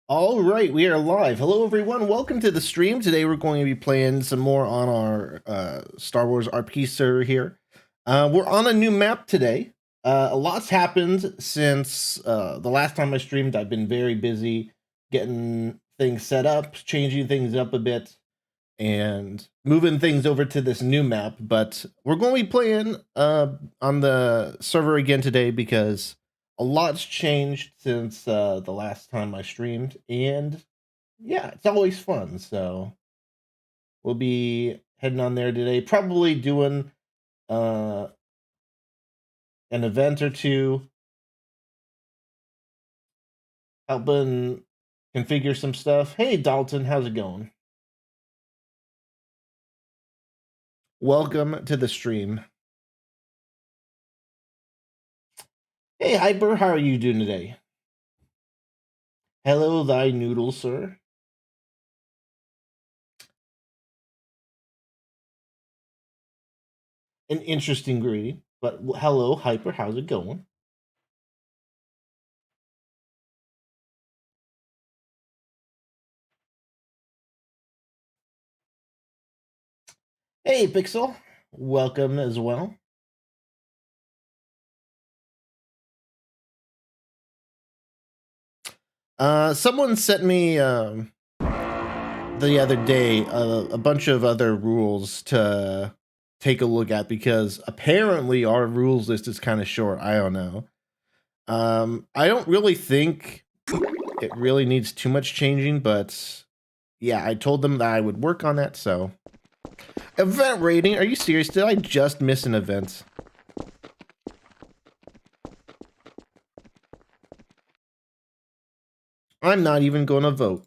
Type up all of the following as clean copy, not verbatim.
All right, we are live. Hello, everyone. Welcome to the stream. Today, we're going to be playing some more on our Star Wars RP server here. We're on a new map today. A lot's happened since the last time I streamed. I've been very busy getting things set up, changing things up a bit, and moving things over to this new map. But we're going to be playing on the server again today because a lot's changed since the last time I streamed, and yeah, it's always fun. So we'll be heading on there today, probably doing an event or two, helping configure some stuff. Hey, Dalton, how's it going? Welcome to the stream. Hey, Hyper, how are you doing today? Hello, thy noodle, sir. An interesting greeting, but hello, Hyper, how's it going? Hey, Pixel, welcome as well. Someone sent me the other day a bunch of other rules to take a look at because apparently our rules list is kind of short. I don't know. I don't really think it really needs too much changing, but yeah, I told them that I would work on that. So, event rating? Are you serious? Did I just miss an event? I'm not even going to vote.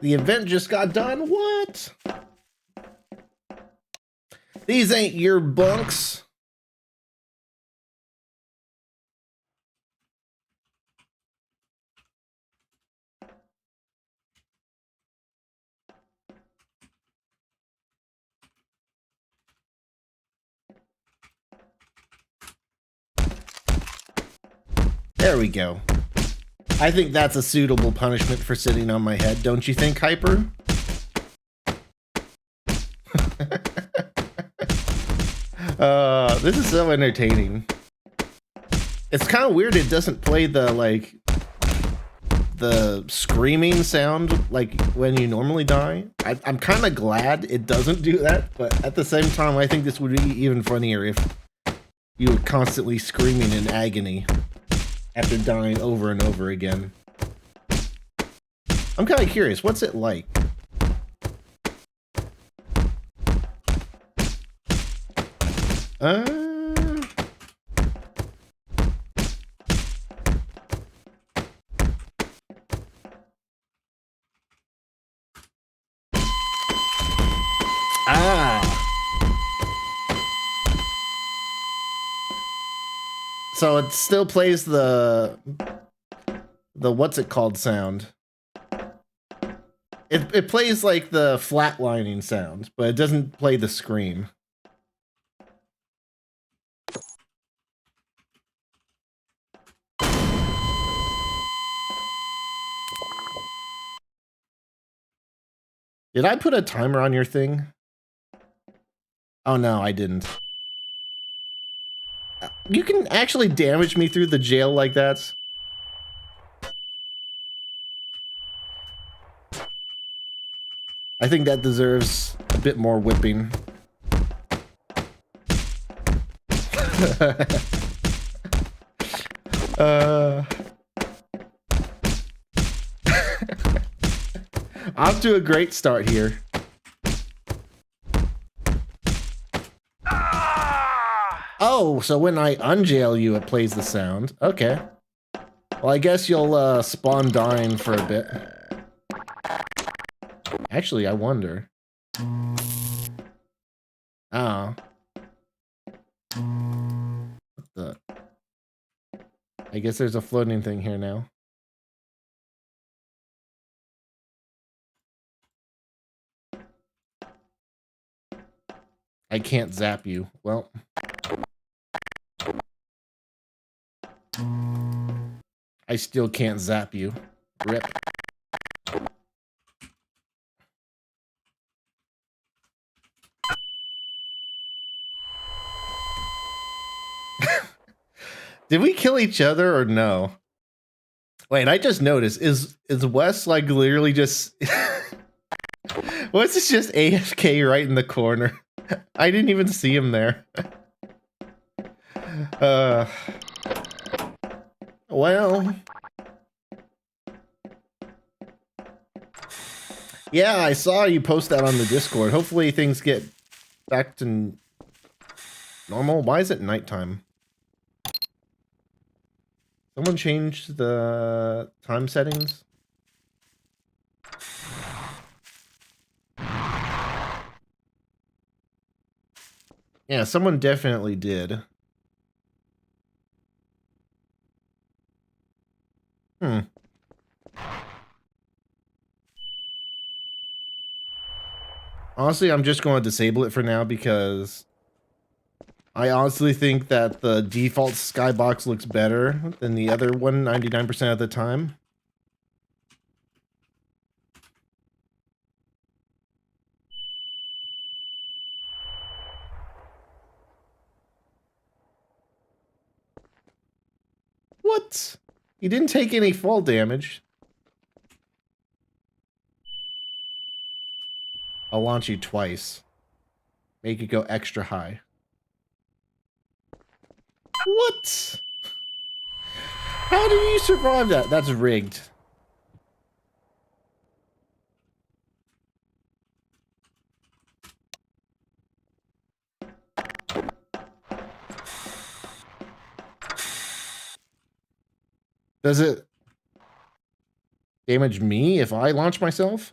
The event just got done? What? These ain't your bunks. There we go. I think that's a suitable punishment for sitting on my head, don't you think, Hyper? This is so entertaining. It's kind of weird it doesn't play the screaming sound like when you normally die. I'm kind of glad it doesn't do that, but at the same time, I think this would be even funnier if you were constantly screaming in agony after dying over and over again. I'm kind of curious, what's it like? So it still plays the what's it called sound. It plays like the flatlining sound, but it doesn't play the scream. Did I put a timer on your thing? Oh no, I didn't. You can actually damage me through the jail like that? I think that deserves a bit more whipping. Off to a great start here. Oh, so when I unjail you, it plays the sound. Okay. Well, I guess you'll spawn dying for a bit. Actually, I wonder. Oh. What the? I guess there's a floating thing here now. I can't zap you. Well. I still can't zap you. Rip. Did we kill each other or no? Wait, I just noticed. Is Wes like literally just Wes is just AFK right in the corner? I didn't even see him there. Well. Yeah, I saw you post that on the Discord. Hopefully things get back to normal. Why is it nighttime? Someone changed the time settings? Yeah, someone definitely did. Honestly, I'm just going to disable it for now because I honestly think that the default skybox looks better than the other one 99% of the time. What? You didn't take any fall damage. I'll launch you twice. Make it go extra high. What? How did you survive that? That's rigged. Does it damage me if I launch myself?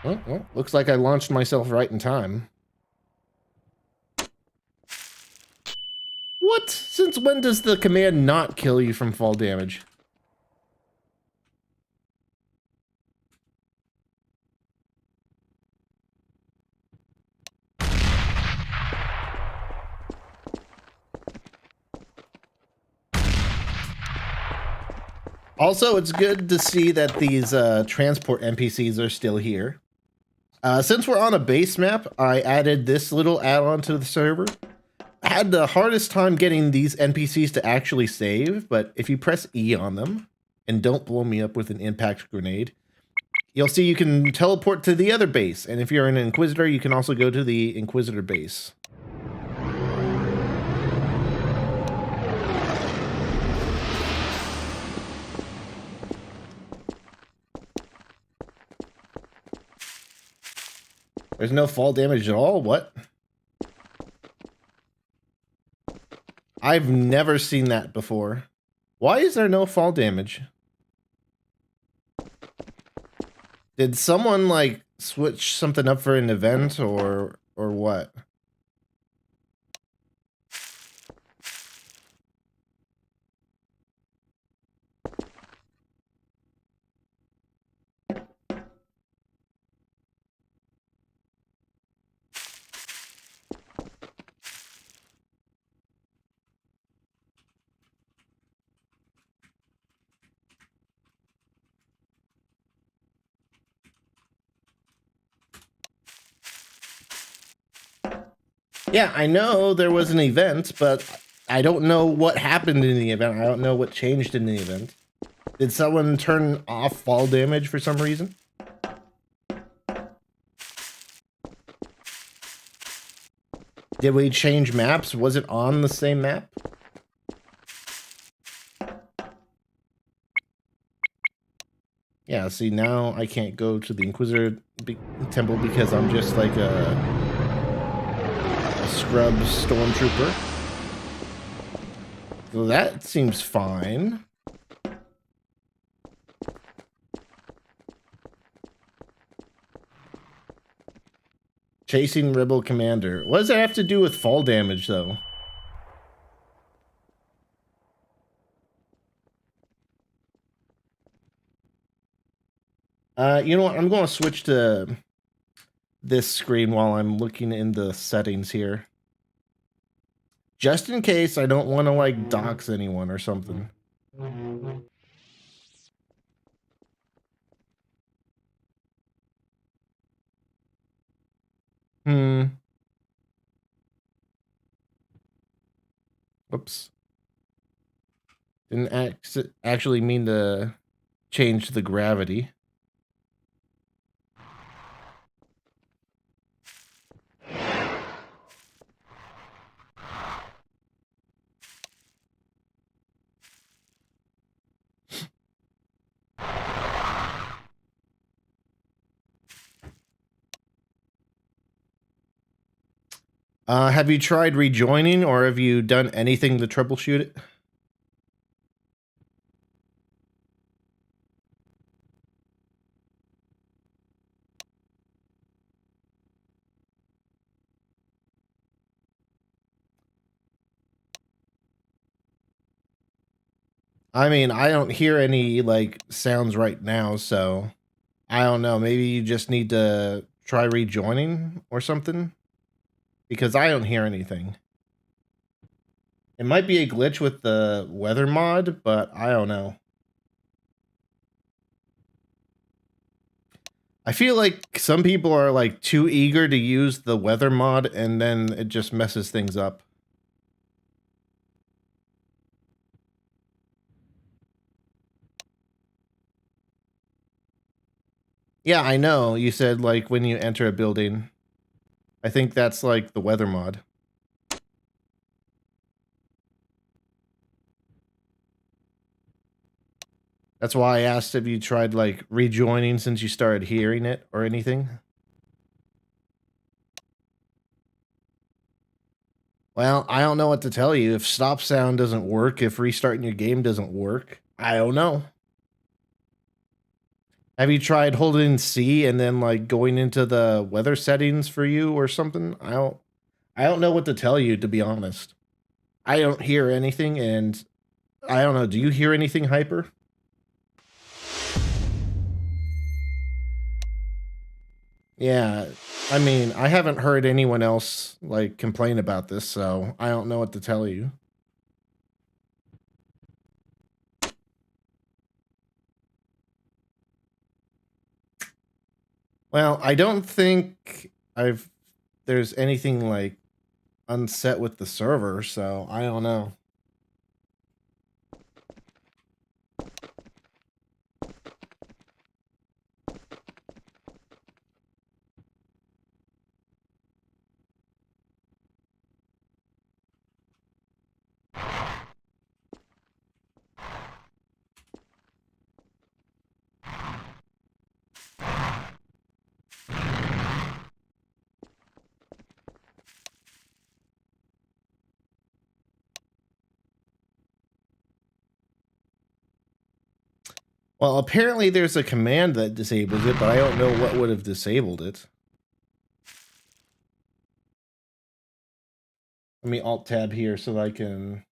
Well, looks like I launched myself right in time. What? Since when does the command not kill you from fall damage? Also, it's good to see that these transport NPCs are still here. Since we're on a base map, I added this little add-on to the server. I had the hardest time getting these NPCs to actually save, but if you press E on them, and don't blow me up with an impact grenade, you'll see you can teleport to the other base. And if you're an Inquisitor, you can also go to the Inquisitor base. There's no fall damage at all? What? I've never seen that before. Why is there no fall damage? Did someone like switch something up for an event or what? Yeah, I know there was an event, but I don't know what happened in the event. I don't know what changed in the event. Did someone turn off fall damage for some reason? Did we change maps? Was it on the same map? Yeah, see, now I can't go to the Inquisitor temple because I'm just like a scrub stormtrooper. So that seems fine. Chasing Rebel Commander. What does that have to do with fall damage, though? You know what? I'm going to switch to this screen while I'm looking in the settings here. Just in case I don't want to, like, dox anyone or something. Oops. Didn't actually mean to change the gravity. Have you tried rejoining, or have you done anything to troubleshoot it? I mean, I don't hear any, like, sounds right now, so I don't know. Maybe you just need to try rejoining or something, because I don't hear anything. It might be a glitch with the weather mod, but I don't know. I feel like some people are, like, too eager to use the weather mod, and then it just messes things up. Yeah, I know. You said, like, when you enter a building. I think that's, like, the weather mod. That's why I asked if you tried, like, rejoining since you started hearing it or anything. Well, I don't know what to tell you. If stop sound doesn't work, if restarting your game doesn't work, I don't know. Have you tried holding C and then, like, going into the weather settings for you or something? I don't know what to tell you, to be honest. I don't hear anything, and I don't know. Do you hear anything, Hyper? Yeah, I mean, I haven't heard anyone else, like, complain about this, so I don't know what to tell you. Well, I don't think there's anything, like, unset with the server, so I don't know. Well, apparently there's a command that disables it, but I don't know what would have disabled it. Let me alt-tab here so that I can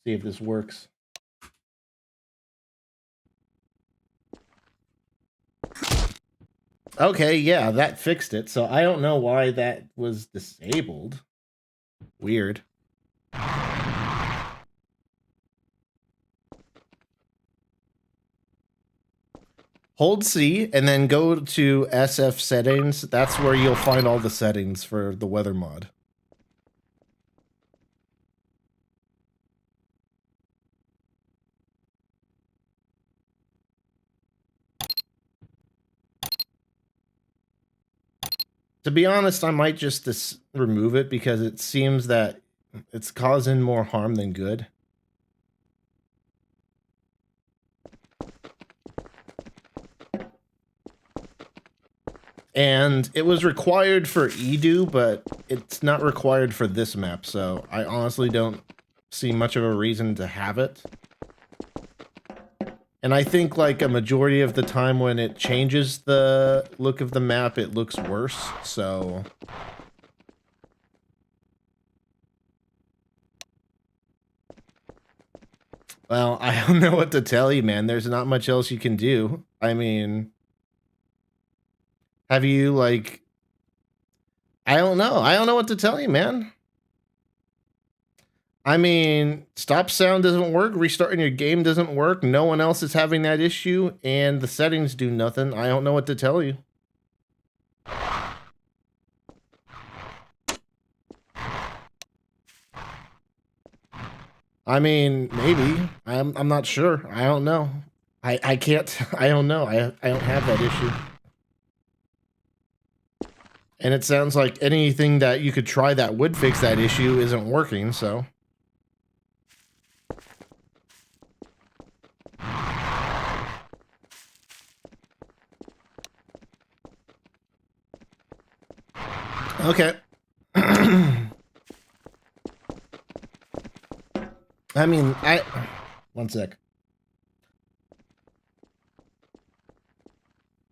see if this works. Okay, yeah, that fixed it, so I don't know why that was disabled. Weird. Hold C and then go to SF settings. That's where you'll find all the settings for the weather mod. To be honest, I might just remove it because it seems that it's causing more harm than good. And it was required for Edu, but it's not required for this map, so I honestly don't see much of a reason to have it. And I think, like, a majority of the time when it changes the look of the map, it looks worse, so... Well, I don't know what to tell you, man. There's not much else you can do. I mean, have you, like, I don't know. I don't know what to tell you, man. I mean, stop sound doesn't work. Restarting your game doesn't work. No one else is having that issue, and the settings do nothing. I don't know what to tell you. I mean, maybe. I'm not sure. I don't know. I can't. I don't know. I don't have that issue. And it sounds like anything that you could try that would fix that issue isn't working, so. Okay. I mean, one sec.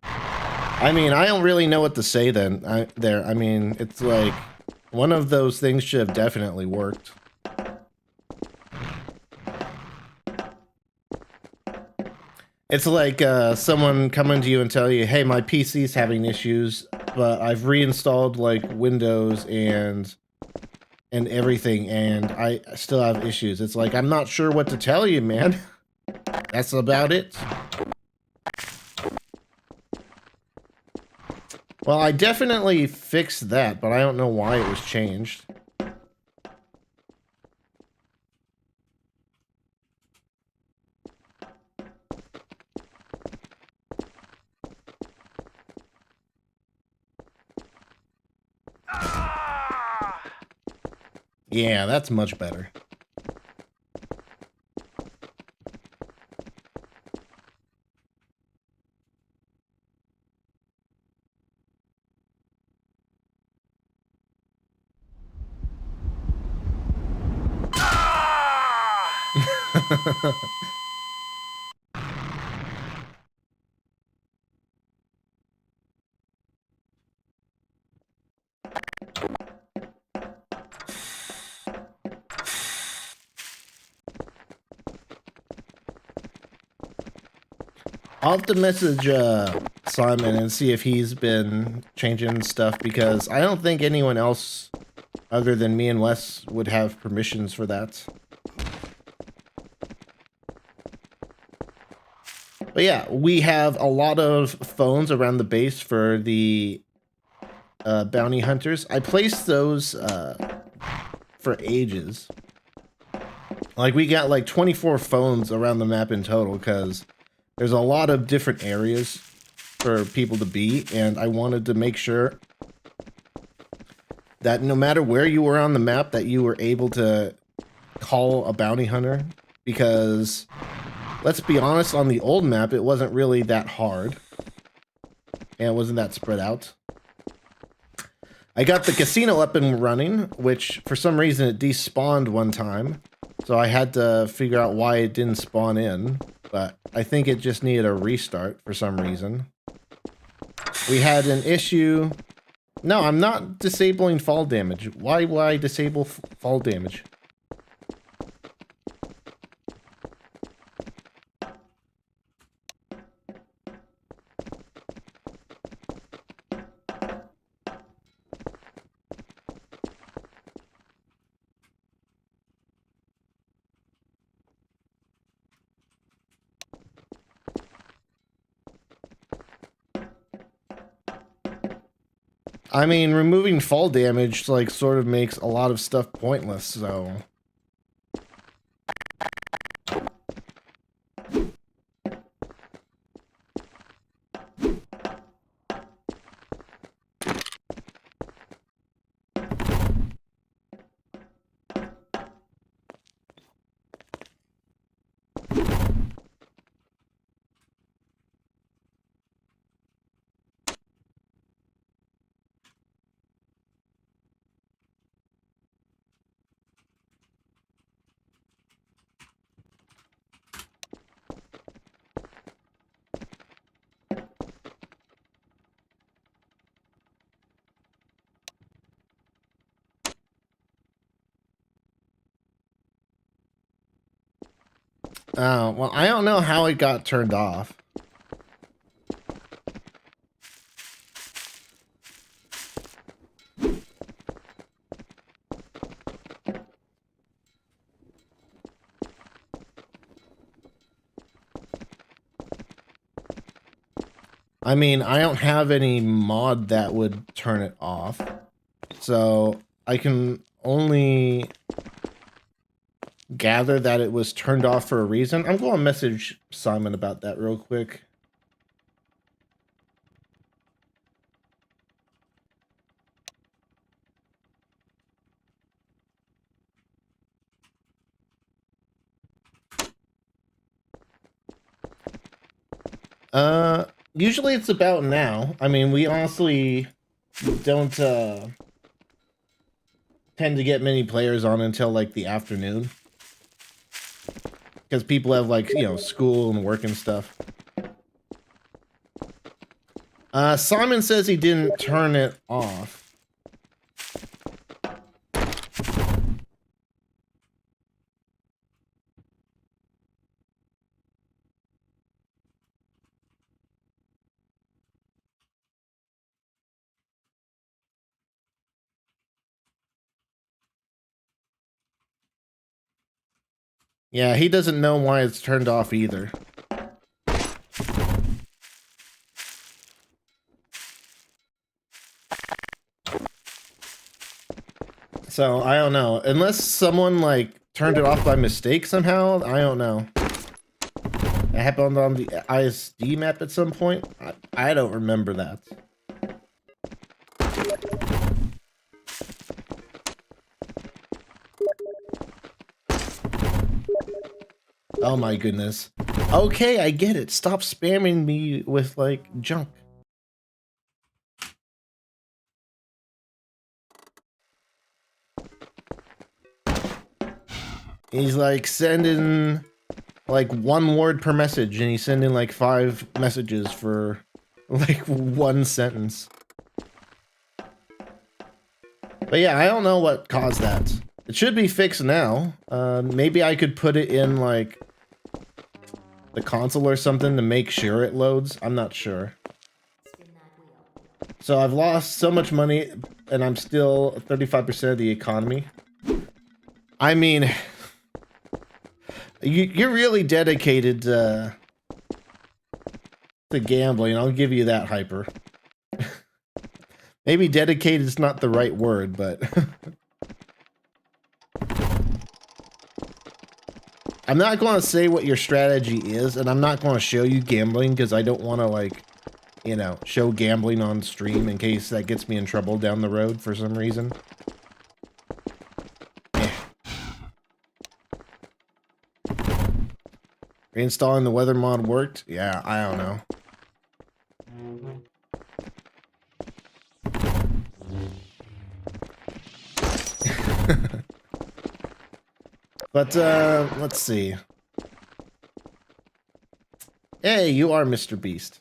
I mean, I don't really know what to say then. I mean, it's like one of those things should have definitely worked. It's like someone coming to you and tell you, "Hey, my PC's having issues, but I've reinstalled like Windows and everything, and I still have issues." It's like, I'm not sure what to tell you, man. That's about it. Well, I definitely fixed that, but I don't know why it was changed. Yeah, that's much better. I'll have to message Simon and see if he's been changing stuff, because I don't think anyone else other than me and Wes would have permissions for that. But yeah, we have a lot of phones around the base for the bounty hunters. I placed those for ages. Like, we got like 24 phones around the map in total, because there's a lot of different areas for people to be, and I wanted to make sure that no matter where you were on the map, that you were able to call a bounty hunter, because let's be honest, on the old map, it wasn't really that hard, and it wasn't that spread out. I got the casino up and running, which for some reason it despawned one time, so I had to figure out why it didn't spawn in, but I think it just needed a restart for some reason. We had an issue. No, I'm not disabling fall damage. Why would I disable fall damage? I mean, removing fall damage, like, sort of makes a lot of stuff pointless, so... Oh, well, I don't know how it got turned off. I mean, I don't have any mod that would turn it off. So I can only gather that it was turned off for a reason. I'm going to message Simon about that real quick. Usually it's about now. I mean, we honestly don't tend to get many players on until like the afternoon. Because people have like, you know, school and work and stuff. Simon says he didn't turn it off. Yeah, he doesn't know why it's turned off either. So, I don't know. Unless someone, like, turned it off by mistake somehow, I don't know. It happened on the ISD map at some point? I don't remember that. Oh my goodness. Okay, I get it. Stop spamming me with, like, junk. He's, like, sending, like, 1 word per message, and he's sending, like, 5 messages for, like, 1 sentence. But yeah, I don't know what caused that. It should be fixed now. Maybe I could put it in, like, the console or something to make sure it loads. I'm not sure. So I've lost so much money, and I'm still 35% of the economy. I mean, you're really dedicated to gambling. I'll give you that, Hyper. Maybe dedicated is not the right word, but... I'm not going to say what your strategy is, and I'm not going to show you gambling, because I don't want to, like, you know, show gambling on stream in case that gets me in trouble down the road for some reason. Reinstalling the weather mod worked? Yeah, I don't know. But, let's see. Hey, you are Mr. Beast.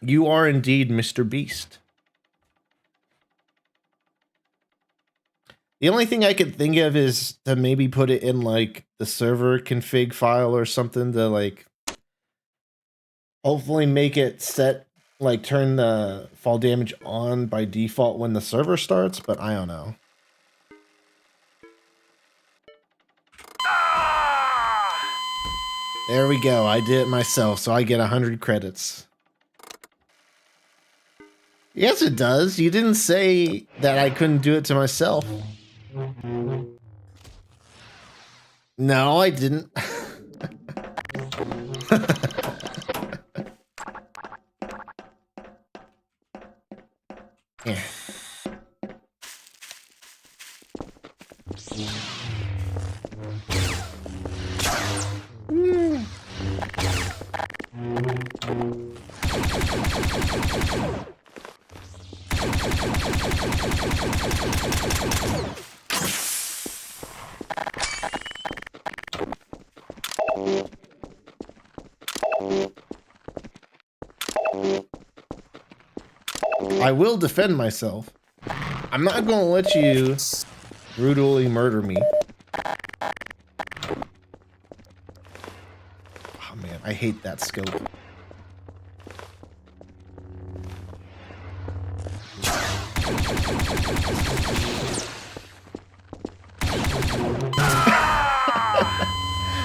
You are indeed Mr. Beast. The only thing I could think of is to maybe put it in, like, the server config file or something to, like, hopefully make it set, like, turn the fall damage on by default when the server starts, but I don't know. There we go. I did it myself, so I get 100 credits. Yes, it does. You didn't say that I couldn't do it to myself. No, I didn't. Yeah. I will defend myself. I'm not gonna let you brutally murder me. Oh man, I hate that scope.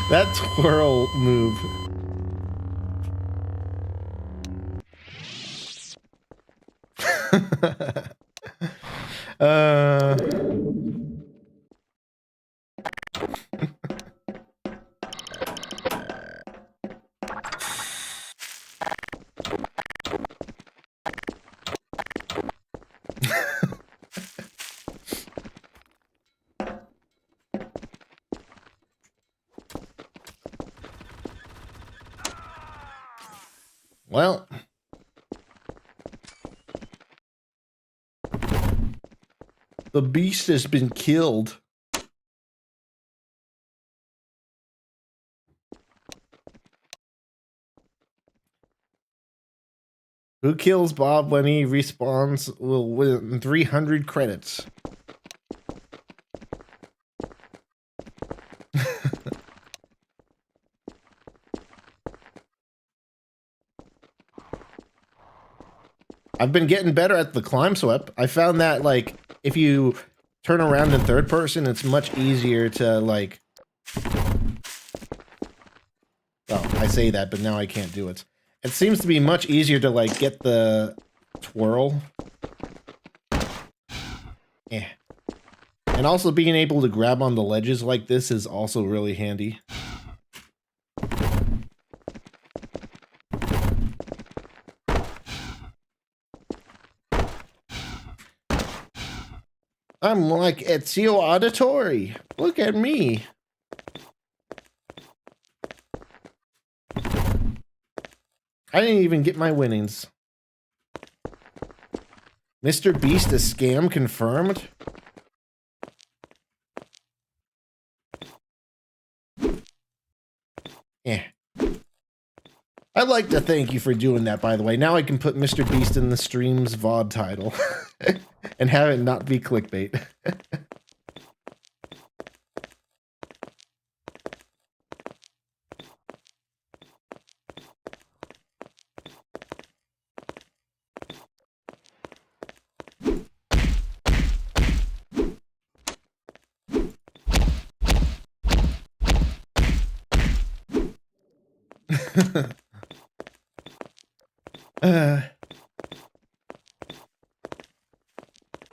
That twirl move. Well, the beast has been killed. Who kills Bob when he respawns will win 300 credits. I've been getting better at the climb swept. I found that, like, if you turn around in third person, it's much easier to, like... Well, I say that, but now I can't do it. It seems to be much easier to, like, get the twirl. Eh. And also being able to grab on the ledges like this is also really handy. I'm like Ezio Auditore. Look at me. I didn't even get my winnings. Mr. Beast a scam confirmed? Yeah. I'd like to thank you for doing that, by the way. Now I can put Mr. Beast in the stream's VOD title. And have it not be clickbait.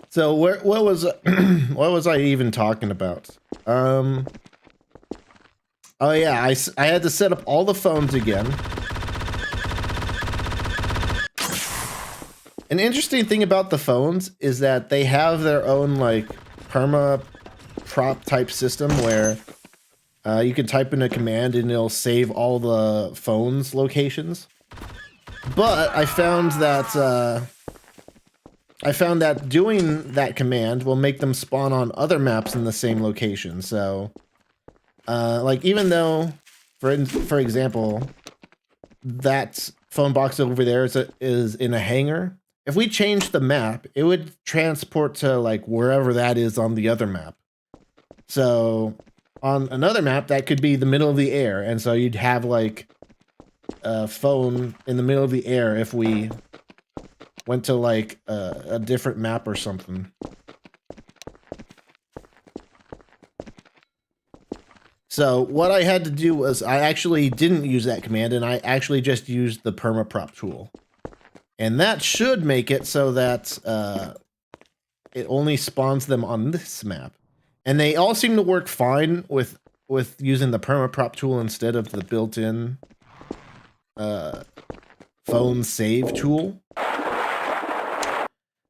So what was what was I even talking about? Oh yeah, I had to set up all the phones again. An interesting thing about the phones is that they have their own, like, perma prop type system where you can type in a command and it'll save all the phones locations. But I found that doing that command will make them spawn on other maps in the same location. So, like, even though, for example, that phone box over there is in a hangar, if we change the map, it would transport to, like, wherever that is on the other map. So, on another map, that could be the middle of the air, and so you'd have, like, a phone in the middle of the air if we went to, like, a different map or something. So what I had to do was I actually didn't use that command, and I actually just used the permaprop tool. And that should make it so that it only spawns them on this map. And they all seem to work fine with using the permaprop tool instead of the built-in phone save tool.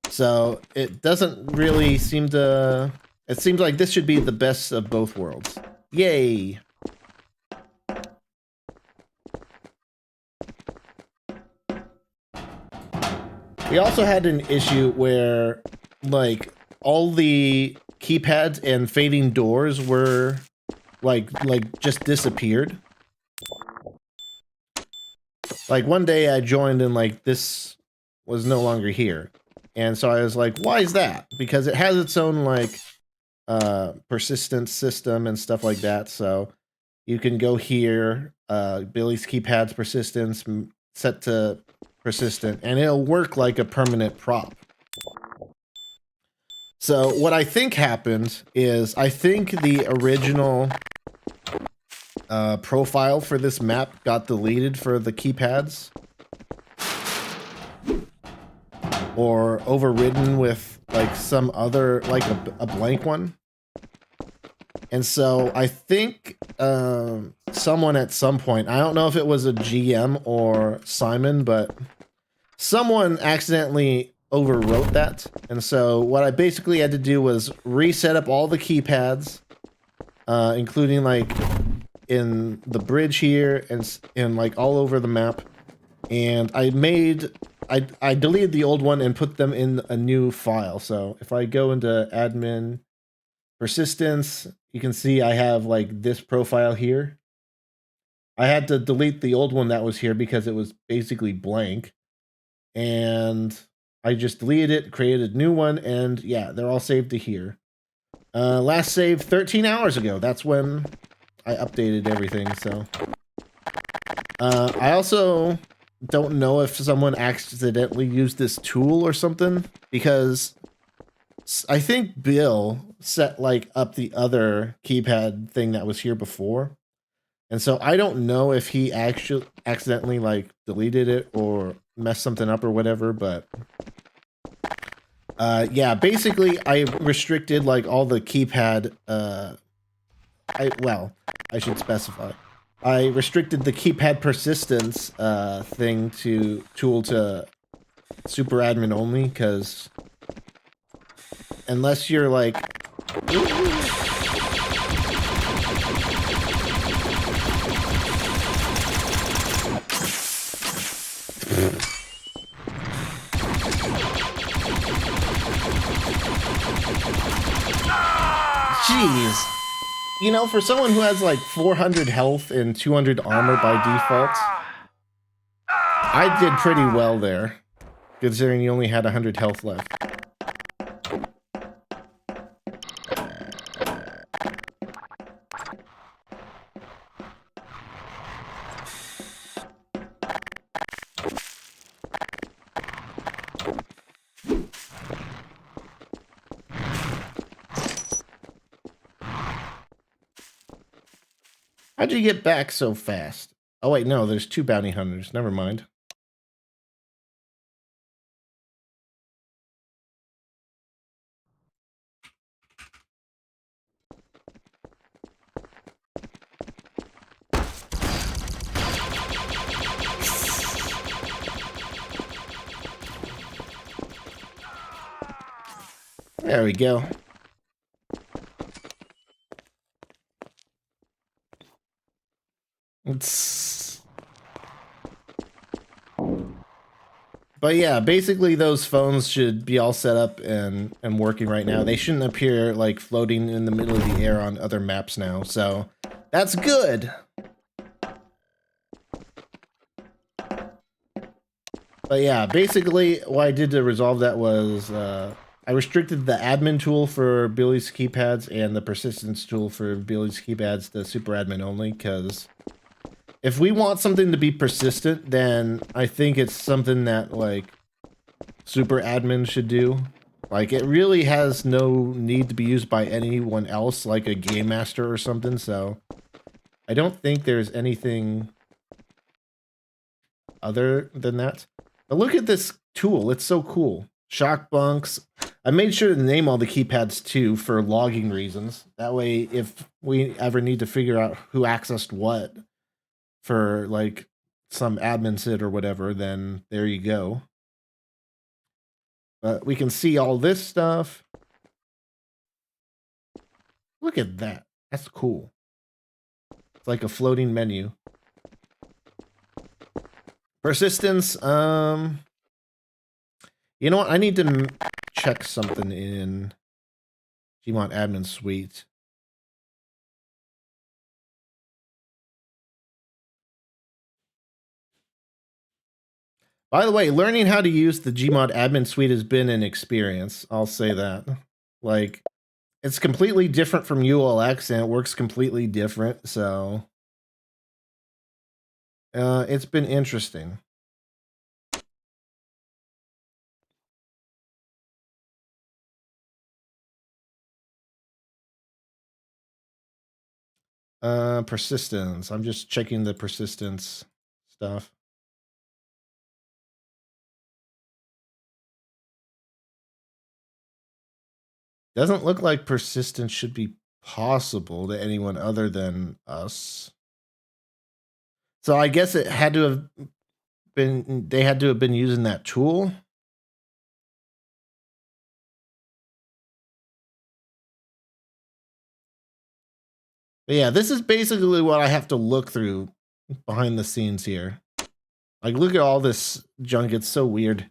So it doesn't really seem to... It seems like this should be the best of both worlds. Yay! We also had an issue where, like, all the keypads and fading doors were, like just disappeared. Like, one day I joined and, like, this was no longer here. And so I was like, why is that? Because it has its own like persistence system and stuff like that. So you can go here, Billy's keypad's persistence set to persistent, and it'll work like a permanent prop. So what I think happened is I think the original profile for this map got deleted for the keypads, or overridden with like some other, like a blank one. And so I think someone at some point, I don't know if it was a GM or Simon, but someone accidentally overwrote that. And so what I basically had to do was reset up all the keypads, including like in the bridge here and like all over the map. And I deleted the old one and put them in a new file. So if I go into admin persistence, you can see I have like this profile here. I had to delete the old one that was here because it was basically blank. And I just deleted it, created a new one, and yeah, they're all saved to here. Last saved 13 hours ago. That's when I updated everything, so. I also don't know if someone accidentally used this tool or something, because I think Bill set like up the other keypad thing that was here before. And so I don't know if he actually accidentally like deleted it or messed something up or whatever, but yeah, basically I restricted like all the keypad I should specify. I restricted the keypad persistence tool to super admin only, because unless you're like jeez. You know, for someone who has like 400 health and 200 armor by default, I did pretty well there, considering you only had 100 health left. How'd you get back so fast? Oh wait, no, there's 2 bounty hunters. Never mind. There we go. But yeah, basically those phones should be all set up and working right now. They shouldn't appear like floating in the middle of the air on other maps now, so that's good. But yeah, basically what I did to resolve that was I restricted the admin tool for Billy's keypads and the persistence tool for Billy's keypads to super admin only, because if we want something to be persistent, then I think it's something that like super admin should do. Like, it really has no need to be used by anyone else, like a game master or something, so I don't think there's anything other than that. But look at this tool, it's so cool. Shock bunks. I made sure to name all the keypads too for logging reasons. That way, if we ever need to figure out who accessed what for like some admin sid or whatever, then there you go. But we can see all this stuff. Look at that. That's cool. It's like a floating menu. Persistence, you know what? I need to check something in Gmod admin suite. By the way, learning how to use the Gmod admin suite has been an experience. I'll say that. Like, it's completely different from ULX and it works completely different. So it's been interesting. Persistence. I'm just checking the persistence stuff. Doesn't look like persistence should be possible to anyone other than us. So I guess it had to have been, they had to have been using that tool. But yeah, this is basically what I have to look through behind the scenes here. Like, look at all this junk. It's so weird.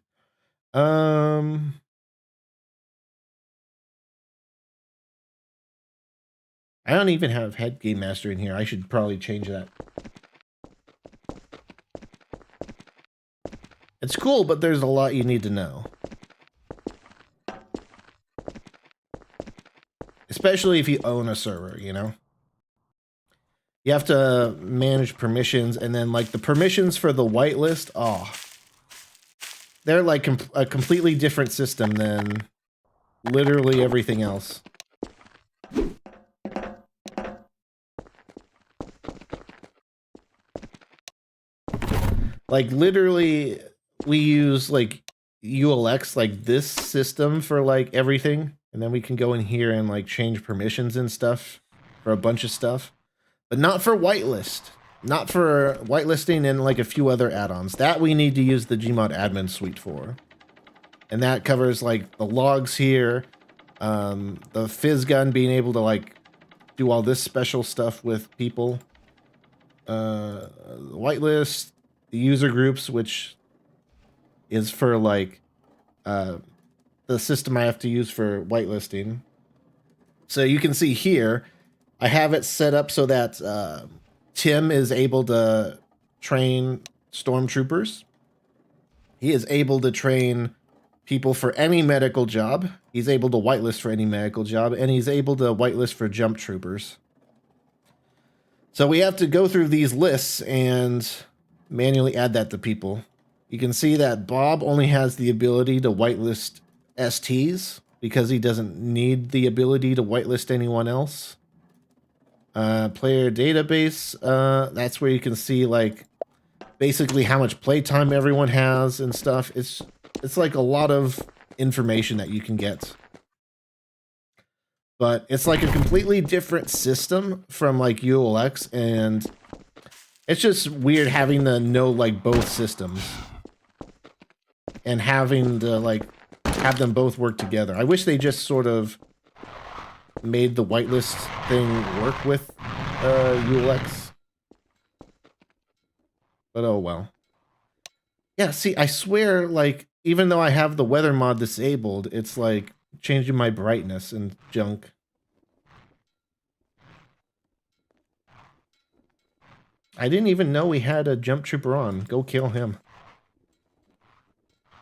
I don't even have head game master in here. I should probably change that. It's cool, but there's a lot you need to know. Especially if you own a server, you know? You have to manage permissions, and then, like, the permissions for the whitelist, they're like a completely different system than literally everything else. Like, literally, we use, like, ULX, like, this system for, like, everything. And then we can go in here and, like, change permissions and stuff for a bunch of stuff. But not for whitelist. Not for whitelisting and, like, a few other add-ons. That we need to use the Gmod admin suite for. And that covers, like, the logs here. The fizz gun being able to, like, do all this special stuff with people. The whitelist. The user groups, which is for, like, the system I have to use for whitelisting. So you can see here, I have it set up so that Tim is able to train stormtroopers. He is able to train people for any medical job. He's able to whitelist for any medical job, and he's able to whitelist for jump troopers. So we have to go through these lists and manually add that to people. You can see that Bob only has the ability to whitelist STs because he doesn't need the ability to whitelist anyone else. Player database, that's where you can see, like, basically how much playtime everyone has and stuff. It's like a lot of information that you can get. But it's like a completely different system from, like, ULX, and it's just weird having to know, like, both systems and having to, like, have them both work together. I wish they just sort of made the whitelist thing work with ULX. But oh well. Yeah, see, I swear, like, even though I have the weather mod disabled, it's like changing my brightness and junk. I didn't even know we had a jump trooper on. Go kill him.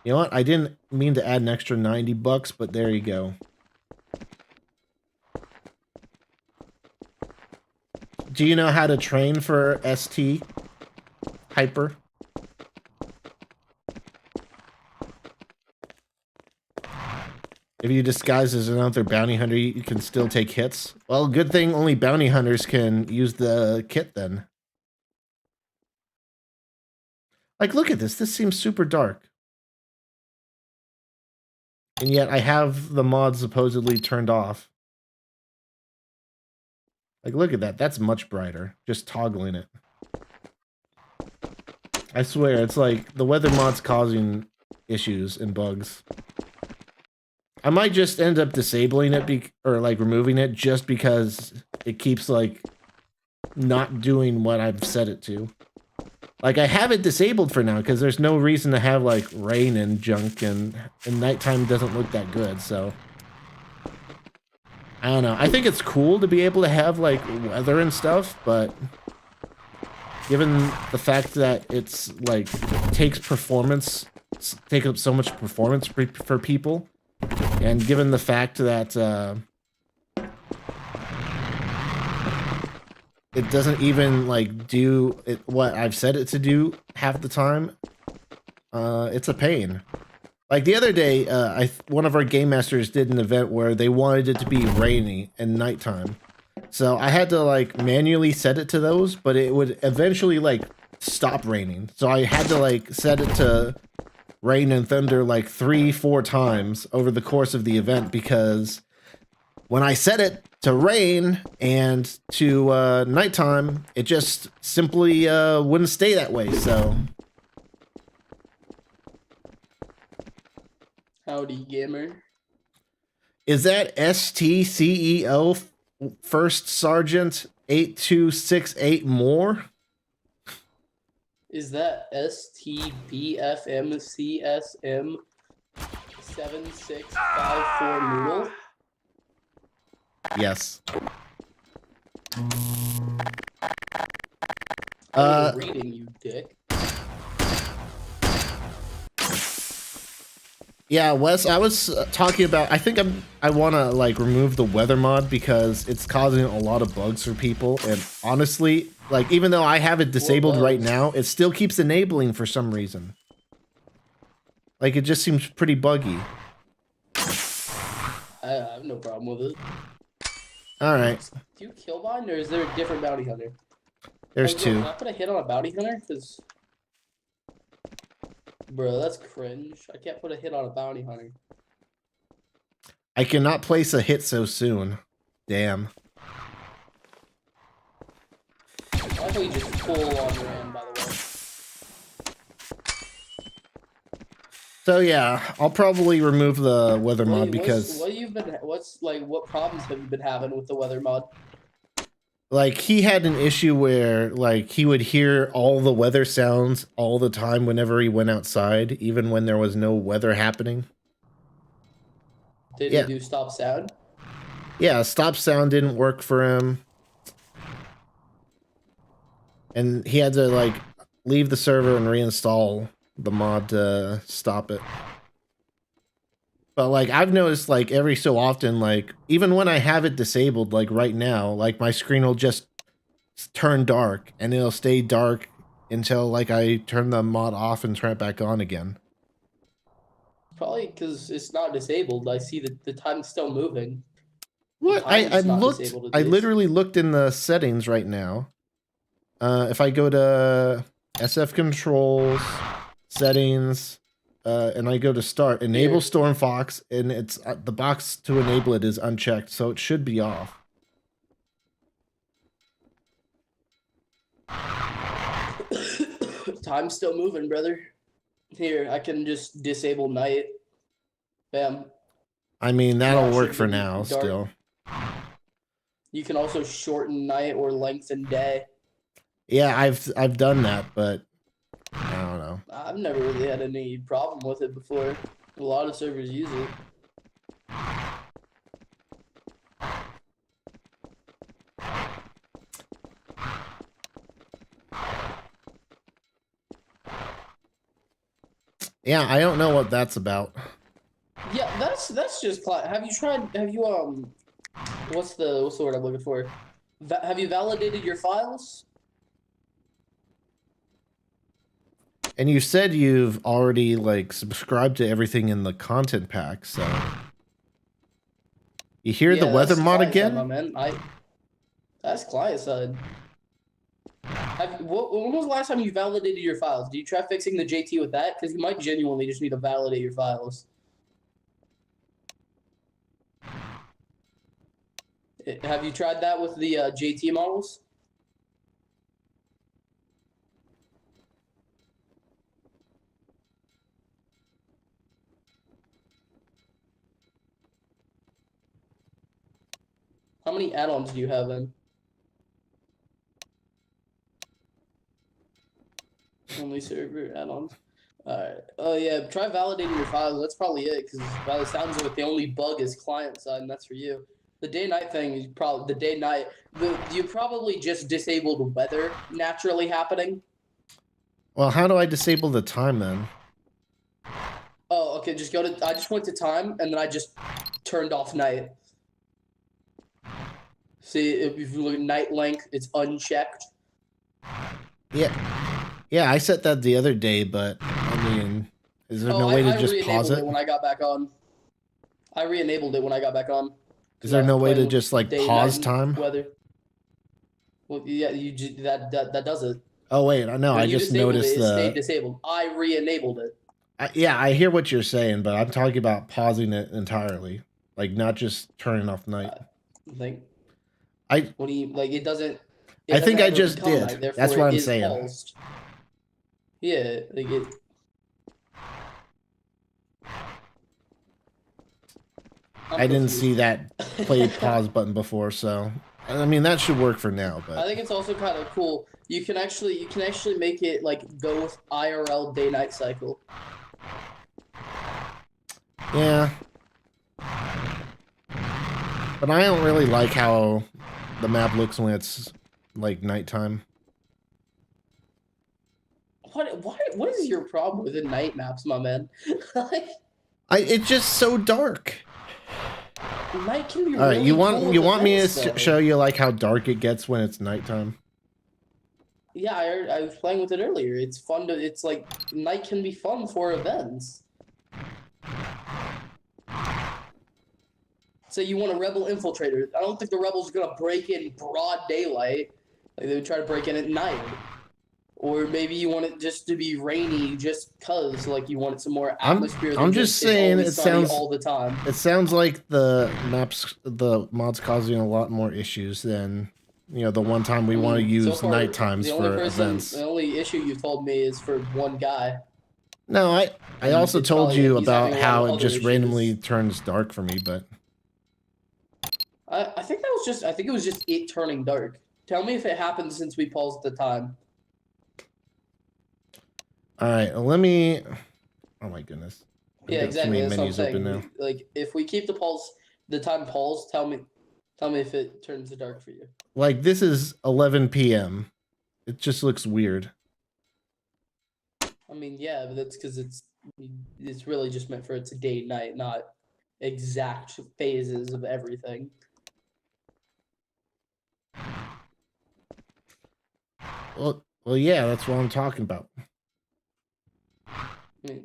You know what? I didn't mean to add an extra $90, but there you go. Do you know how to train for ST Hyper? If you disguise as another bounty hunter, you can still take hits. Well, good thing only bounty hunters can use the kit then. Like, look at this. This seems super dark. And yet I have the mod supposedly turned off. Like, look at that. That's much brighter. Just toggling it. I swear, it's like the weather mod's causing issues and bugs. I might just end up disabling it or, like, removing it just because it keeps, like, not doing what I've set it to. Like, I have it disabled for now because there's no reason to have, like, rain and junk, and nighttime doesn't look that good, so I don't know. I think it's cool to be able to have, like, weather and stuff, but given the fact that it's, like, takes performance take up so much performance for people, and given the fact that it doesn't even like do what I've said it to do half the time, it's a pain. Like the other day, one of our game masters did an event where they wanted it to be rainy and nighttime. So I had to like manually set it to those, but it would eventually like stop raining. So I had to like set it to rain and thunder like 3-4 times over the course of the event, because when I set it to rain and to nighttime, it just simply wouldn't stay that way. So howdy, gamer. Is that STCEO First Sergeant 8268 more? Is that STBFMCSM 7654 Noodle? Yes. Reading, you dick. Yeah, Wes, I was talking about, I think I want to like remove the weather mod because it's causing a lot of bugs for people, and honestly, like even though I have it disabled right now, it still keeps enabling for some reason. Like it just seems pretty buggy. I have no problem with it. All right. Do you kill mine, or is there a different bounty hunter? There's like, two. Can I put a hit on a bounty hunter? Because, bro, that's cringe. I can't put a hit on a bounty hunter. I cannot place a hit so soon. Damn. I thought you just full on ran, by the way. So yeah, I'll probably remove the weather mod because what problems have you been having with the weather mod? Like he had an issue where like he would hear all the weather sounds all the time whenever he went outside, even when there was no weather happening. Did he do stop sound? Yeah, stop sound didn't work for him. And he had to like leave the server and reinstall the mod to stop it. But like I've noticed like every so often, like even when I have it disabled, like right now, like my screen will just turn dark and it'll stay dark until like I turn the mod off and turn it back on again. Probably because it's not disabled. I see that the time's still moving. What? I looked, I literally looked in the settings right now. If I go to SF controls, settings, and I go to start, enable Stormfox, and it's the box to enable it is unchecked, so it should be off. Time's still moving, brother. Here, I can just disable night. Bam. I mean, that'll work for now, still. You can also shorten night or lengthen day. Yeah, I've done that, but I don't know. I've never really had any problem with it before. A lot of servers use it. Yeah, I don't know what that's about. Yeah, that's just have you what's the word I'm looking for? Have you validated your files? And you said you've already like subscribed to everything in the content pack, so you hear the weather mod again? Side, my man. That's client side. When was the last time you validated your files? Do you try fixing the JT with that? Because you might genuinely just need to validate your files. Have you tried that with the JT models? How many add-ons do you have in? Only server add-ons. Alright. Oh yeah, try validating your files. That's probably it, because by the sounds of it, the only bug is client side, and that's for you. The day-night thing is probably the day-night. You probably just disabled weather naturally happening. Well, how do I disable the time then? Oh, okay. Just go to. I just went to time, and then I just turned off night. See, if you look at night length, it's unchecked. Yeah, I set that the other day, but I mean, is there no way to just pause it? When I got back on. I re-enabled it when I got back on. Is there no way to just like pause time? Weather. Well, yeah, that does it. Oh wait, no, I just noticed it stayed disabled. I re-enabled it. Yeah, I hear what you're saying, but I'm talking about pausing it entirely, like not just turning off night. What do you like? It doesn't. I think I just did. Night, that's what I'm saying. Paused. Yeah, like it. I didn't see that play pause button before, so I mean that should work for now. But I think it's also kind of cool. You can actually make it like go with IRL day-night cycle. Yeah, but I don't really like how the map looks when it's like nighttime. What is your problem with the night maps, my man? It's just so dark. Night can be all right, really you want me to though. show you like how dark it gets when it's nighttime? Yeah, I was playing with it earlier. It's fun to. It's like night can be fun for events. Say you want a rebel infiltrator. I don't think the rebels are gonna break in broad daylight. Like they would try to break in at night. Or maybe you want it just to be rainy, just cause like you wanted some more atmosphere. I'm just saying it sounds all the time. It sounds like the mods causing a lot more issues than the one time we want to use night times for events. The only issue you told me is for one guy. No, I also told you about how it just randomly turns dark for me, but I think it was just it turning dark. Tell me if it happened since we paused the time. All right, let me. Oh my goodness. Yeah, exactly. That's what I'm saying. Now. Like, if we keep the time paused, tell me if it turns dark for you. Like this is 11 p.m. It just looks weird. I mean, yeah, but that's because it's really just meant for it's a day night, not exact phases of everything. Well, yeah, that's what I'm talking about. I mean,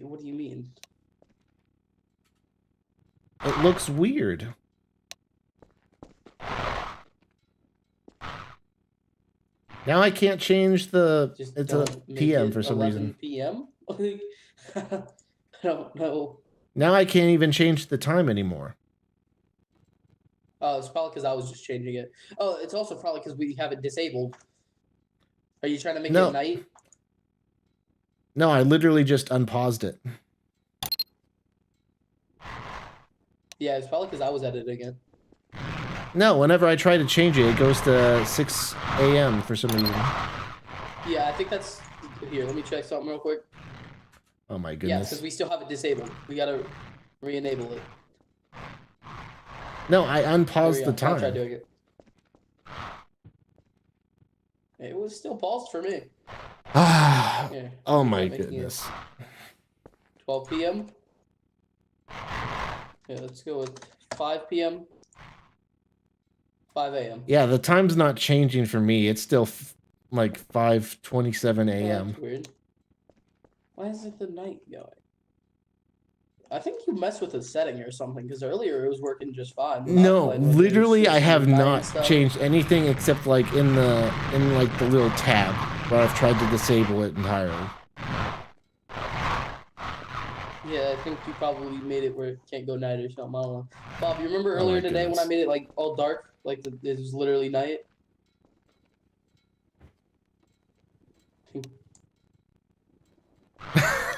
what do you mean? It looks weird. Now I can't change it's a PM for some reason. PM? I don't know. Now I can't even change the time anymore. Oh, it's probably because I was just changing it. Oh, it's also probably because we have it disabled. Are you trying to make it night? No, I literally just unpaused it. Yeah, it's probably because I was editing it. No, whenever I try to change it, it goes to 6 a.m. for some reason. Yeah, I think that's... Here, let me check something real quick. Oh my goodness. Yeah, because we still have it disabled. We gotta re-enable it. No, I unpaused the time. I'll try doing it. It was still paused for me. Ah, yeah, oh my goodness. 12 p.m. Yeah, let's go with 5 p.m. 5 a.m. Yeah, the time's not changing for me. It's still like 5:27 a.m. That's weird. Why is it the night going? I think you messed with a setting or something, because earlier it was working just fine. No, literally I have not changed anything except like in like the little tab where I've tried to disable it entirely. Yeah, I think you probably made it where it can't go night or something. I don't know. Bob, you remember earlier today when I made it like all dark? Like it was literally night?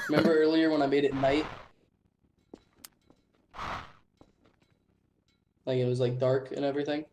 Remember earlier when I made it night? Like it was like dark and everything?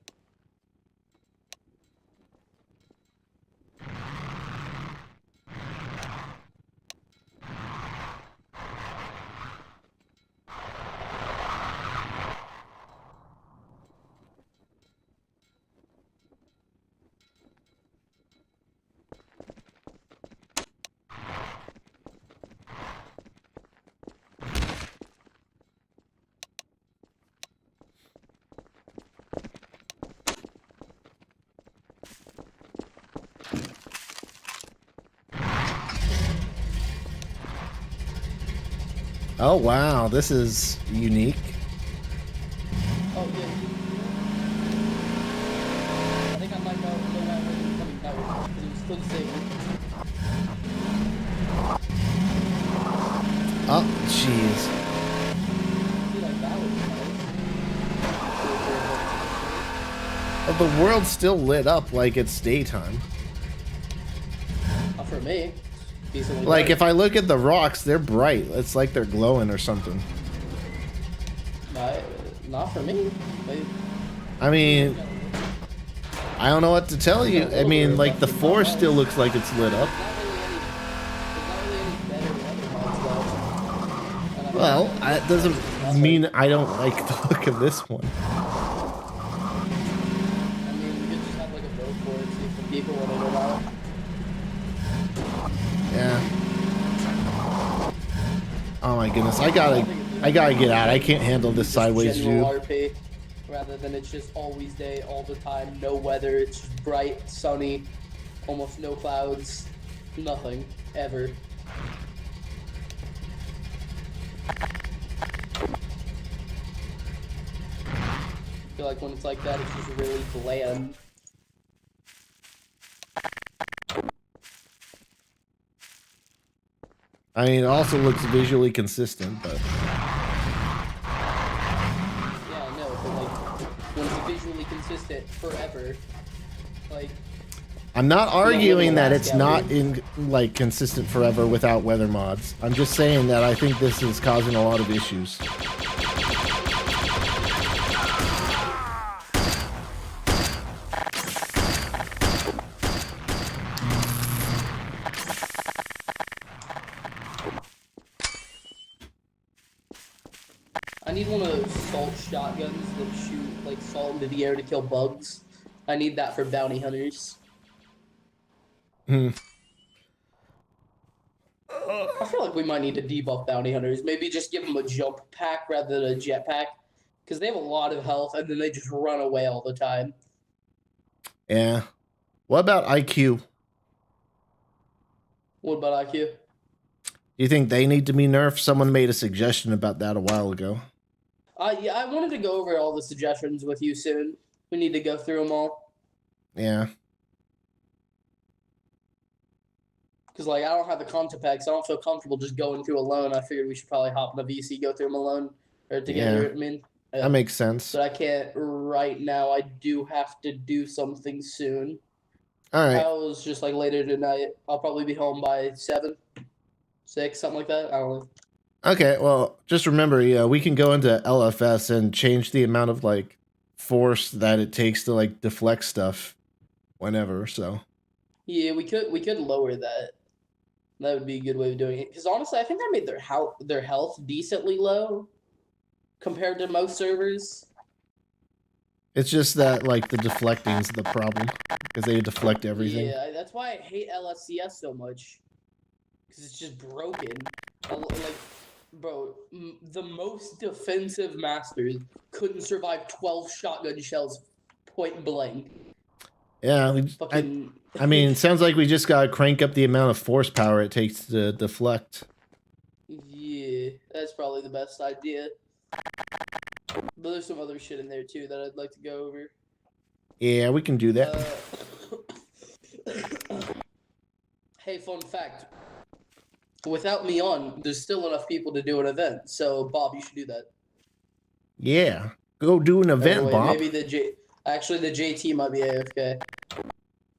Oh wow, this is unique. Oh yeah. I think I might know why I wasn't coming that way because it was still disabled. Oh jeez. See, like that was nice. Oh, the world's still lit up like it's daytime. Not for me. Decently Like bright. if I look at the rocks, they're bright. It's like they're glowing or something. Not for me. Like, I mean, I don't know what to tell you. I mean, like the forest still looks like it's lit up. Well, that doesn't mean I don't like the look of this one. I mean, we could just have like a vote for it, see if the people want it or not. Yeah. Oh my goodness, I gotta get out. I can't handle this sideways view. RP, rather than it's just always day, all the time, no weather. It's just bright, sunny, almost no clouds, nothing ever. I feel like when it's like that, it's just really bland. I mean, it also looks visually consistent, but Yeah, I know, but like when it's visually consistent forever, like I'm not arguing that it's not in like consistent forever without weather mods. I'm just saying that I think this is causing a lot of issues. I need one of those salt shotguns that shoot like salt into the air to kill bugs. I need that for bounty hunters. Hmm. I feel like we might need to debuff bounty hunters. Maybe just give them a jump pack rather than a jetpack, because they have a lot of health and then they just run away all the time. Yeah. What about IQ? What about IQ? Do you think they need to be nerfed? Someone made a suggestion about that a while ago. Yeah, I wanted to go over all the suggestions with you soon. We need to go through them all. Yeah. Because, like, I don't have the content packs. So I don't feel comfortable just going through alone. I figured we should probably hop in a VC, go through them alone. Or together, Yeah. I mean. That makes sense. But I can't right now. I do have to do something soon. All right. I was just, like, later tonight. I'll probably be home by 7, 6, something like that. I don't know. Okay, well, just remember, yeah, we can go into LFS and change the amount of like force that it takes to like deflect stuff whenever. So Yeah, we could lower that. That would be a good way of doing it. Because honestly, I think I made their health decently low compared to most servers. it's just that like the deflecting's the problem because they deflect everything. Yeah, that's why I hate LSCS so much. Because it's just broken. Like, bro, the most defensive masters couldn't survive 12 shotgun shells point blank. Yeah, I mean, it sounds like we just gotta crank up the amount of force power it takes to deflect. Yeah, that's probably the best idea. But there's some other shit in there too that I'd like to go over. Yeah, we can do that. Hey, fun fact. Without me on, there's still enough people to do an event. So, Bob, you should do that. Yeah, go do an event, Anyway, Bob. maybe the JT might be AFK.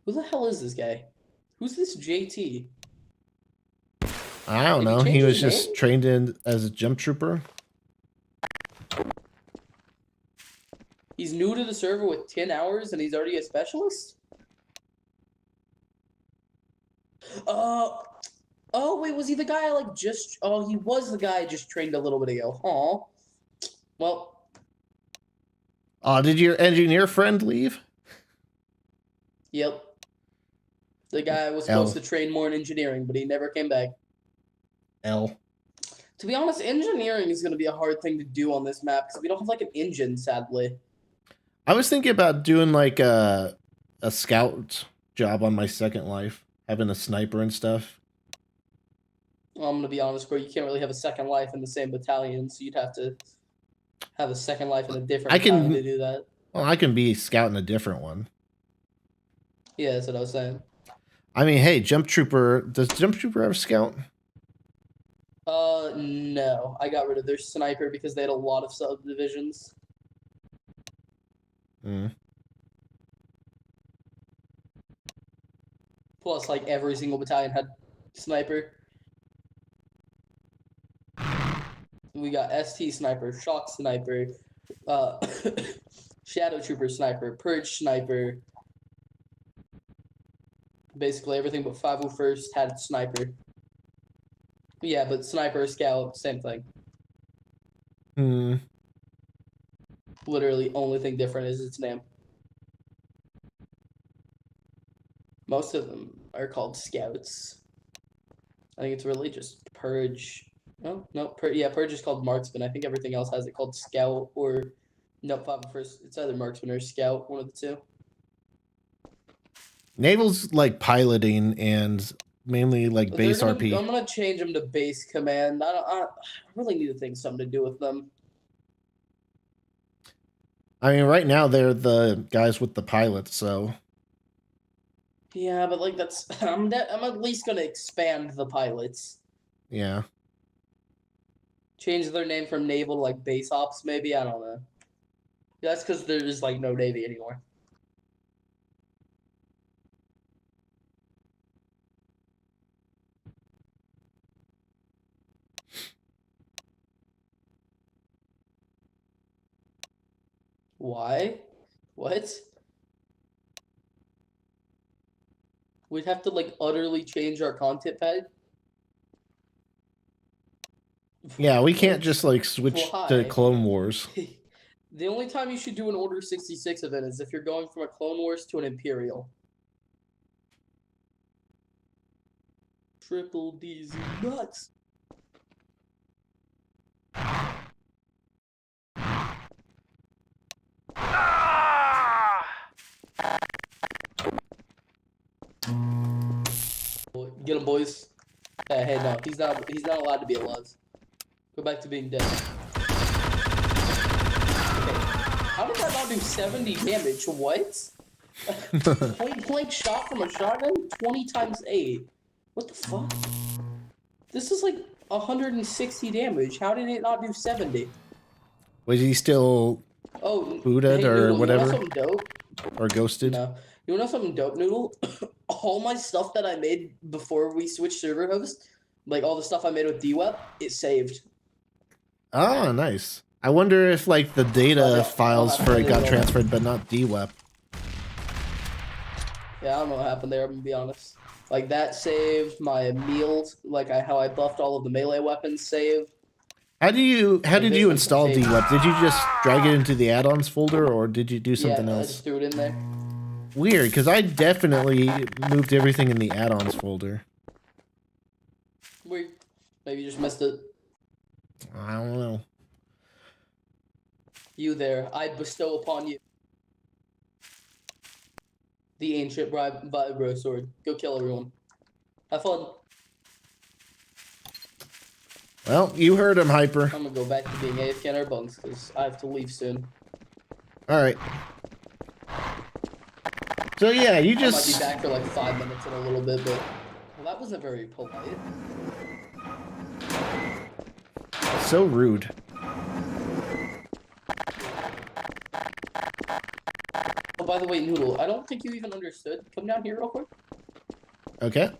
Who the hell is this guy? Who's this JT? I don't know. He was just trained in as a jump trooper. He's new to the server with 10 hours and he's already a specialist? Oh, wait, was he the guy like just... Oh, he was the guy I just trained a little bit ago. Aw. Well... Oh, did your engineer friend leave? Yep. The guy was supposed to train more in engineering, but he never came back. L. To be honest, engineering is going to be a hard thing to do on this map because we don't have like an engine, sadly. I was thinking about doing like a scout job on my second life, having a sniper and stuff. Well, I'm gonna be honest, bro. You can't really have a second life in the same battalion, so you'd have to have a second life in a different I battalion to can. do that. Well, I can be scouting a different one. Yeah, that's what I was saying. I mean, hey, Jump Trooper. Does Jump Trooper have scout? No. I got rid of their sniper because they had a lot of subdivisions. Mm. Plus, like, every single battalion had sniper. We got ST sniper, shock sniper, uh, shadow trooper sniper, purge sniper. Basically, everything but 501st had sniper. Yeah, but sniper, scout, same thing. Hmm. Literally, only thing different is its name. Most of them are called scouts. I think it's really just purge. No, purge is called marksman. I think everything else has it called scout or no 501st. It's either marksman or scout, one of the two. Naval's like piloting and mainly like base RP. I'm gonna change them to base command. I really need to think something to do with them. I mean, right now they're the guys with the pilots, so. Yeah, but like that's I'm at least gonna expand the pilots. Yeah. Change their name from naval to like base ops, maybe. I don't know. That's because there's like no navy anymore. Why? What? We'd have to like utterly change our content pad. Yeah, we can't just like switch to Why? Clone Wars. The only time you should do an Order 66 event is if you're going from a Clone Wars to an Imperial. Triple D's nuts. Get him, boys. Hey, no, he's not allowed to be alive. Go back to being dead. Okay. How did that not do 70 damage? What? Point blank shot from a shotgun? 20 times 8. What the fuck? This is like 160 damage. How did it not do 70? Was he still booted hey, or Noodle, whatever? You know something dope? Or ghosted? No. You know something dope, Noodle? All my stuff that I made before we switched server host, like all the stuff I made with DWEP, it saved. Oh, nice. I wonder if like the data files for it got transferred, but not DWEP. Yeah, I don't know what happened there. I'm gonna be honest. Like that saved my meals. Like how I buffed all of the melee weapons saved. How did you install DWEP? Did you just drag it into the add-ons folder, or did you do something else? I just threw it in there. Weird, because I definitely moved everything in the add-ons folder. Weird. Maybe you just missed it. I don't know. You there, I bestow upon you the ancient vibro sword. Go kill everyone. Have fun. Well, you heard him, Hyper. I'm gonna go back to being AFK in our bunks because I have to leave soon. All right. So yeah, you just. I might be back for like 5 minutes in a little bit, but well, that wasn't very polite. So rude. Oh, by the way, Noodle, I don't think you even understood. Come down here real quick. Okay.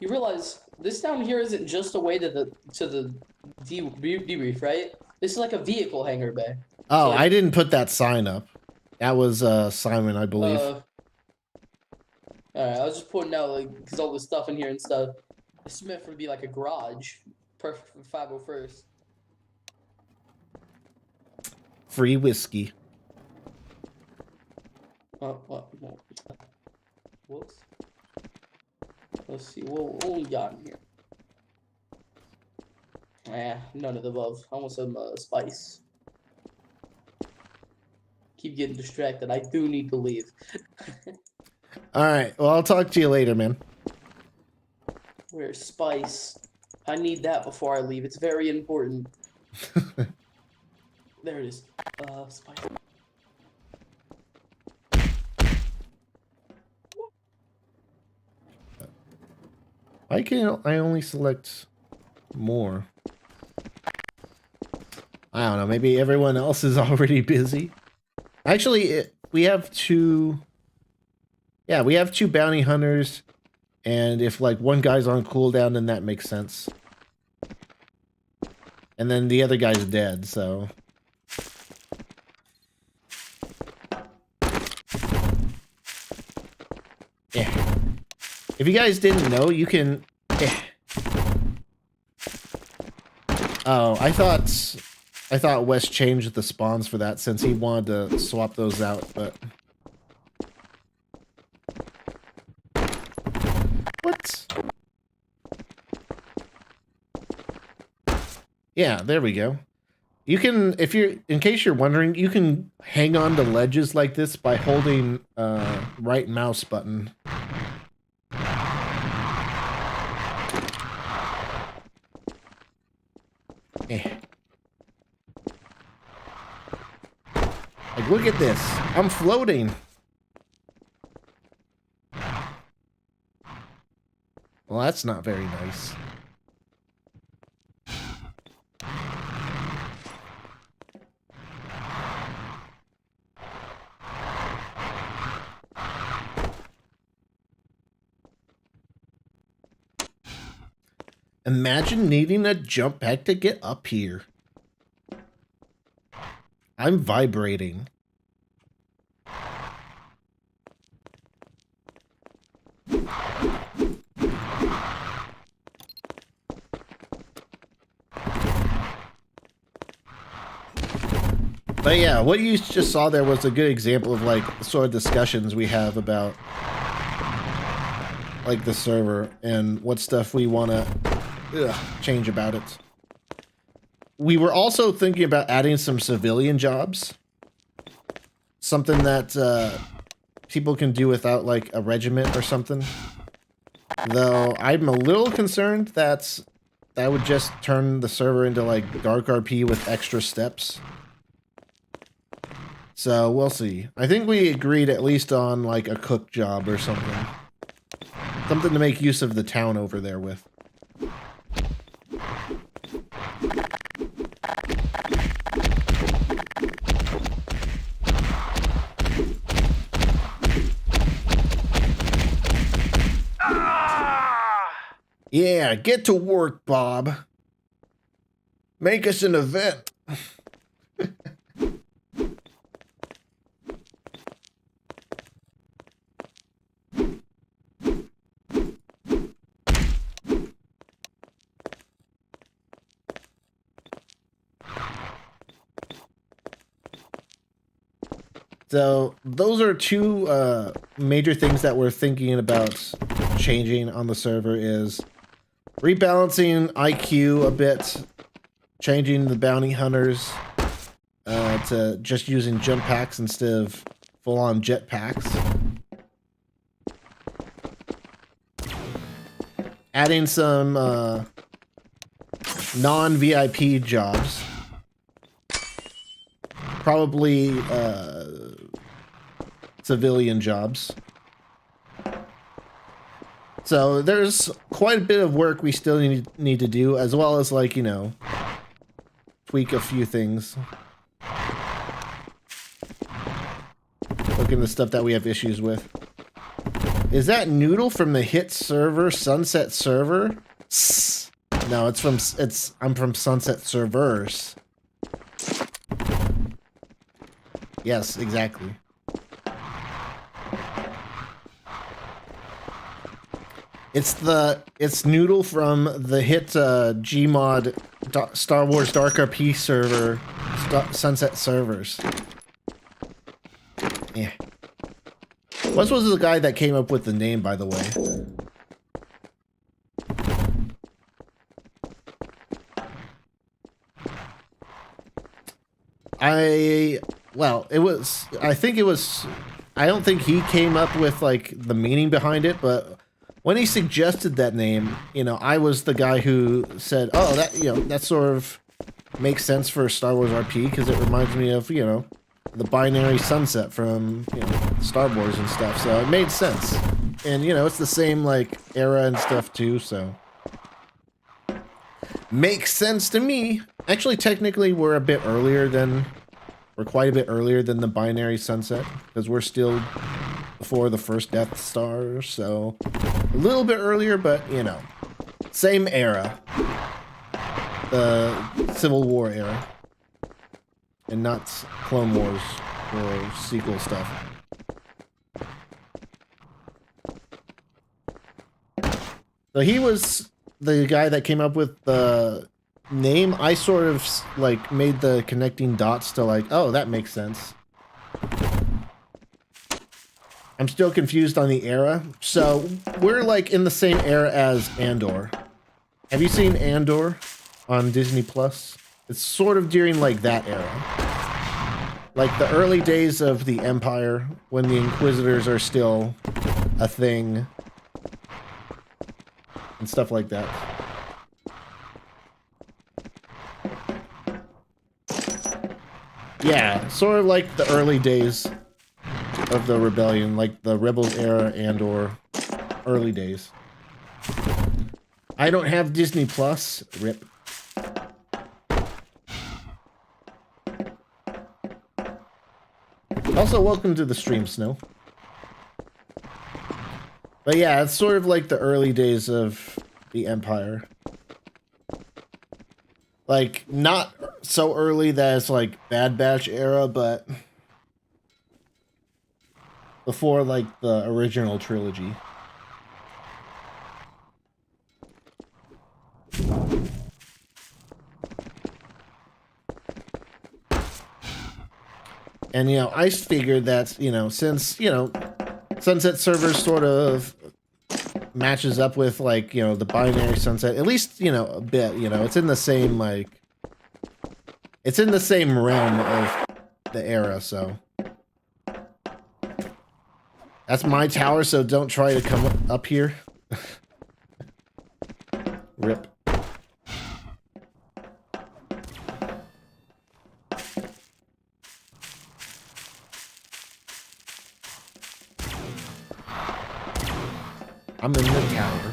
You realize this down here isn't just a way to the debrief, right? This is like a vehicle hangar bay. Oh, so, like, I didn't put that sign up. That was Simon, I believe. Alright, I was just pointing out like because all the stuff in here and stuff. This is meant for to be like a garage, perfect for 501st. Free whiskey. Whoops. Let's see what we got in here. None of the above. I want some spice. Keep getting distracted. I do need to leave. All right. Well, I'll talk to you later, man. Where's spice? I need that before I leave. It's very important. There it is. Spice. Why can't I only select more? I don't know. Maybe everyone else is already busy. Actually, we have two. Yeah, we have two bounty hunters, and if like one guy's on cooldown, then that makes sense. And then the other guy's dead, so. Yeah. If you guys didn't know, you can. Oh, I thought Wes changed the spawns for that since he wanted to swap those out, but. What? Yeah, there we go. You can, if you're, in case you're wondering, you can hang on to ledges like this by holding right mouse button. Like, look at this. I'm floating. Well, that's not very nice. Imagine needing a jump pack to get up here. I'm vibrating. But yeah, what you just saw there was a good example of like the sort of discussions we have about like the server and what stuff we want to change about it. We were also thinking about adding some civilian jobs. Something that people can do without like a regiment or something. Though I'm a little concerned that would just turn the server into like dark RP with extra steps. So we'll see. I think we agreed at least on like a cook job or something. Something to make use of the town over there with. Yeah, get to work, Bob. Make us an event. So those are two major things that we're thinking about changing on the server is rebalancing IQ a bit, changing the bounty hunters to just using jump packs instead of full-on jet packs. Adding some non-VIP jobs. Probably civilian jobs. So there's quite a bit of work we still need to do, as well as like, you know, tweak a few things. Look at the stuff that we have issues with. Is that Noodle from the hit server Sunset Server? No, I'm from Sunset Servers. Yes, exactly. It's Noodle from the hit Gmod Star Wars Dark RP server Sunset Servers. Yeah. What was the guy that came up with the name, by the way? I don't think he came up with like the meaning behind it, but when he suggested that name, you know, I was the guy who said, "Oh, that, you know, that sort of makes sense for Star Wars RP because it reminds me of, you know, the binary sunset from, you know, Star Wars and stuff." So it made sense. And, you know, it's the same, like, era and stuff, too, so... makes sense to me. Actually, technically, we're quite a bit earlier than the binary sunset, because we're still before the first Death Star, so... a little bit earlier, but, you know, same era. The Civil War era. And not Clone Wars or sequel stuff. So he was the guy that came up with the name. I sort of like made the connecting dots to like, oh, that makes sense. I'm still confused on the era. So we're like in the same era as Andor. Have you seen Andor on Disney Plus? It's sort of during like that era. Like the early days of the Empire when the Inquisitors are still a thing. And stuff like that. Yeah, sort of like the early days of the rebellion, like the Rebels era and or early days. I don't have Disney Plus. RIP. Also, welcome to the stream, Snow. But yeah, it's sort of like the early days of the Empire. Like, not so early that it's like Bad Batch era, but before like the original trilogy. And, you know, I figured that, you know, since, you know, Sunset Servers sort of matches up with, like, you know, the binary sunset, at least, you know, a bit, you know, it's in the same, like, it's in the same realm of the era, so. That's my tower, so don't try to come up here. RIP. I'm in the tower.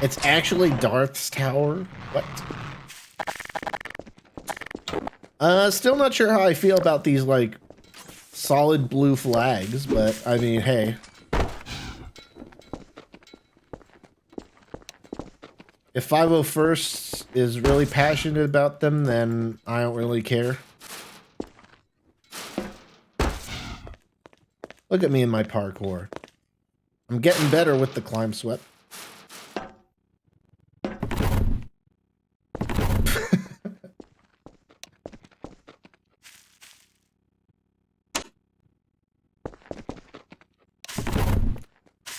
It's actually Darth's tower? What? Still not sure how I feel about these, like, solid blue flags, but, I mean, hey. If 501st is really passionate about them, then I don't really care. Look at me in my parkour. I'm getting better with the climb sweat.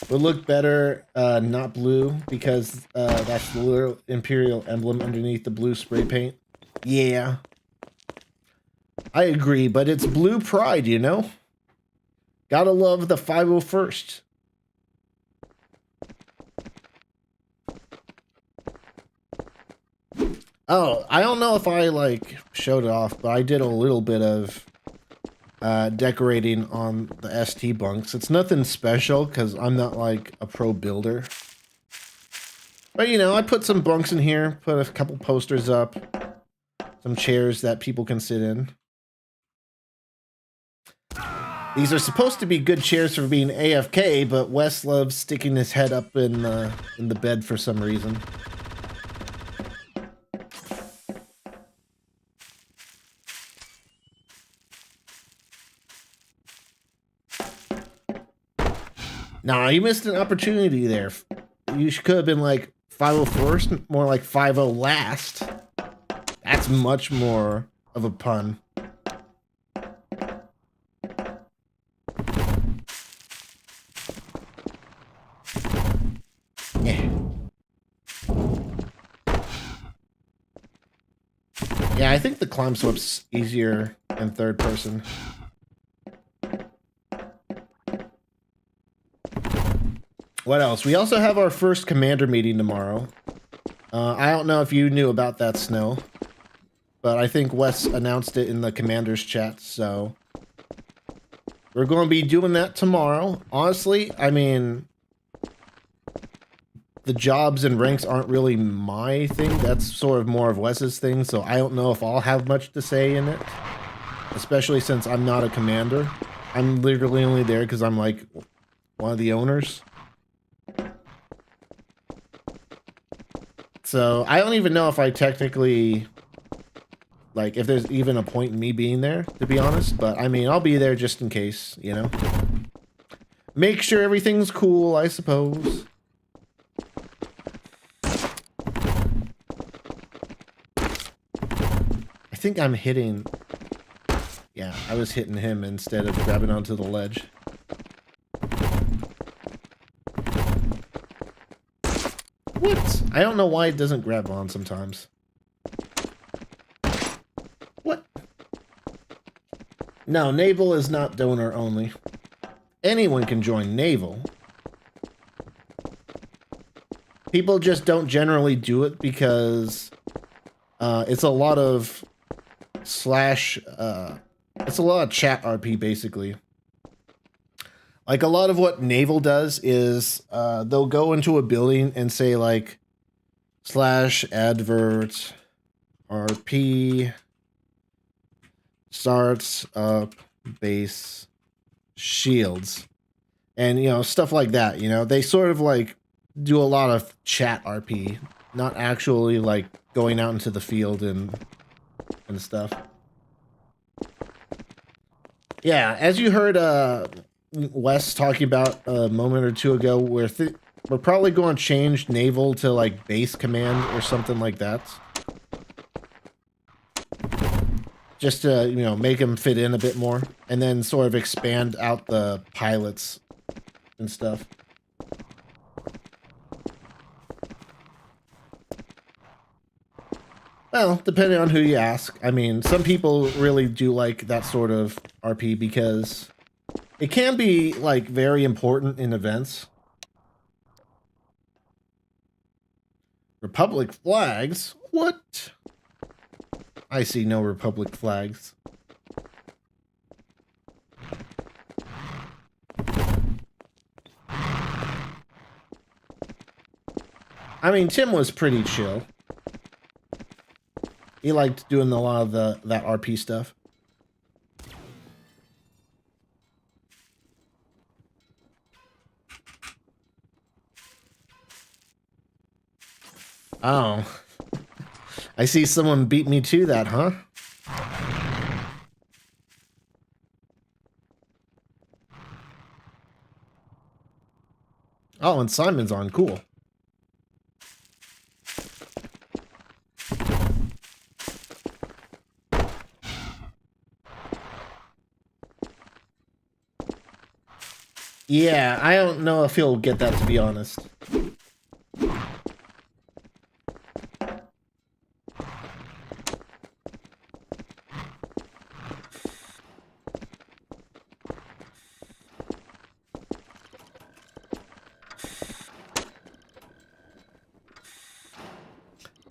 Would look better not blue because that's the little Imperial emblem underneath the blue spray paint. Yeah. I agree, but it's blue pride, you know? Gotta love the 501st. Oh, I don't know if I, like, showed it off, but I did a little bit of decorating on the ST bunks. It's nothing special because I'm not like a pro builder. But you know, I put some bunks in here, put a couple posters up, some chairs that people can sit in. These are supposed to be good chairs for being AFK, but Wes loves sticking his head up in the bed for some reason. Nah, you missed an opportunity there. You could have been like 501st, more like 50 last. That's much more of a pun. Yeah. Yeah, I think the climb swip's easier in third person. What else? We also have our first commander meeting tomorrow. I don't know if you knew about that, Snow, but I think Wes announced it in the commander's chat, so we're going to be doing that tomorrow. Honestly, I mean, the jobs and ranks aren't really my thing. That's sort of more of Wes's thing, so I don't know if I'll have much to say in it, especially since I'm not a commander. I'm literally only there because I'm like one of the owners. So I don't even know if I technically, like, if there's even a point in me being there, to be honest. But I mean, I'll be there just in case, you know. Make sure everything's cool, I suppose. I think I'm hitting... Yeah, I was hitting him instead of grabbing onto the ledge. What? I don't know why it doesn't grab on sometimes. What? No, Naval is not donor only. Anyone can join Naval. People just don't generally do it because it's a lot of it's a lot of chat RP basically. Like a lot of what Naval does is they'll go into a building and say like /advert RP starts up base shields and, you know, stuff like that. You know, they sort of like do a lot of chat RP, not actually like going out into the field and stuff. Yeah, as you heard Wes talking about a moment or two ago, we're probably going to change Naval to like base command or something like that. Just to, you know, make them fit in a bit more and then sort of expand out the pilots and stuff. Well, depending on who you ask. I mean, some people really do like that sort of RP because it can be, like, very important in events. Republic flags? What? I see no Republic flags. I mean, Tim was pretty chill. He liked doing a lot of that RP stuff. Oh. I see someone beat me to that, huh? Oh, and Simon's on. Cool. Yeah, I don't know if he'll get that, to be honest.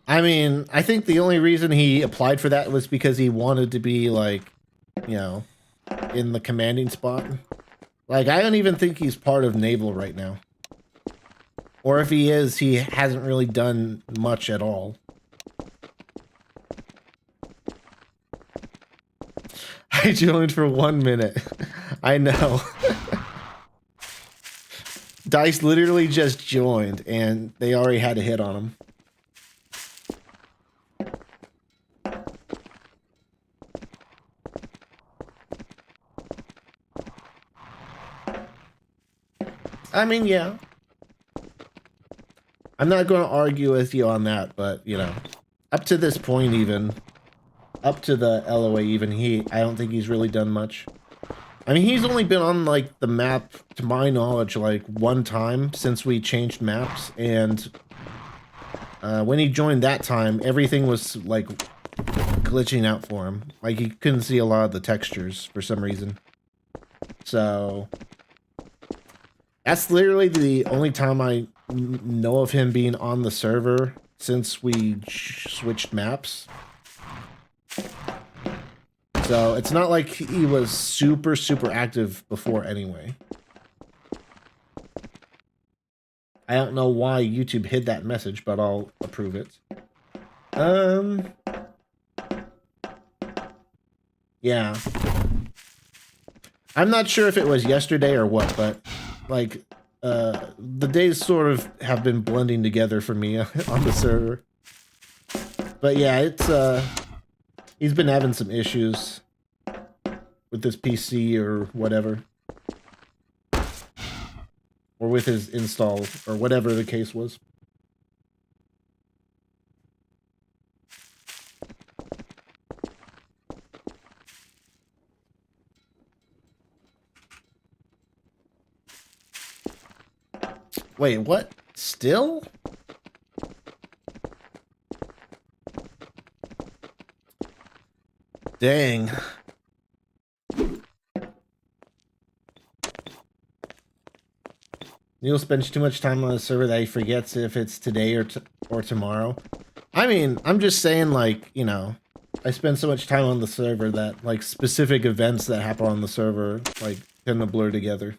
I mean, I think the only reason he applied for that was because he wanted to be, like, you know, in the commanding spot. Like, I don't even think he's part of Naval right now. Or if he is, he hasn't really done much at all. I joined for 1 minute. I know. Dice literally just joined, and they already had a hit on him. I mean, yeah. I'm not going to argue with you on that, but, you know, up to this point even, up to the LOA even, I don't think he's really done much. I mean, he's only been on, like, the map, to my knowledge, like, 1 time since we changed maps, and when he joined that time, everything was, like, glitching out for him. Like, he couldn't see a lot of the textures for some reason. So that's literally the only time I know of him being on the server since we switched maps. So it's not like he was super, super active before anyway. I don't know why YouTube hid that message, but I'll approve it. Yeah. I'm not sure if it was yesterday or what, but like the days sort of have been blending together for me on the server. But yeah, it's he's been having some issues with his PC or whatever. Or with his install, or whatever the case was. Wait, what? Still? Dang. Neil spends too much time on the server that he forgets if it's today or tomorrow. I mean, I'm just saying, like, you know, I spend so much time on the server that, like, specific events that happen on the server, like, tend to blur together.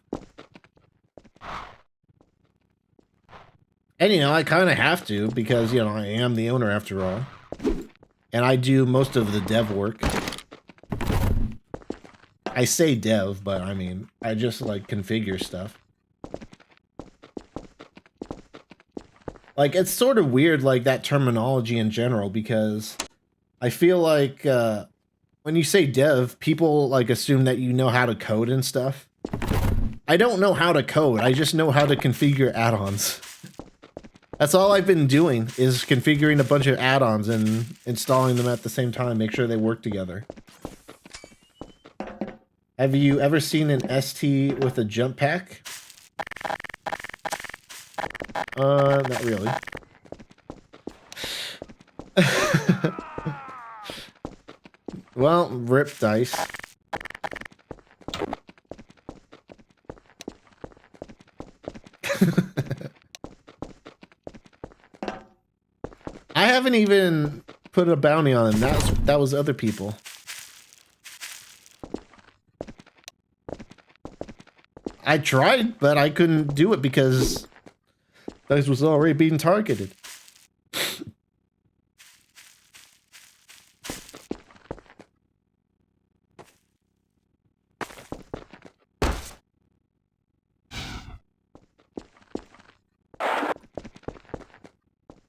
And, you know, I kind of have to because, you know, I am the owner after all. And I do most of the dev work. I say dev, but I mean, I just, like, configure stuff. Like, it's sort of weird, like, that terminology in general, because I feel like when you say dev, people, like, assume that you know how to code and stuff. I don't know how to code. I just know how to configure add-ons. That's all I've been doing, is configuring a bunch of add-ons and installing them at the same time, make sure they work together. Have you ever seen an ST with a jump pack? Not really. Well, rip dice. I haven't even put a bounty on him. That was other people. I tried, but I couldn't do it because dice was already being targeted.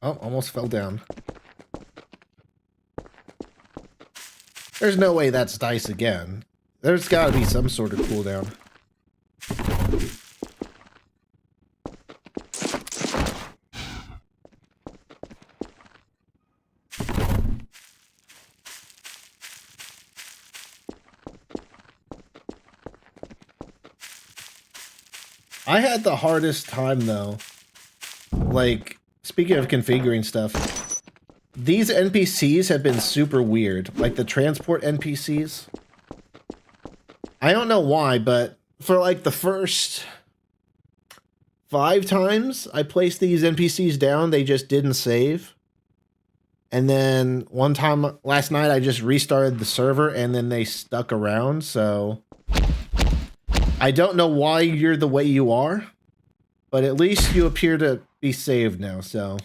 Oh, almost fell down. There's no way that's dice again. There's gotta be some sort of cooldown. I had the hardest time though. Like, speaking of configuring stuff, these NPCs have been super weird. Like the transport NPCs. I don't know why, but for like the first 5 times I placed these NPCs down, they just didn't save. And then one time last night I just restarted the server and then they stuck around, so I don't know why you're the way you are, but at least you appear to be saved now, so.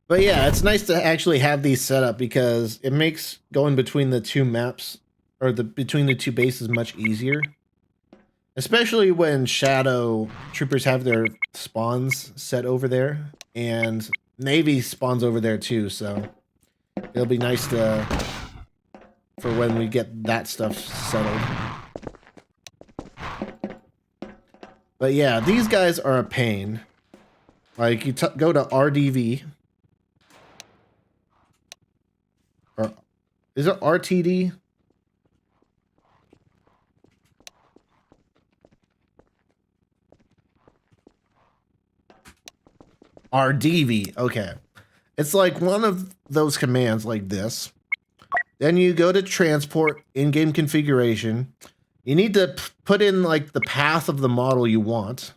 But yeah, it's nice to actually have these set up because it makes going between the two maps or between the two bases much easier. Especially when Shadow Troopers have their spawns set over there and Navy spawns over there too, so it'll be nice to for when we get that stuff settled. But yeah, these guys are a pain. Like, you go to RDV. Or, is it RTD? RDV, okay. It's like one of those commands like this. Then you go to transport in-game configuration. You need to put in like the path of the model you want.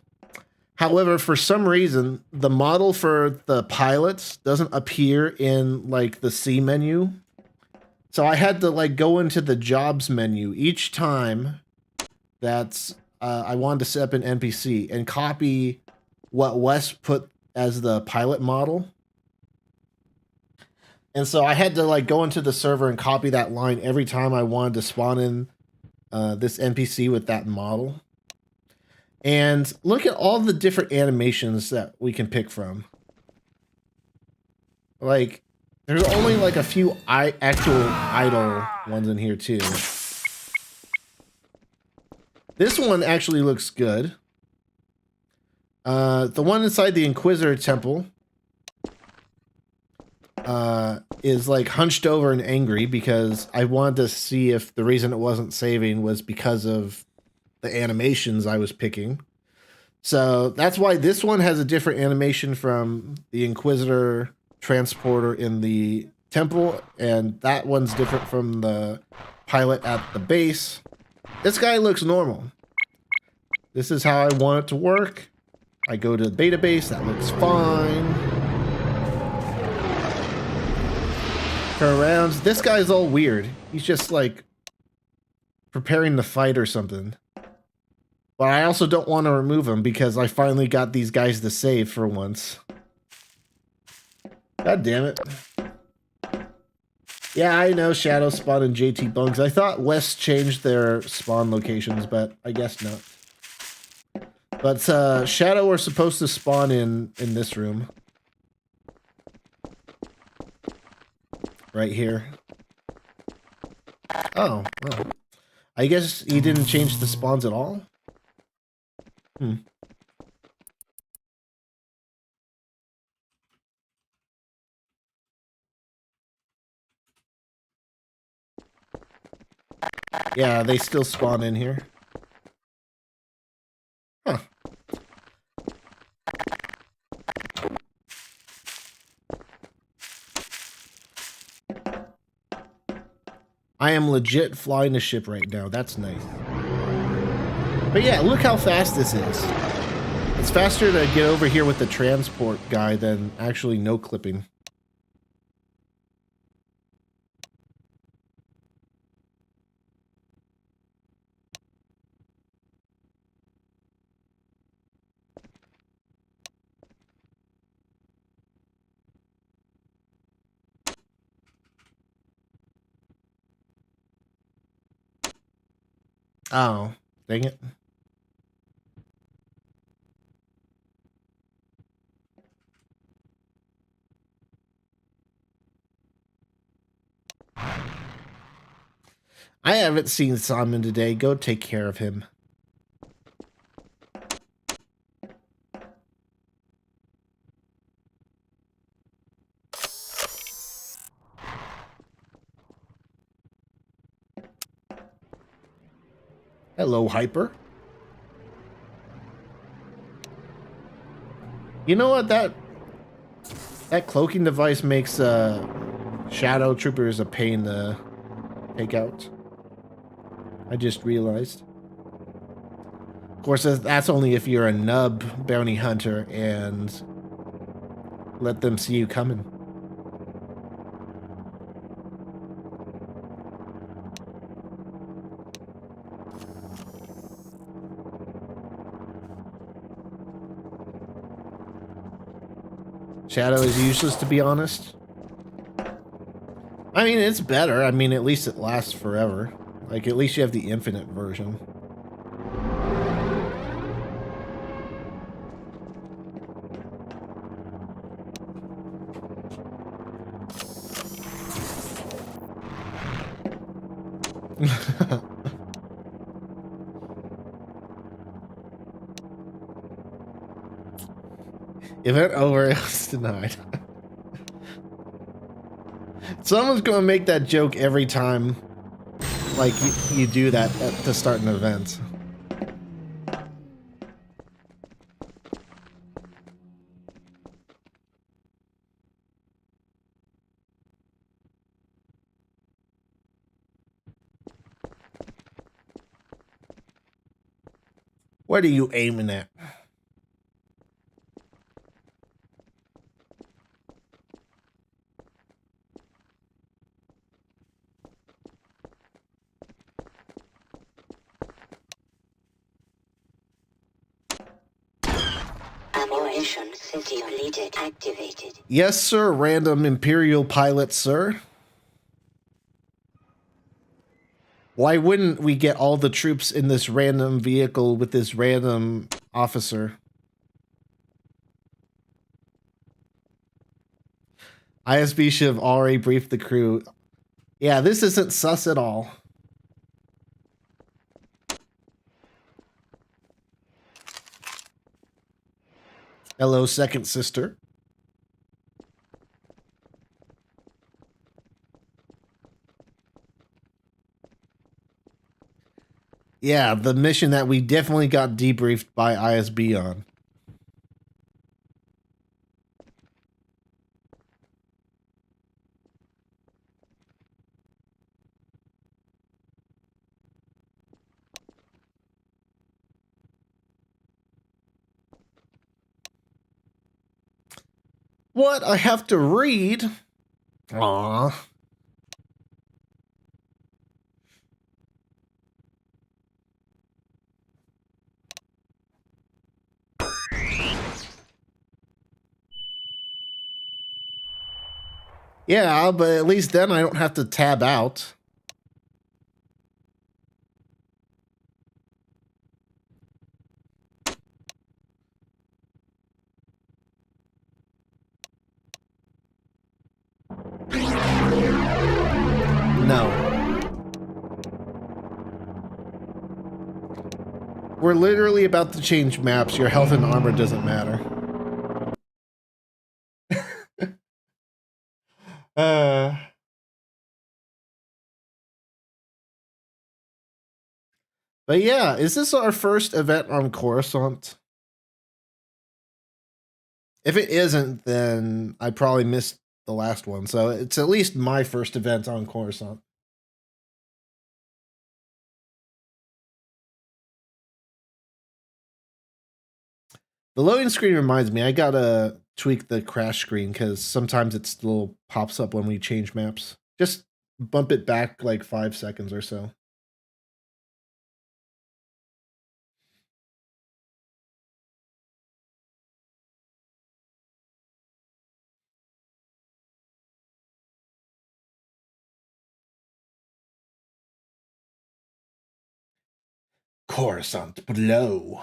However, for some reason, the model for the pilots doesn't appear in like the C menu. So I had to like go into the jobs menu each time that I wanted to set up an NPC and copy what Wes put as the pilot model. And so I had to like go into the server and copy that line every time I wanted to spawn in this NPC with that model. And look at all the different animations that we can pick from. Like, there's only like a few actual idle ones in here too. This one actually looks good. The one inside the Inquisitor Temple is like hunched over and angry because I wanted to see if the reason it wasn't saving was because of the animations I was picking. So that's why this one has a different animation from the Inquisitor transporter in the temple, and that one's different from the pilot at the base. This guy looks normal. This is how I want it to work. I go to the beta base, that looks fine. Turn around. This guy's all weird. He's just like preparing to fight or something. But I also don't want to remove him because I finally got these guys to save for once. God damn it. Yeah, I know Shadow Spawn and JT Bugs. I thought West changed their spawn locations, but I guess not. But Shadow are supposed to spawn in this room. Right here. Oh, well. I guess he didn't change the spawns at all? Hmm. Yeah, they still spawn in here. Huh. I am legit flying a ship right now. That's nice. But yeah, look how fast this is. It's faster to get over here with the transport guy than actually no clipping. Oh, dang it. I haven't seen Simon today. Go take care of him. Hello, Hyper. You know what? That cloaking device makes Shadow Troopers a pain to take out. I just realized. Of course, that's only if you're a nub bounty hunter and let them see you coming. Shadow is useless, to be honest. I mean, it's better. I mean, at least it lasts forever. Like, at least you have the infinite version. Event over. It was denied. Someone's gonna make that joke every time, like you do that to start an event. What are you aiming at? Operation City Elite activated. Yes, sir, random Imperial pilot, sir. Why wouldn't we get all the troops in this random vehicle with this random officer? ISB should have already briefed the crew. Yeah, this isn't sus at all. Hello, second sister. Yeah, the mission that we definitely got debriefed by ISB on. What? I have to read? Aww. Yeah, but at least then I don't have to tab out. No. We're literally about to change maps. Your health and armor doesn't matter. But yeah, is this our first event on Coruscant? If it isn't, then I probably missed the last one. So it's at least my first event on Coruscant. The loading screen reminds me, I gotta tweak the crash screen because sometimes it still pops up when we change maps. Just bump it back like 5 seconds or so. Coruscant below.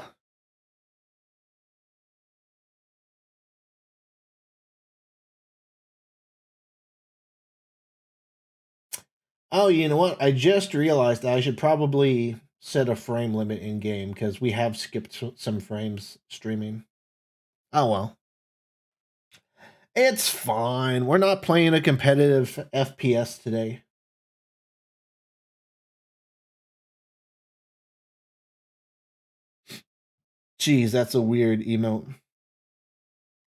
Oh, you know what? I just realized that I should probably set a frame limit in game because we have skipped some frames streaming. Oh well. It's fine. We're not playing a competitive FPS today. Jeez, that's a weird emote.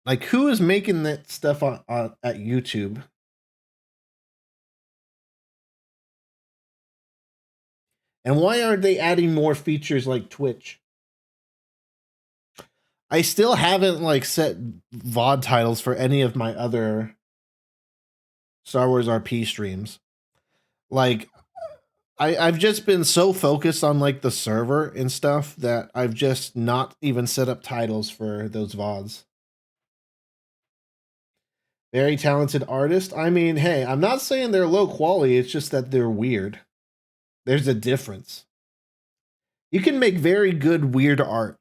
Like, who is making that stuff on at YouTube? And why aren't they adding more features like Twitch? I still haven't like set VOD titles for any of my other Star Wars RP streams. Like, I've just been so focused on like the server and stuff that I've just not even set up titles for those VODs. Very talented artist. I mean, hey, I'm not saying they're low quality, it's just that they're weird. There's a difference. You can make very good weird art.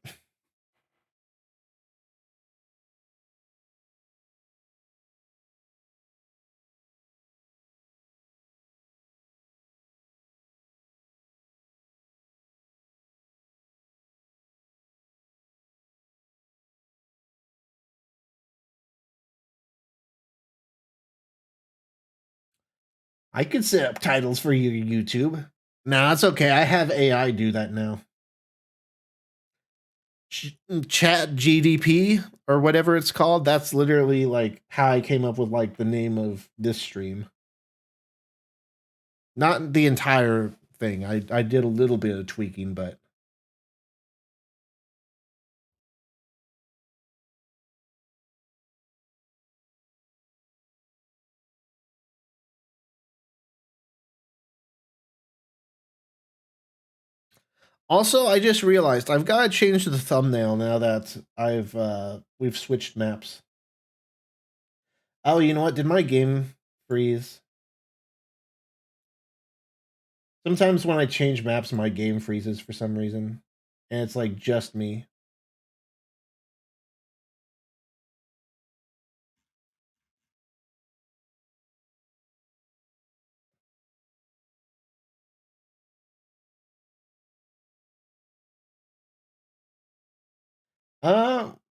I could set up titles for your YouTube. Nah, it's okay. I have AI do that now. Chat GDP or whatever it's called. That's literally like how I came up with like the name of this stream. Not the entire thing. I did a little bit of tweaking, but also I just realized I've got to change the thumbnail now that we've switched maps. Oh, you know what? Did my game freeze? Sometimes when I change maps, my game freezes for some reason. And it's like just me.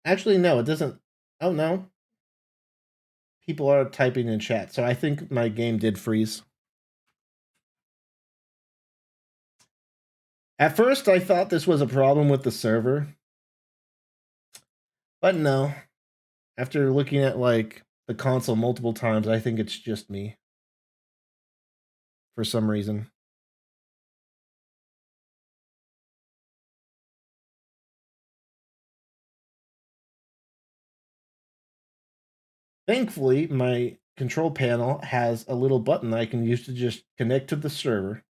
Actually, no, it doesn't. Oh, no. People are typing in chat, so I think my game did freeze. At first, I thought this was a problem with the server. But no. After looking at, like, the console multiple times, I think it's just me. For some reason. Thankfully, my control panel has a little button I can use to just connect to the server.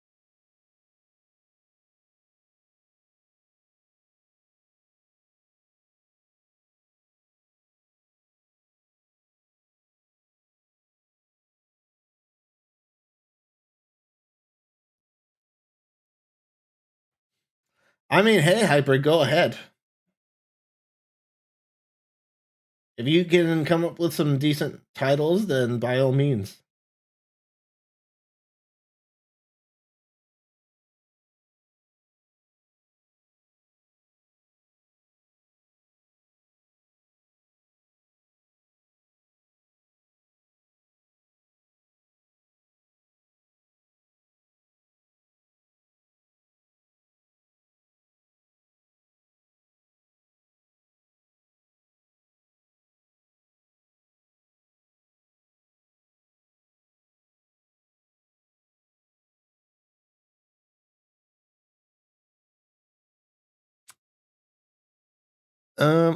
I mean, hey, Hyper, go ahead. If you can come up with some decent titles, then by all means.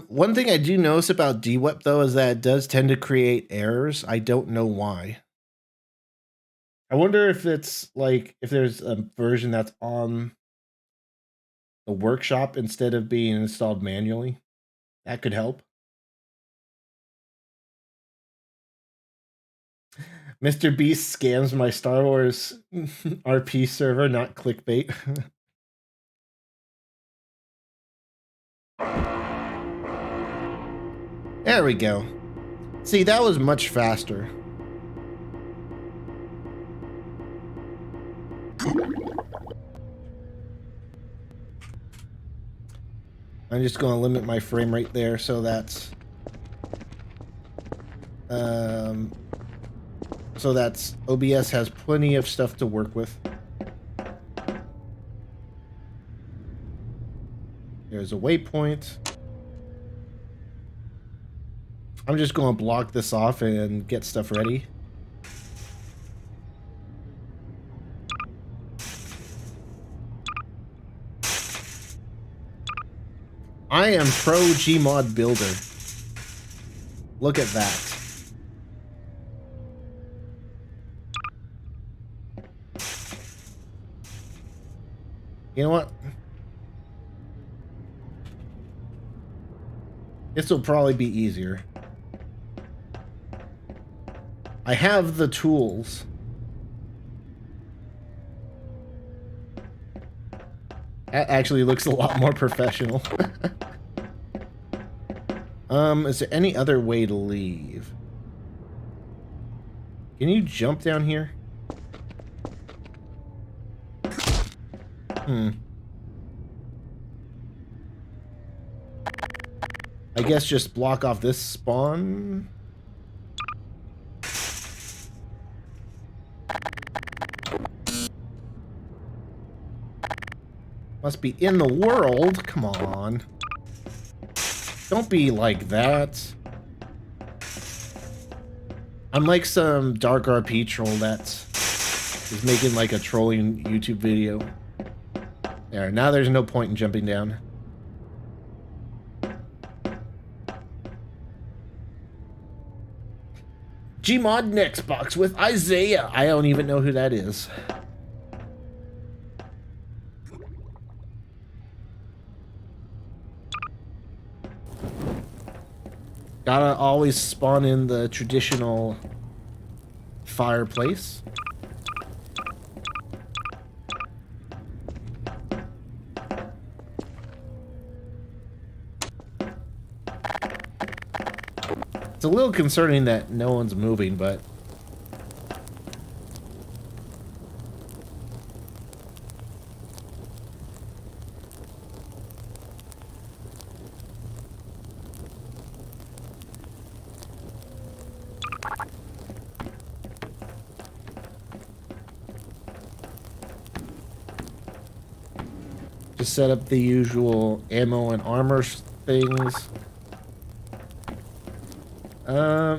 One thing I do notice about DWEP though is that it does tend to create errors. I don't know why. I wonder if it's like if there's a version that's on the workshop instead of being installed manually. That could help. Mr. Beast scams my Star Wars RP server, not clickbait. There we go. See, that was much faster. I'm just going to limit my frame rate there so that's OBS has plenty of stuff to work with. There's a waypoint. I'm just going to block this off and get stuff ready. I am pro Gmod builder. Look at that. You know what? This will probably be easier. I have the tools. That actually looks a lot more professional. Is there any other way to leave? Can you jump down here? I guess just block off this spawn. Must be in the world. Come on. Don't be like that. I'm like some dark RP troll that is making like a trolling YouTube video. There, now there's no point in jumping down. Gmod next box with Isaiah. I don't even know who that is. Gotta always spawn in the traditional fireplace. It's a little concerning that no one's moving, but just set up the usual ammo and armor things.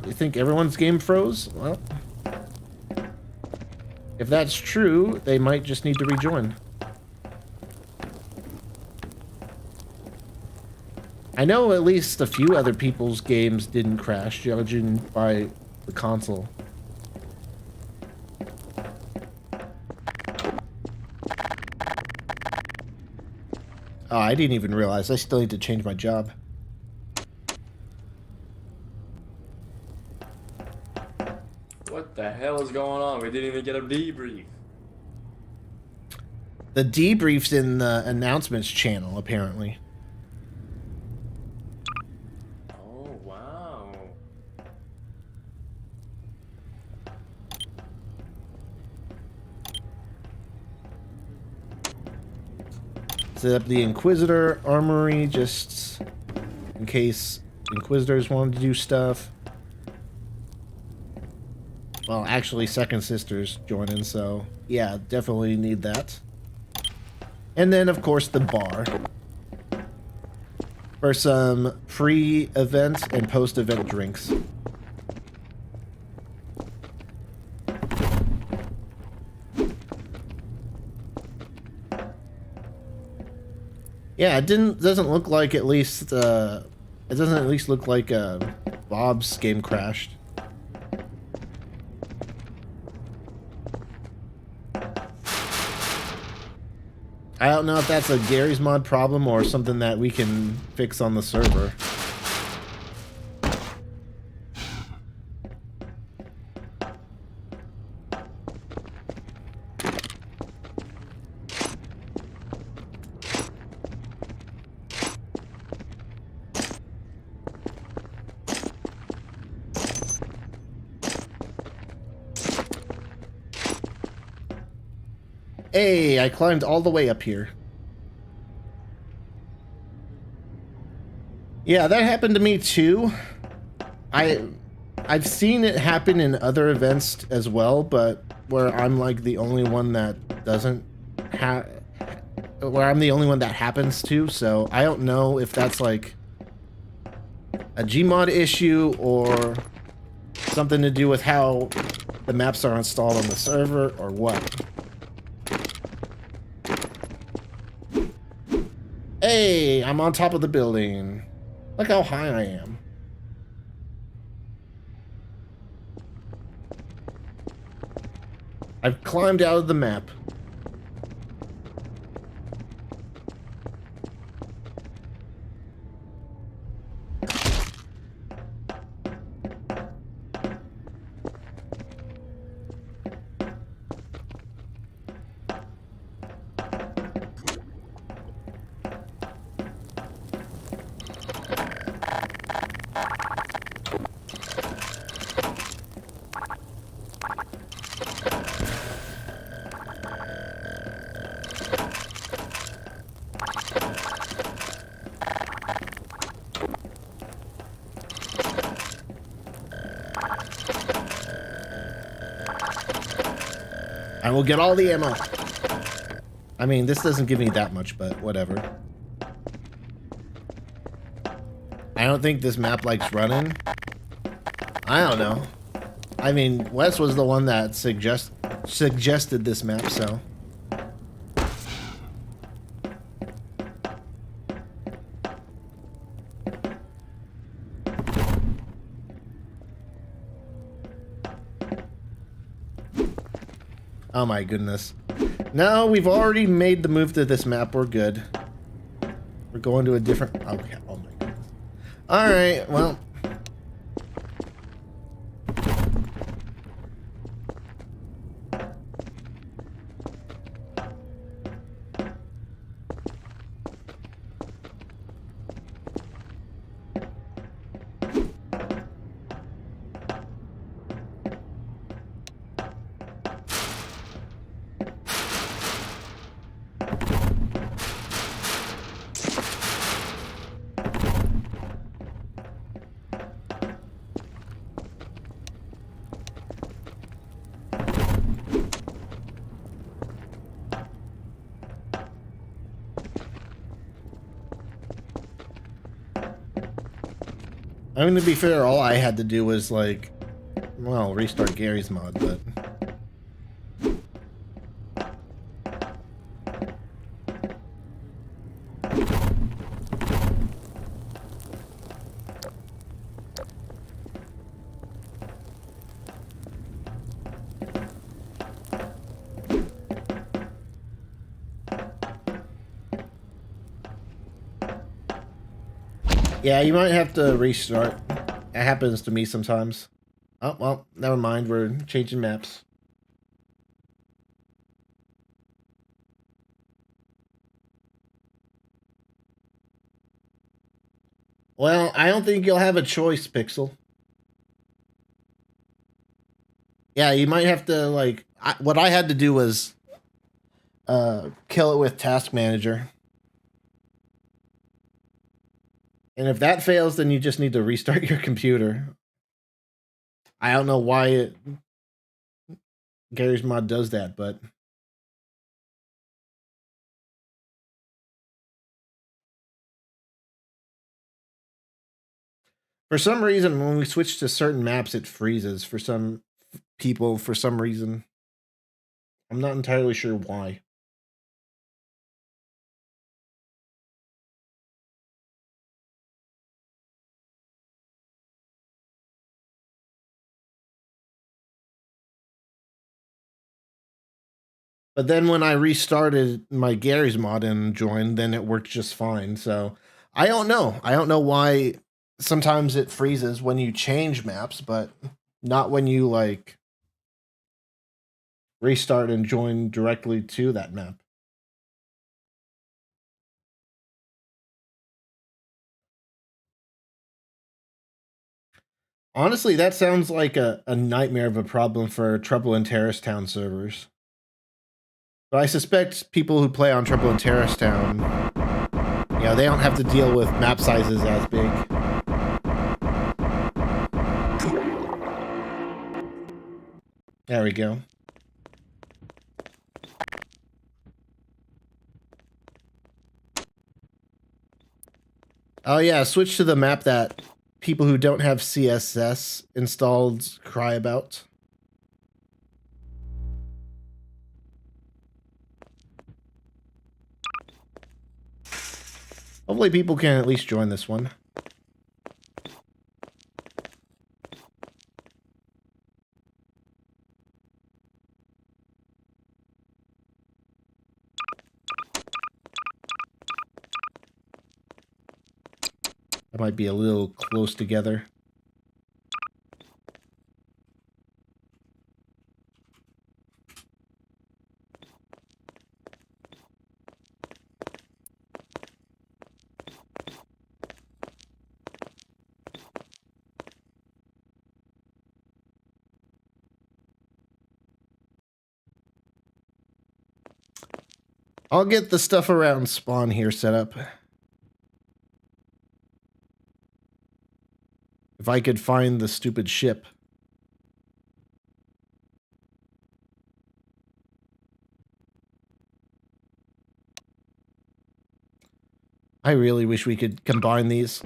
You think everyone's game froze? Well, if that's true, they might just need to rejoin. I know at least a few other people's games didn't crash, judging by the console. Oh, I didn't even realize I still need to change my job. What the hell is going on? We didn't even get a debrief. The debrief's in the announcements channel, apparently. Oh, wow. Set up the Inquisitor Armory just in case Inquisitors wanted to do stuff. Well, actually, Second Sister's joining, so yeah, definitely need that. And then, of course, the bar for some pre-event and post-event drinks. Yeah, it doesn't look like it doesn't at least look like Bob's game crashed. I don't know if that's a Gary's Mod problem or something that we can fix on the server. Hey, I climbed all the way up here. Yeah, that happened to me too. I've seen it happen in other events as well, but where I'm like the only one that doesn't where I'm the only one that happens to, so I don't know if that's like a Gmod issue or something to do with how the maps are installed on the server or what. Hey, I'm on top of the building. Look how high I am. I've climbed out of the map. I will get all the ammo. I mean, this doesn't give me that much, but whatever. I don't think this map likes running. I don't know. I mean, Wes was the one that suggested this map, so. Oh my goodness. No, we've already made the move to this map. We're good. We're going to a different... Okay. Oh my goodness. Alright, well... I mean, to be fair, all I had to do was, like, well, restart Gary's mod, but... Yeah, you might have to restart. It happens to me sometimes. Oh, well, never mind. We're changing maps. Well, I don't think you'll have a choice, Pixel. Yeah, you might have to, like... what I had to do was... kill it with Task Manager. And if that fails, then you just need to restart your computer. I don't know why Gary's mod does that, but... For some reason, when we switch to certain maps, it freezes for some people for some reason. I'm not entirely sure why. But then when I restarted my Gary's mod and joined, then it worked just fine. So I don't know. I don't know why sometimes it freezes when you change maps, but not when you like restart and join directly to that map. Honestly, that sounds like a nightmare of a problem for Trouble in Terrace Town servers. But I suspect people who play on Trouble in Terrace Town, you know, they don't have to deal with map sizes as big. There we go. Oh yeah, switch to the map that people who don't have CSS installed cry about. Hopefully people can at least join this one. That might be a little close together. I'll get the stuff around spawn here set up. If I could find the stupid ship. I really wish we could combine these.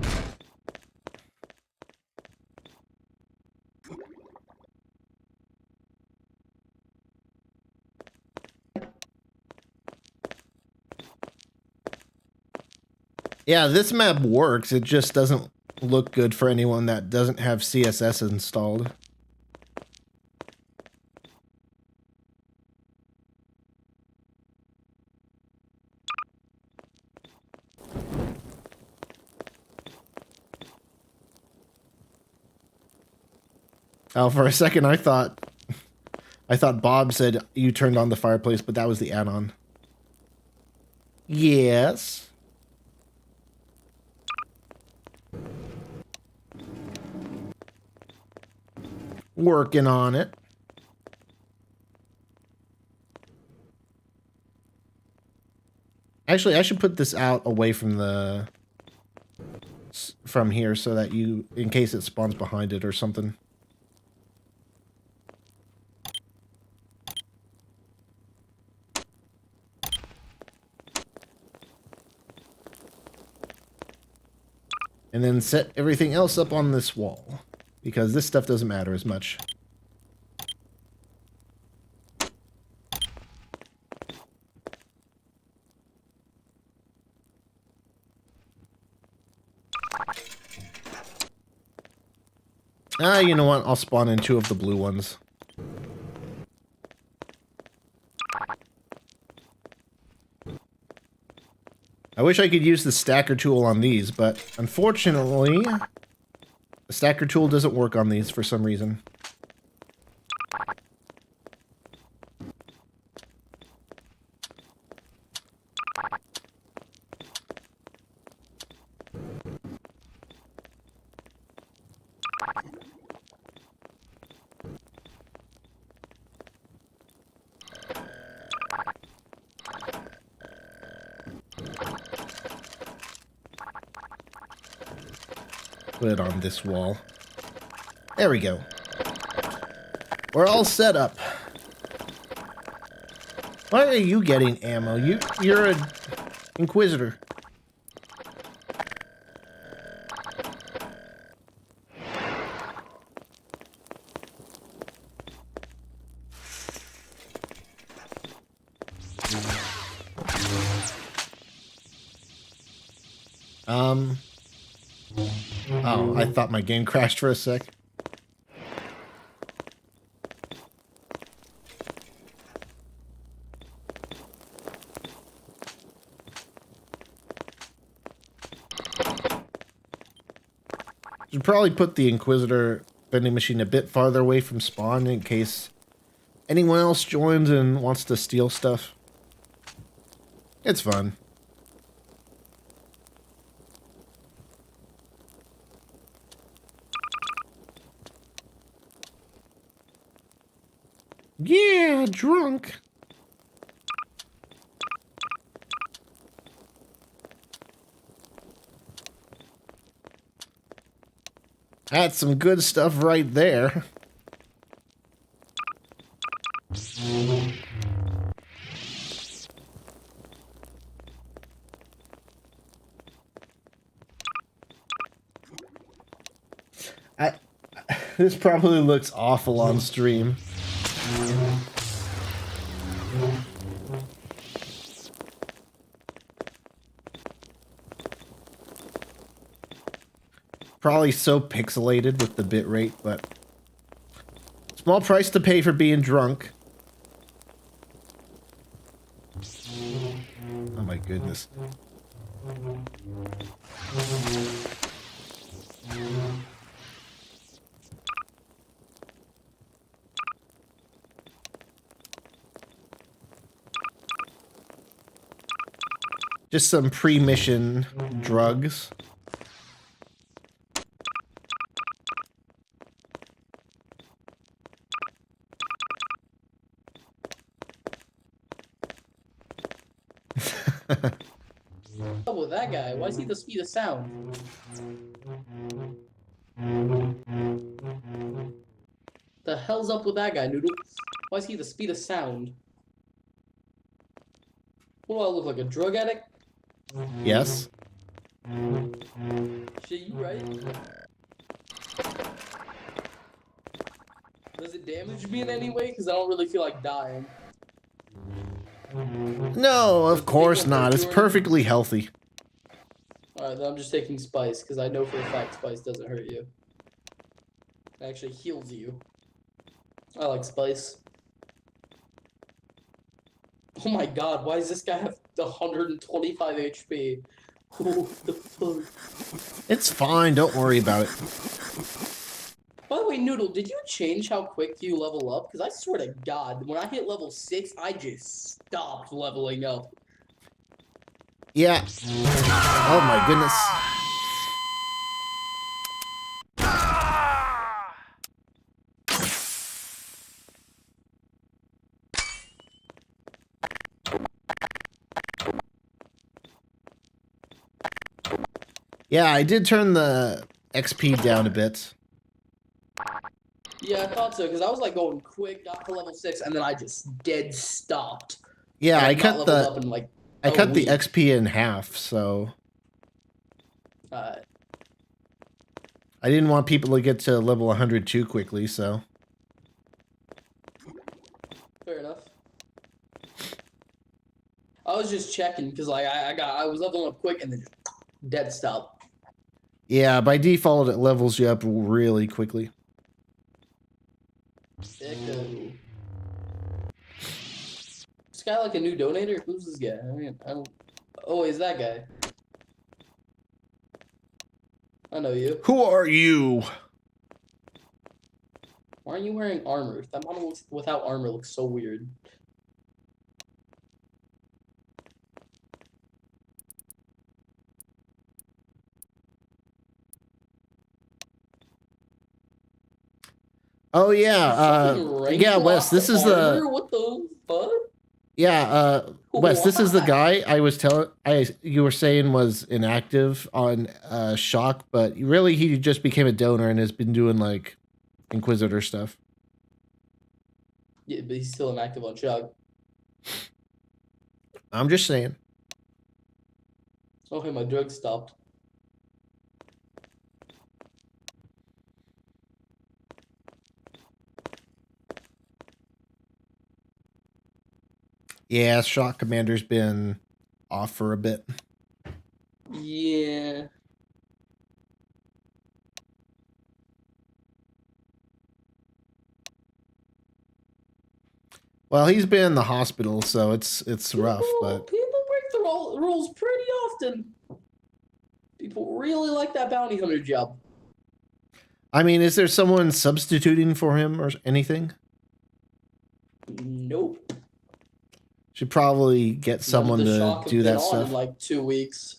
Yeah, this map works. It just doesn't look good for anyone that doesn't have CSS installed. Oh, for a second I thought Bob said you turned on the fireplace, but that was the add-on. Yes. Working on it. Actually, I should put this out away from here so that you, in case it spawns behind it or something. And then set everything else up on this wall, because this stuff doesn't matter as much. You know what? I'll spawn in 2 of the blue ones. I wish I could use the stacker tool on these, but unfortunately, the stacker tool doesn't work on these for some reason. Put it on this wall. There we go. We're all set up. Why are you getting ammo? You're an Inquisitor. Oh, I thought my game crashed for a sec. Should probably put the Inquisitor vending machine a bit farther away from spawn in case anyone else joins and wants to steal stuff. It's fun. Yeah, drunk. That's some good stuff right there. This probably looks awful on stream. Probably so pixelated with the bitrate, but small price to pay for being drunk. Oh my goodness. Just some pre-mission drugs. What's up with that guy? Why is he the speed of sound? The hell's up with that guy, Noodle? Why is he the speed of sound? What do I look like, a drug addict? Yes. Shit, you right. Does it damage me in any way? Because I don't really feel like dying. No, Does of the course thing go not. It's through or anything? perfectly healthy. Alright, then I'm just taking spice, because I know for a fact spice doesn't hurt you. It actually heals you. I like spice. Oh my god, why does this guy have 125 HP? What the fuck? It's fine. Don't worry about it. By the way, Noodle, did you change how quick you level up? Because I swear to God, when I hit level 6, I just stopped leveling up. Yeah. Oh my goodness. Yeah, I did turn the XP down a bit. Yeah, I thought so, because I was like going quick, got to level 6, and then I just dead stopped. Yeah, And I I've not cut leveled the up in like I a cut the week. XP in half, so I didn't want people to get to level 100 too quickly, so Fair enough. I was just checking, because like I was leveling up quick, and then just dead stop. yeah, by default it levels you up really quickly. Echo. This guy like a new donator? Who's this guy? I mean, I don't. Oh, is that guy? I know you. Who are you? Why aren't you wearing armor? That model looks, without armor looks so weird. Oh yeah, Fucking yeah, rank Wes, this is armor? the What the fuck? yeah, Wes, this is the Why? guy I was telling you were saying was inactive on Shock, but really he just became a donor and has been doing like Inquisitor stuff. Yeah, but he's still inactive on Shock. I'm just saying. Oh, hey, my drug stopped. Yeah, Shock Commander's been off for a bit. Yeah. Well, he's been in the hospital, so it's rough, but People break the rules pretty often. People really like that bounty hunter job. I mean, is there someone substituting for him or anything? Nope. Should probably get someone None of the to Shock do have been that on stuff. in like 2 weeks.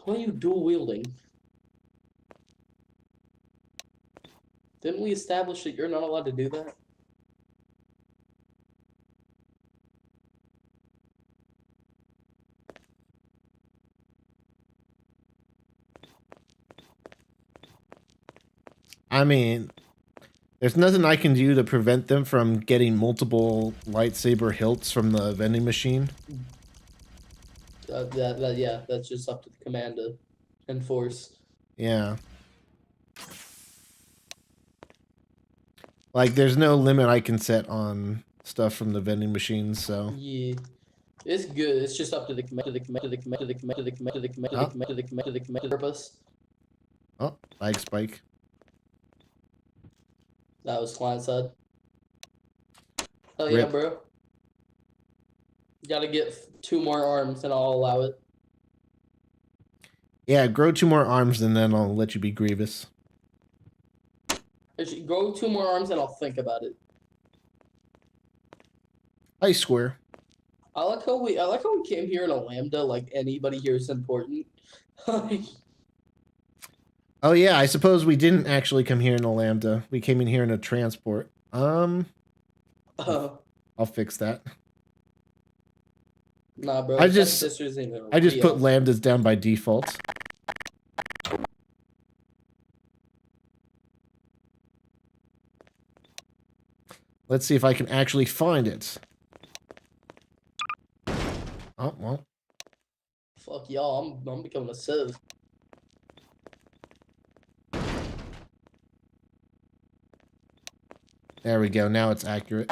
Why are you dual wielding? Didn't we establish that you're not allowed to do that? I mean, there's nothing I can do to prevent them from getting multiple lightsaber hilts from the vending machine. Yeah, that's just up to the command to enforce. Yeah. Like, there's no limit I can set on stuff from the vending machines, so. Yeah. It's good. It's just up to the purpose. Oh, lag spike. That was client side. Hell yeah, Rip. bro. You gotta get 2 more arms and I'll allow it. Yeah, grow 2 more arms and then I'll let you be Grievous. Actually, grow 2 more arms and I'll think about it. I swear. I like how we came here in a lambda like anybody here is important. Oh yeah, I suppose we didn't actually come here in a Lambda. We came in here in a transport. I'll fix that. Nah, bro. I just put Lambdas down by default. Let's see if I can actually find it. Oh, well. Fuck y'all, I'm becoming a civ. There we go. Now it's accurate.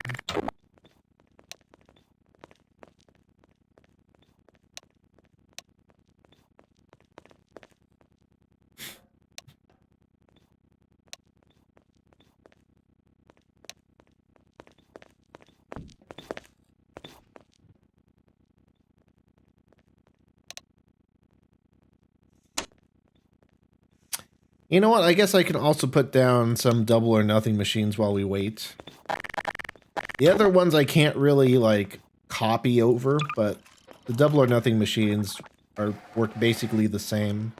You know what? I guess I can also put down some double or nothing machines while we wait. The other ones I can't really, like, copy over, but the double or nothing machines work basically the same.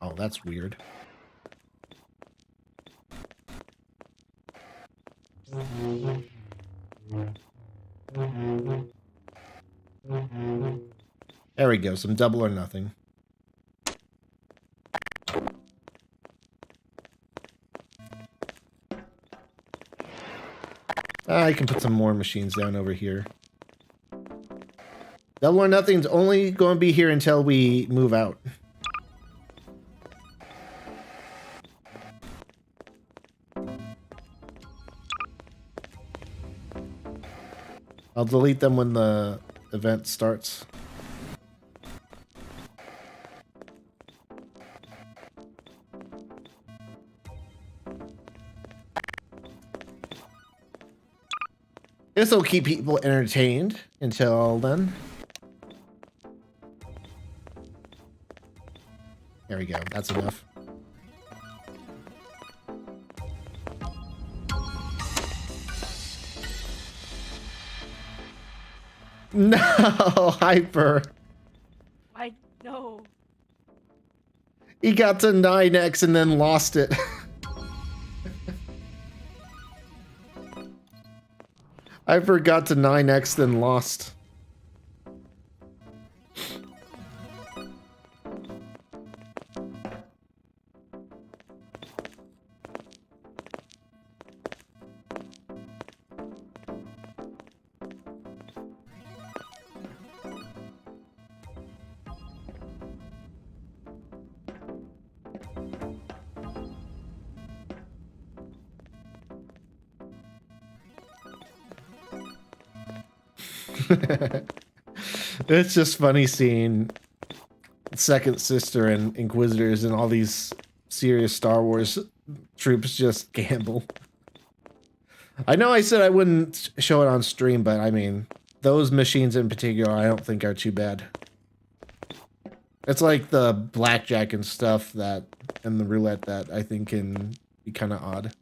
Oh, that's weird. There we go, some double or nothing. I can put some more machines down over here. Double or nothing's only going to be here until we move out. I'll delete them when the event starts. This will keep people entertained until then. There we go. That's enough. No, Hyper. I know. He got to 9x and then lost it. Hyper got to 9x then lost. It's just funny seeing Second Sister and Inquisitors and all these serious Star Wars troops just gamble. I know I said I wouldn't show it on stream, but I mean, those machines in particular I don't think are too bad. It's like the blackjack and stuff that, and the roulette that I think can be kind of odd.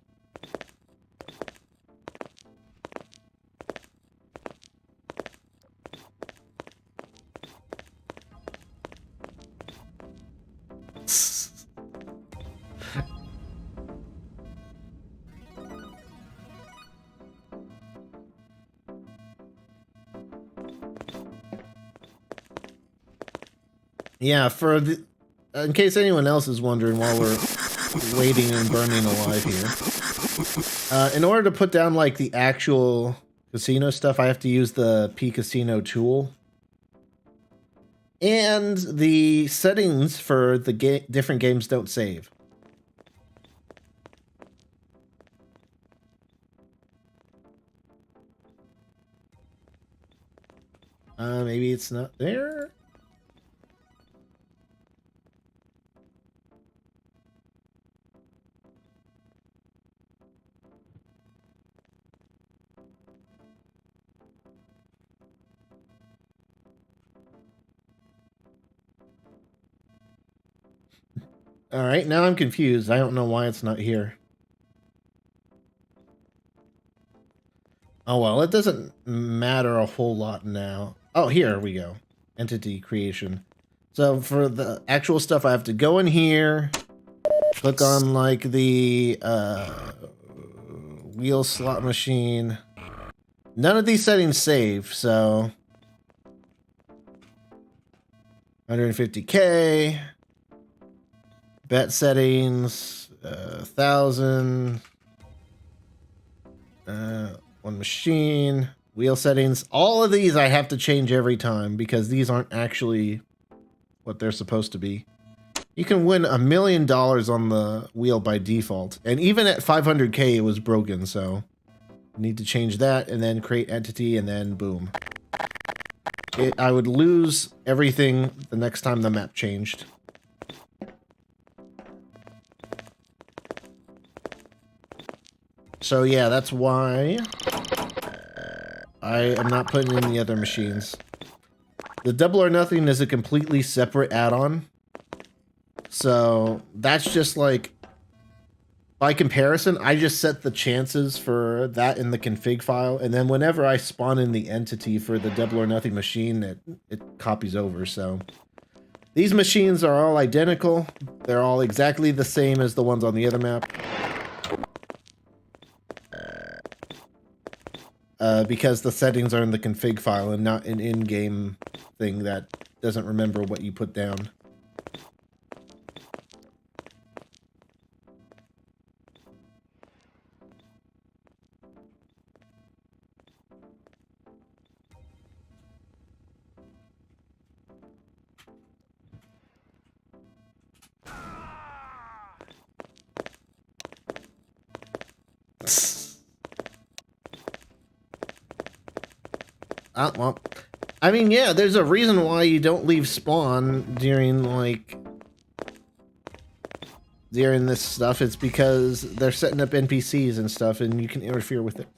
Yeah, for the, in case anyone else is wondering while we're waiting and burning alive here, in order to put down like the actual casino stuff, I have to use the P Casino tool. And the settings for the different games don't save. Maybe it's not there. All right, now I'm confused. I don't know why it's not here. Oh, well, it doesn't matter a whole lot now. Oh, here we go. Entity creation. So for the actual stuff, I have to go in here, click on like the wheel slot machine. None of these settings save, so 150K. Bet settings, 1,000. One machine. Wheel settings. All of these I have to change every time because these aren't actually what they're supposed to be. You can win $1 million on the wheel by default. And even at 500K, it was broken, so you need to change that and then create entity and then boom. I would lose everything the next time the map changed. So yeah, that's why I am not putting in the other machines. The Double or Nothing is a completely separate add-on. So that's just like, by comparison, I just set the chances for that in the config file. And then whenever I spawn in the entity for the Double or Nothing machine, it copies over. So these machines are all identical. They're all exactly the same as the ones on the other map. Because the settings are in the config file and not an in-game thing that doesn't remember what you put down. Well, I mean, yeah, there's a reason why you don't leave spawn during, like, during this stuff. It's because they're setting up NPCs and stuff, and you can interfere with it.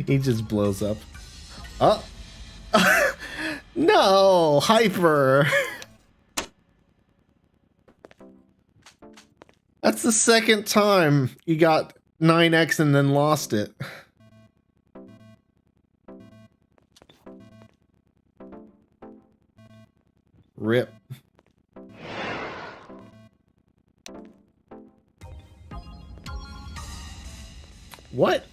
He just blows up. Oh. No, Hyper. That's the second time you got 9x and then lost it. Rip. What?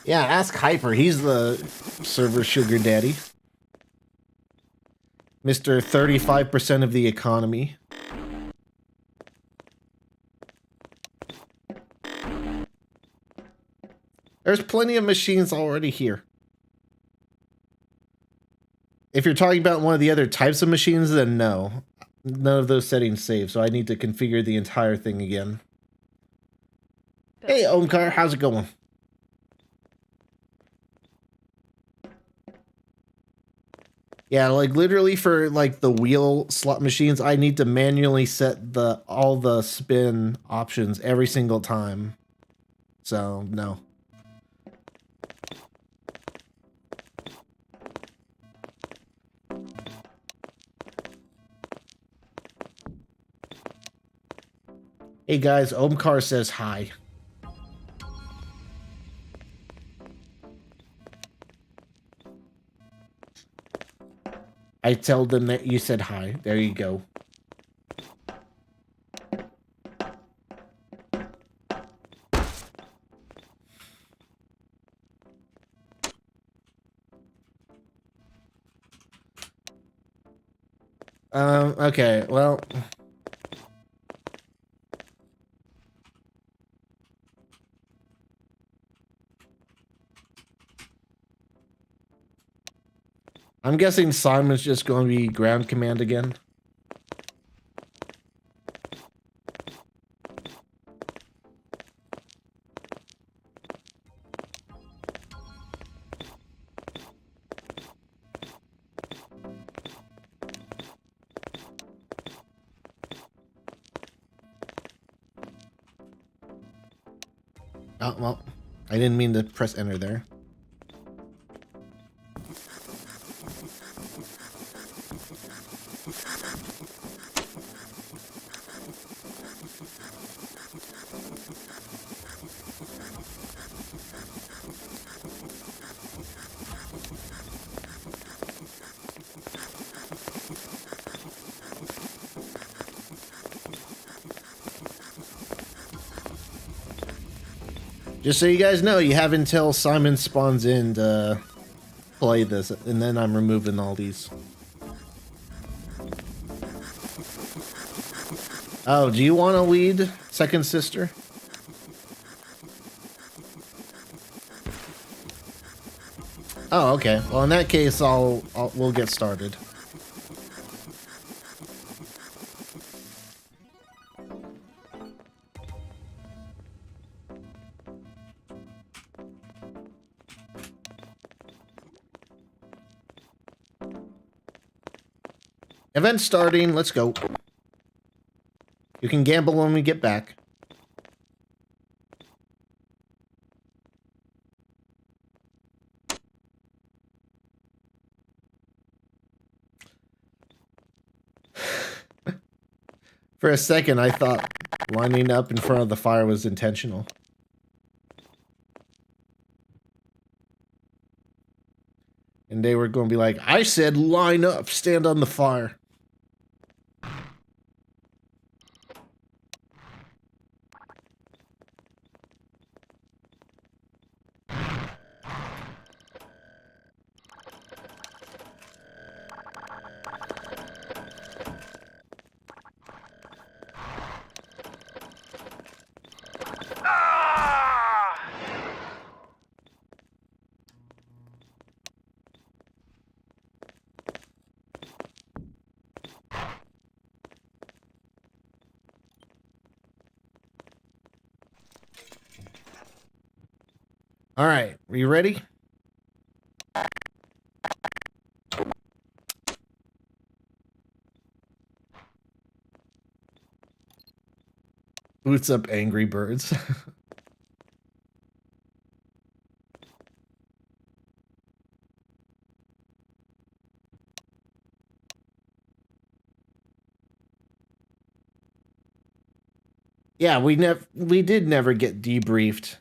Yeah, ask Hyper. He's the server sugar daddy. Mr. 35% of the economy. There's plenty of machines already here. If you're talking about one of the other types of machines, then no. None of those settings save, so I need to configure the entire thing again. Hey, Omkar, how's it going? Yeah, like literally for like the wheel slot machines, I need to manually set all the spin options every single time. So, no. Hey guys, Omkar says hi. I told them that you said hi. There you go. Okay, well... I'm guessing Simon's just going to be ground command again. Oh, well, I didn't mean to press enter there. Just so you guys know, you have until Simon spawns in to play this, and then I'm removing all these. Oh, do you want to lead, second sister? Oh, okay. Well, in that case, we'll get started. Event starting. Let's go. You can gamble when we get back. For a second, I thought lining up in front of the fire was intentional. And they were going to be like, I said line up, stand on the fire. All right, are you ready? Boots up Angry Birds. Yeah, we did never get debriefed.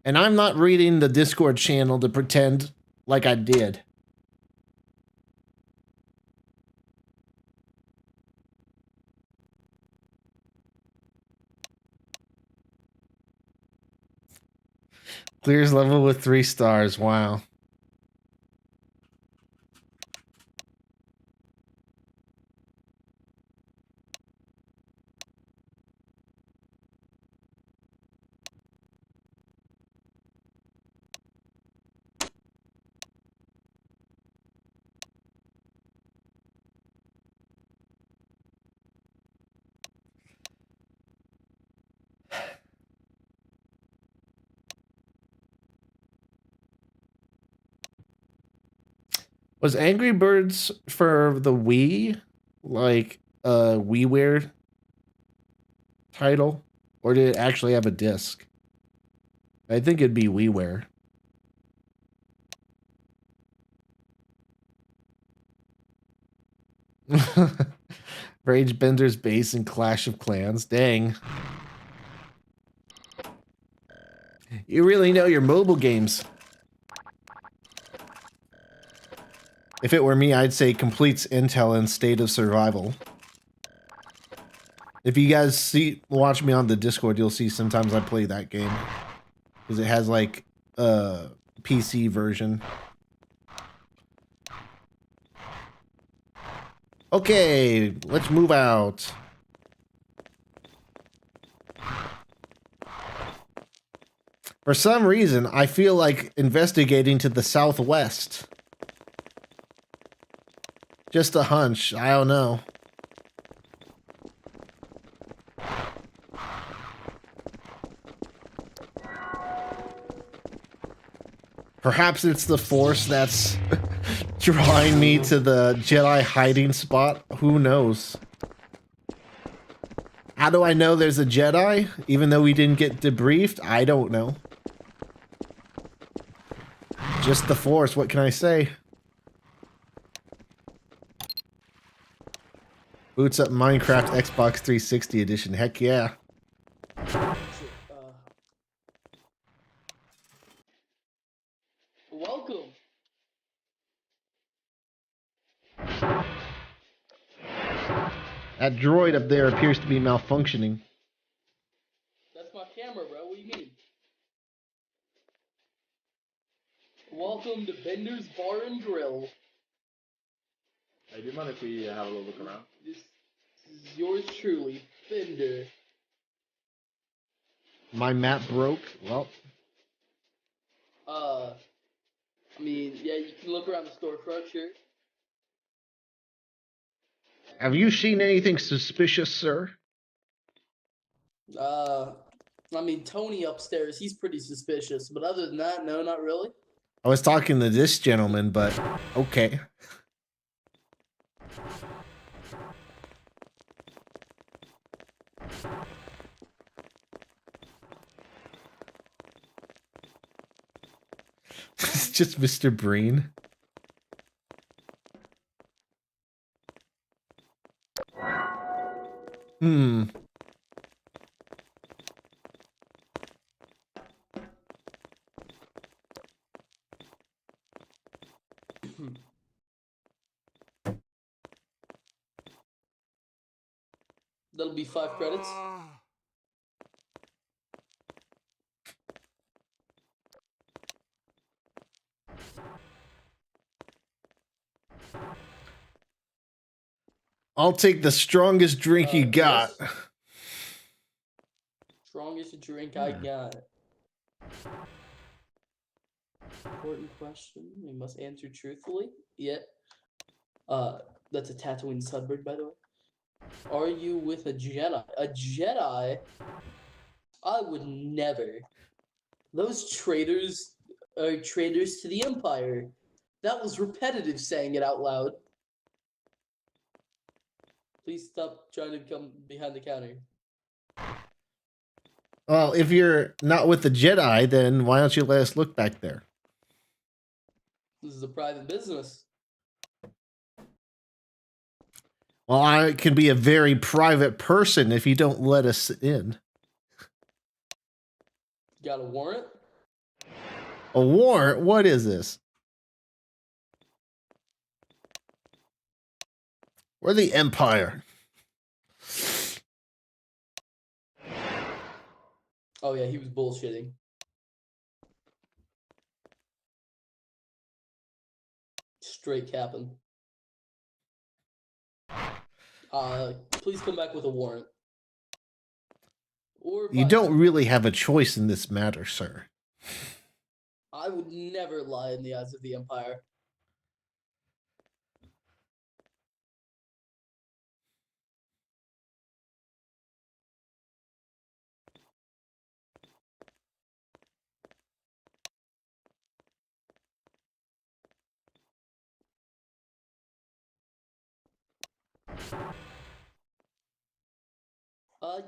And I'm not reading the Discord channel to pretend like I did. Clears level with 3 stars. Wow. Was Angry Birds for the Wii like a WiiWare title? Or did it actually have a disc? I think it'd be WiiWare. Rage Bender's base in Clash of Clans. Dang. You really know your mobile games. If it were me, I'd say completes Intel in State of Survival. If you guys watch me on the Discord, you'll see sometimes I play that game. Because it has like a PC version. Okay, let's move out. For some reason, I feel like investigating to the southwest. Just a hunch. I don't know. Perhaps it's the Force that's drawing me to the Jedi hiding spot. Who knows? How do I know there's a Jedi? Even though we didn't get debriefed? I don't know. Just the Force. What can I say? Boots up Minecraft Xbox 360 edition. Heck yeah. Welcome. That droid up there appears to be malfunctioning. That's my camera, bro. What do you mean? Welcome to Bender's Bar and Grill. Hey, do you mind if we have a little look around? This is yours truly, Bender. My map broke. Well, I mean, yeah, you can look around the storefront, sure. have you seen anything suspicious, sir? I mean, Tony upstairs, he's pretty suspicious, but other than that, no, not really. I was talking to this gentleman, but okay. It's just Mr. Breen. Hmm. That'll be 5 credits. I'll take the strongest drink you got. Yes. Strongest drink I got. Important question. We must answer truthfully. Yeah. That's a Tatooine Sudbird, by the way. Are you with a Jedi? A Jedi? I would never. Those traitors are traitors to the Empire. That was repetitive saying it out loud. Please stop trying to come behind the counter. Well, if you're not with the Jedi, then why don't you let us look back there? This is a private business. Well, I can be a very private person if you don't let us in. Got a warrant? A warrant? What is this? We're the Empire. Oh yeah, he was bullshitting. Straight capping. Please come back with a warrant. Or You don't really have a choice in this matter, sir. I would never lie in the eyes of the Empire.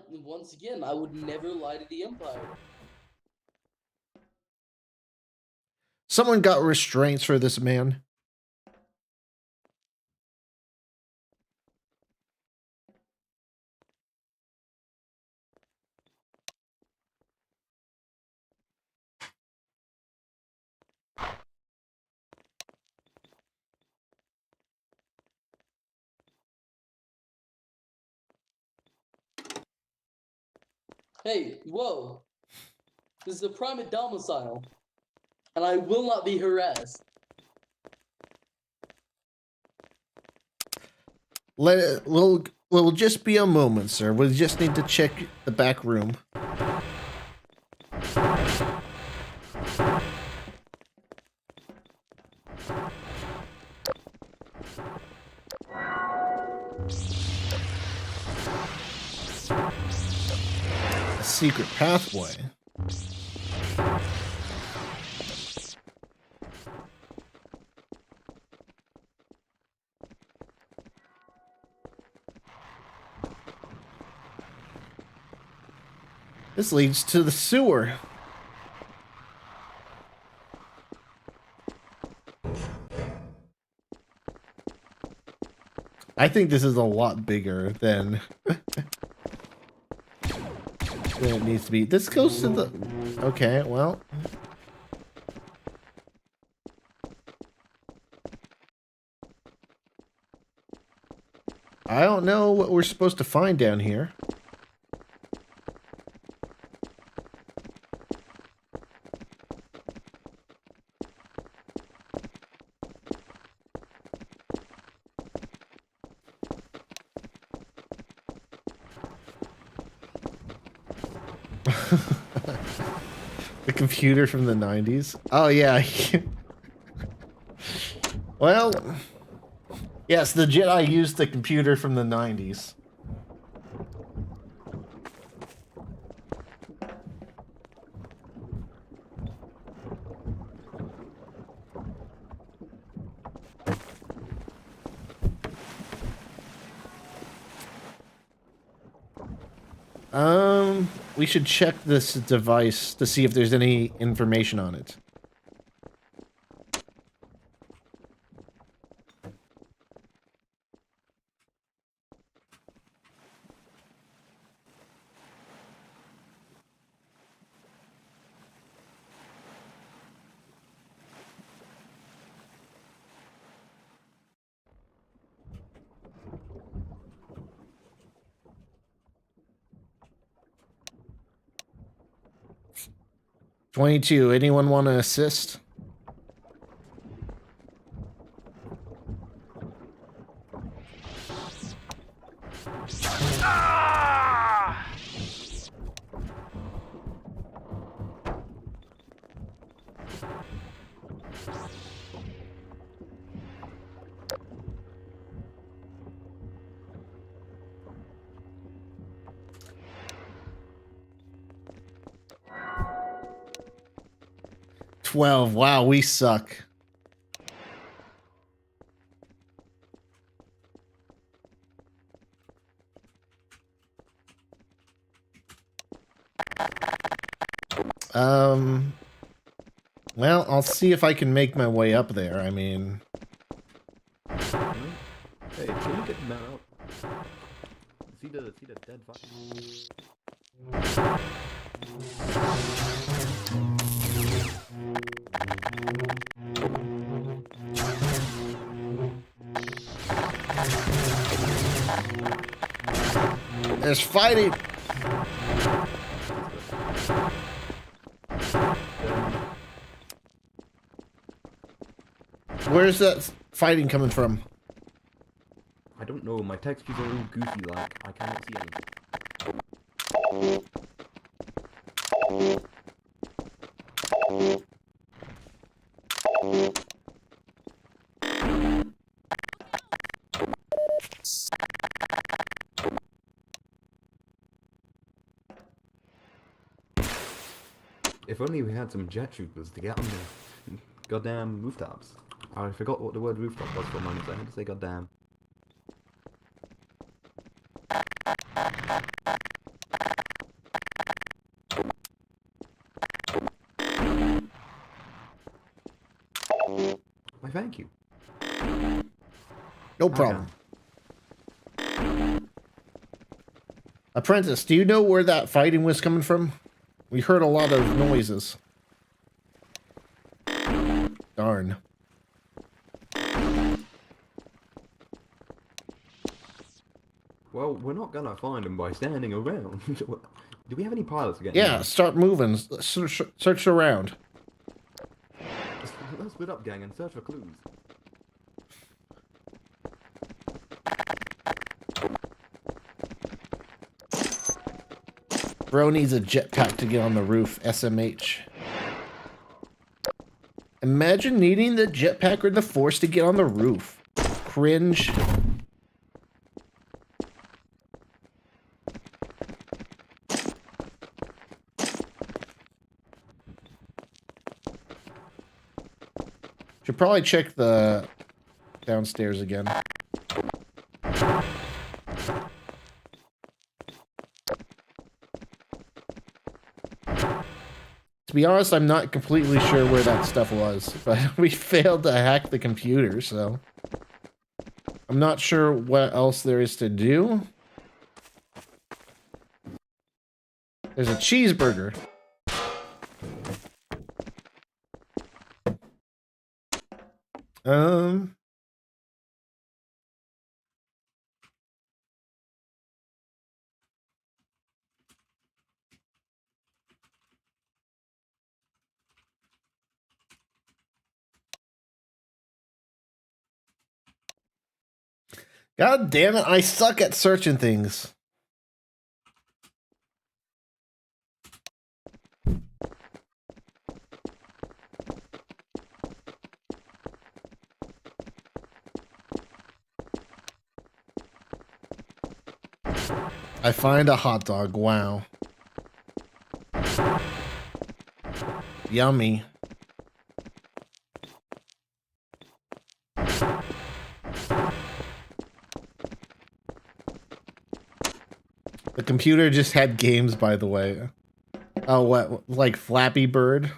Once again, I would never lie to the Empire. Someone got restraints for this man. Hey, whoa. This is a private domicile. And I will not be harassed. We'll just be a moment, sir. We just need to check the back room. A secret pathway. This leads to the sewer. I think this is a lot bigger than it needs to be. This goes to the... Okay, well... I don't know what we're supposed to find down here. The computer from the 90s. Oh yeah. Well, yes, the Jedi used the computer from the 90s. We should check this device to see if there's any information on it. $22. Anyone want to assist? $12. Wow, we suck. Well, I'll see if I can make my way up there. I mean... Hey, can you get him out? See the dead fucking... There's fighting! Where's that fighting coming from? I don't know, my textures are all goofy like, I cannot see anything. If only we had some jet troopers to get on the goddamn rooftops. I forgot what the word rooftop was for a moment, so I had to say goddamn. Why, thank you. No problem. Apprentice, do you know where that fighting was coming from? We heard a lot of noises. Darn. Well, we're not gonna find them by standing around. Do we have any pilots again? Yeah, start moving. Search around. Let's split up, gang, and search for clues. Bro needs a jetpack to get on the roof. SMH. Imagine needing the jetpack or the force to get on the roof. Cringe. Should probably check the downstairs again. To be honest, I'm not completely sure where that stuff was, but we failed to hack the computer, so I'm not sure what else there is to do. There's a cheeseburger. God damn it, I suck at searching things. I find a hot dog. Wow. Yummy. The computer just had games, by the way. Oh, what? Like Flappy Bird?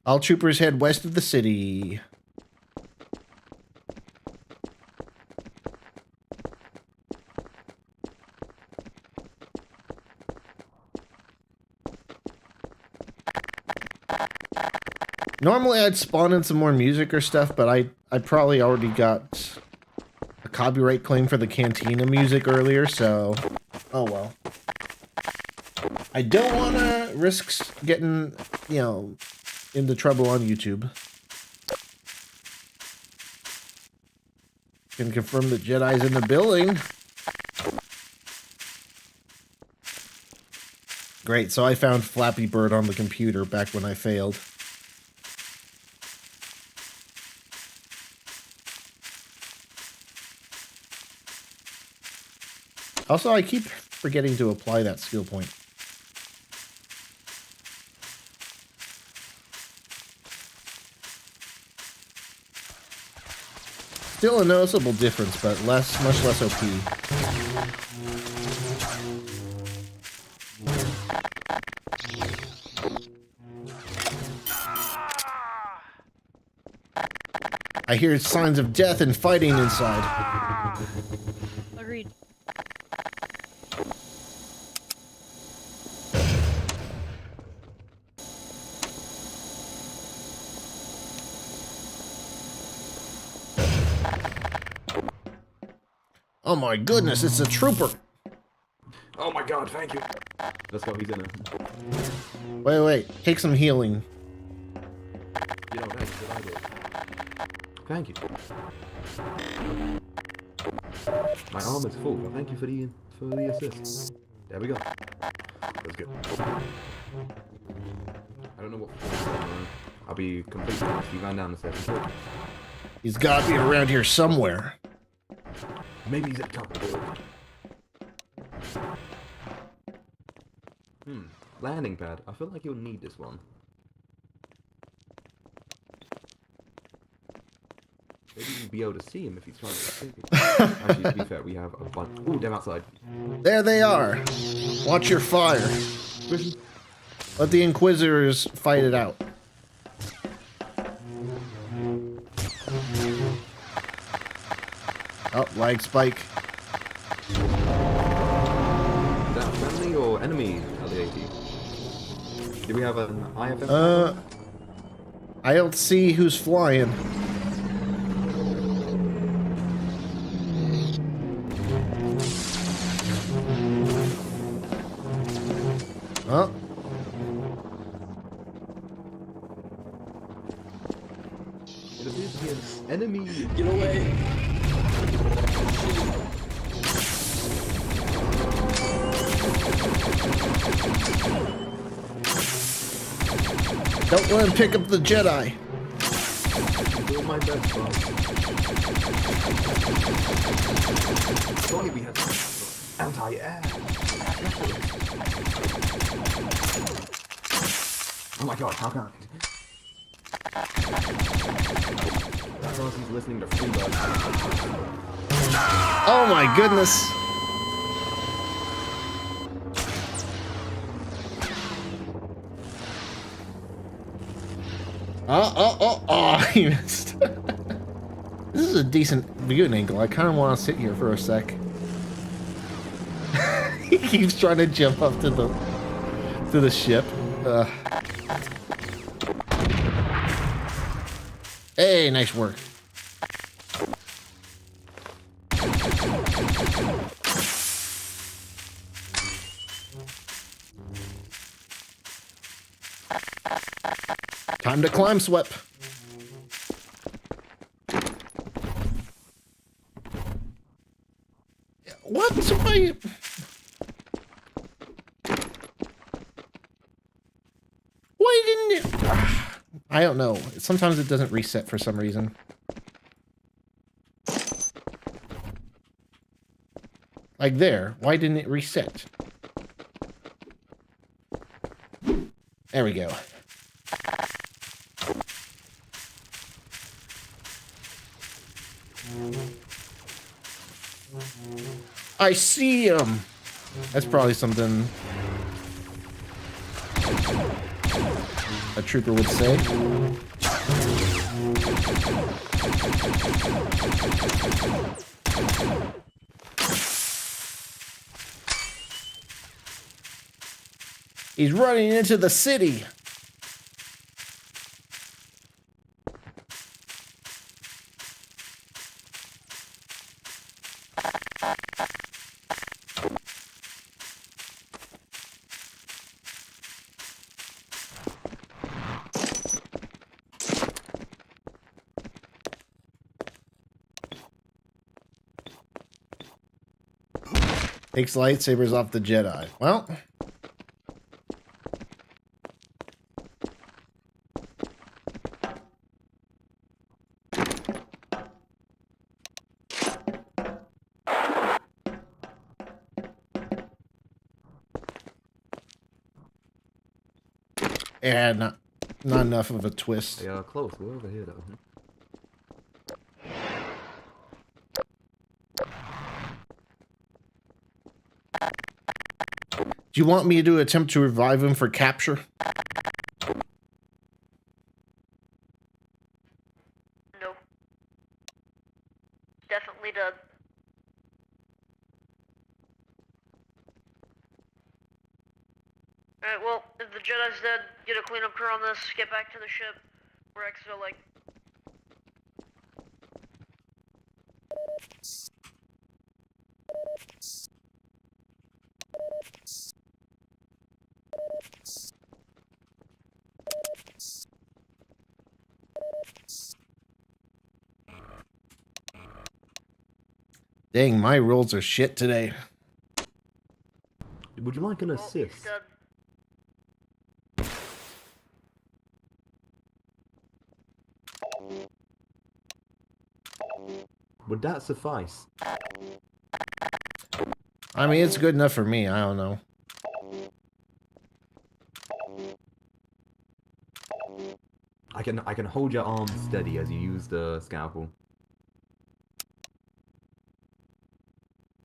All troopers head west of the city. Normally I'd spawn in some more music or stuff, but I probably already got a copyright claim for the Cantina music earlier, so oh well. I don't want to risk getting, you know, into trouble on YouTube. Can confirm that Jedi's in the building. Great, so I found Flappy Bird on the computer back when I failed. Also, I keep forgetting to apply that skill point. Still a noticeable difference, but much less OP. I hear signs of death and fighting inside. Agreed. Oh my goodness, it's a trooper. Oh my god, thank you. Let's go, he's in it. Wait, take some healing. You know, that's a good idea. Thank you. My arm is full, but thank you for the assist. There we go. That's good. I don't know what. I'll be completely honest. He ran down the stairs. He's got to be around here somewhere. Maybe he's at the top of the board. Landing pad. I feel like you'll need this one. Maybe you'll be able to see him if he's trying to escape. Actually, to be fair, we have a bunch. Ooh, they're outside. There they are. Watch your fire. Let the Inquisitors fight it out. Oh, lag spike. Is that friendly or enemy LAT? Do we have an IFF? I don't see who's flying. Oh. It appears to be an enemy. Get away. Don't let him pick up the Jedi. I'm doing my best, bro. If only we had anti-air. Oh my god, how come? That's because he's listening to Freebird. Oh my goodness. Oh, he missed. This is a decent viewing angle. I kind of want to sit here for a sec. He keeps trying to jump up to the ship. Hey, nice work. Time to climb, SWRP. What? Somebody... Why didn't it... I don't know. Sometimes it doesn't reset for some reason. Like there. Why didn't it reset? There we go. I see him. That's probably something a trooper would say. He's running into the city. Takes lightsabers off the Jedi. Well. Yeah, not enough of a twist. They are close. We're over here, though. Do you want me to attempt to revive him for capture? No. Definitely done. Alright, well, if the Jedi's dead, get a cleanup crew on this, get back to the ship. We're exiting. Dang, my rolls are shit today. Would you like an Well, he's assist? dead. Would that suffice? I mean, it's good enough for me. I don't know. I can hold your arm steady as you use the scalpel.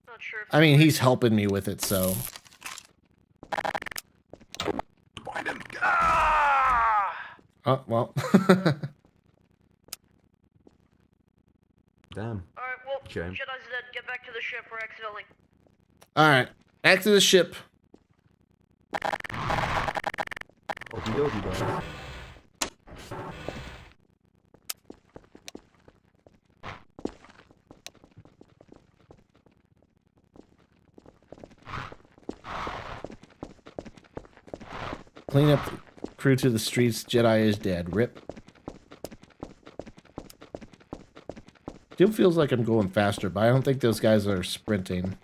Not sure if I mean, he's helping me with it, so. Find him. Oh, well. Damn. Alright, well, Shame. Jedi's dead. Get back to the ship. We're exiting. Alright, back to the ship. Okie dokie, guys. Clean up crew to the streets. Jedi is dead. Rip. Still feels like I'm going faster, but I don't think those guys are sprinting.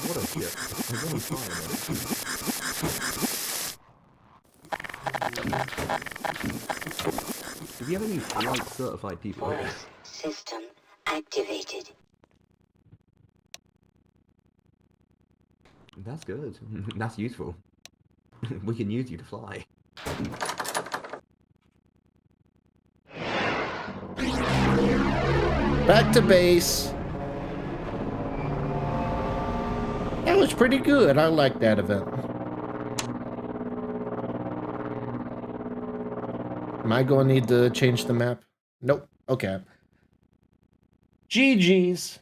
What a shit. I'm going fire, do we have any light certified people? Voice system activated. That's good. That's useful. We can use you to fly. Back to base. That was pretty good. I like that event. Am I going to need to change the map? Nope. Okay. GG's.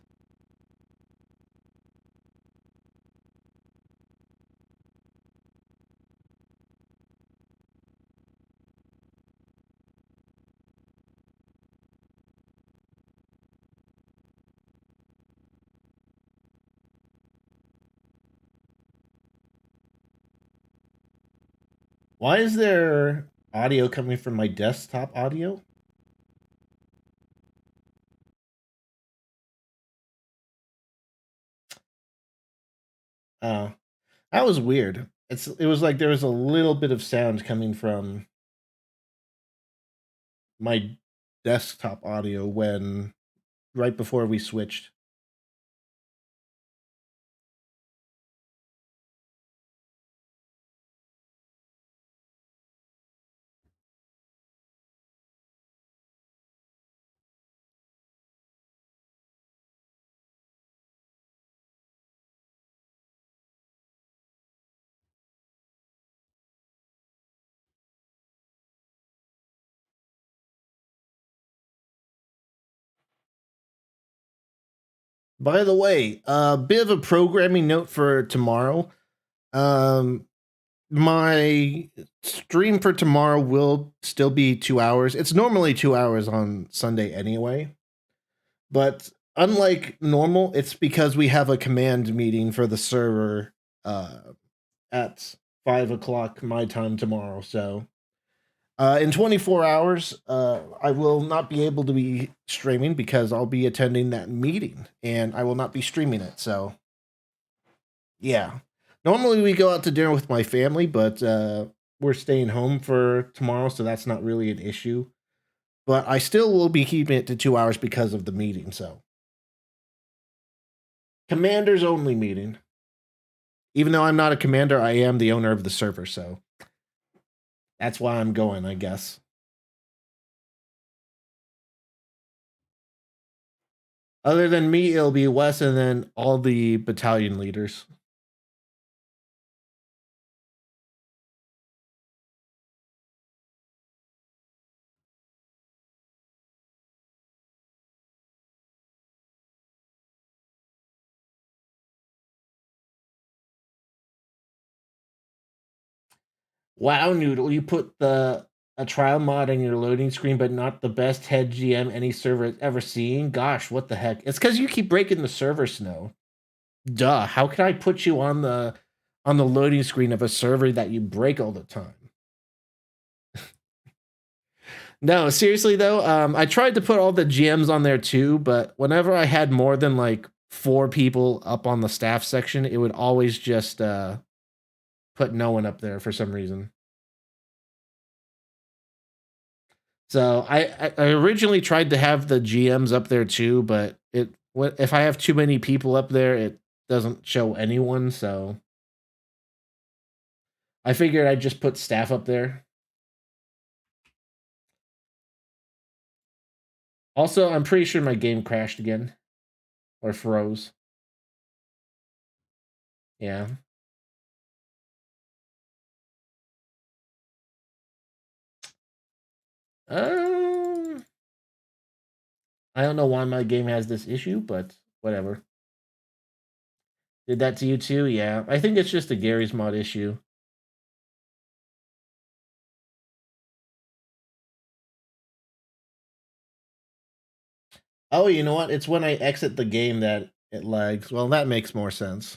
Why is there audio coming from my desktop audio? Oh, that was weird. It was like there was a little bit of sound coming from my desktop audio when right before we switched. By the way, a bit of a programming note for tomorrow. Um, my stream for tomorrow will still be 2 hours. It's normally 2 hours on Sunday anyway, but unlike normal, it's because we have a command meeting for the server at 5 o'clock my time tomorrow. So in 24 hours, I will not be able to be streaming because I'll be attending that meeting and I will not be streaming it. So, yeah. Normally we go out to dinner with my family, but we're staying home for tomorrow, so that's not really an issue. But I still will be keeping it to 2 hours because of the meeting. So, commanders only meeting. Even though I'm not a commander, I am the owner of the server, so that's why I'm going, I guess. Other than me, it'll be Wes and then all the battalion leaders. Wow, Noodle, you put a trial mod on your loading screen, but not the best head GM any server has ever seen. Gosh, what the heck? It's because you keep breaking the server, Snow. Duh. How can I put you on the loading screen of a server that you break all the time? No, seriously though, I tried to put all the GMs on there too, but whenever I had more than like 4 people up on the staff section, it would always just put no one up there for some reason. So I originally tried to have the GMs up there too, but if I have too many people up there, it doesn't show anyone. So I figured I'd just put staff up there. Also, I'm pretty sure my game crashed again or froze. Yeah. Um, I don't know why my game has this issue, but whatever. Did that to you too? Yeah. I think it's just a Gary's mod issue. Oh, you know what? It's when I exit the game that it lags. Well, that makes more sense.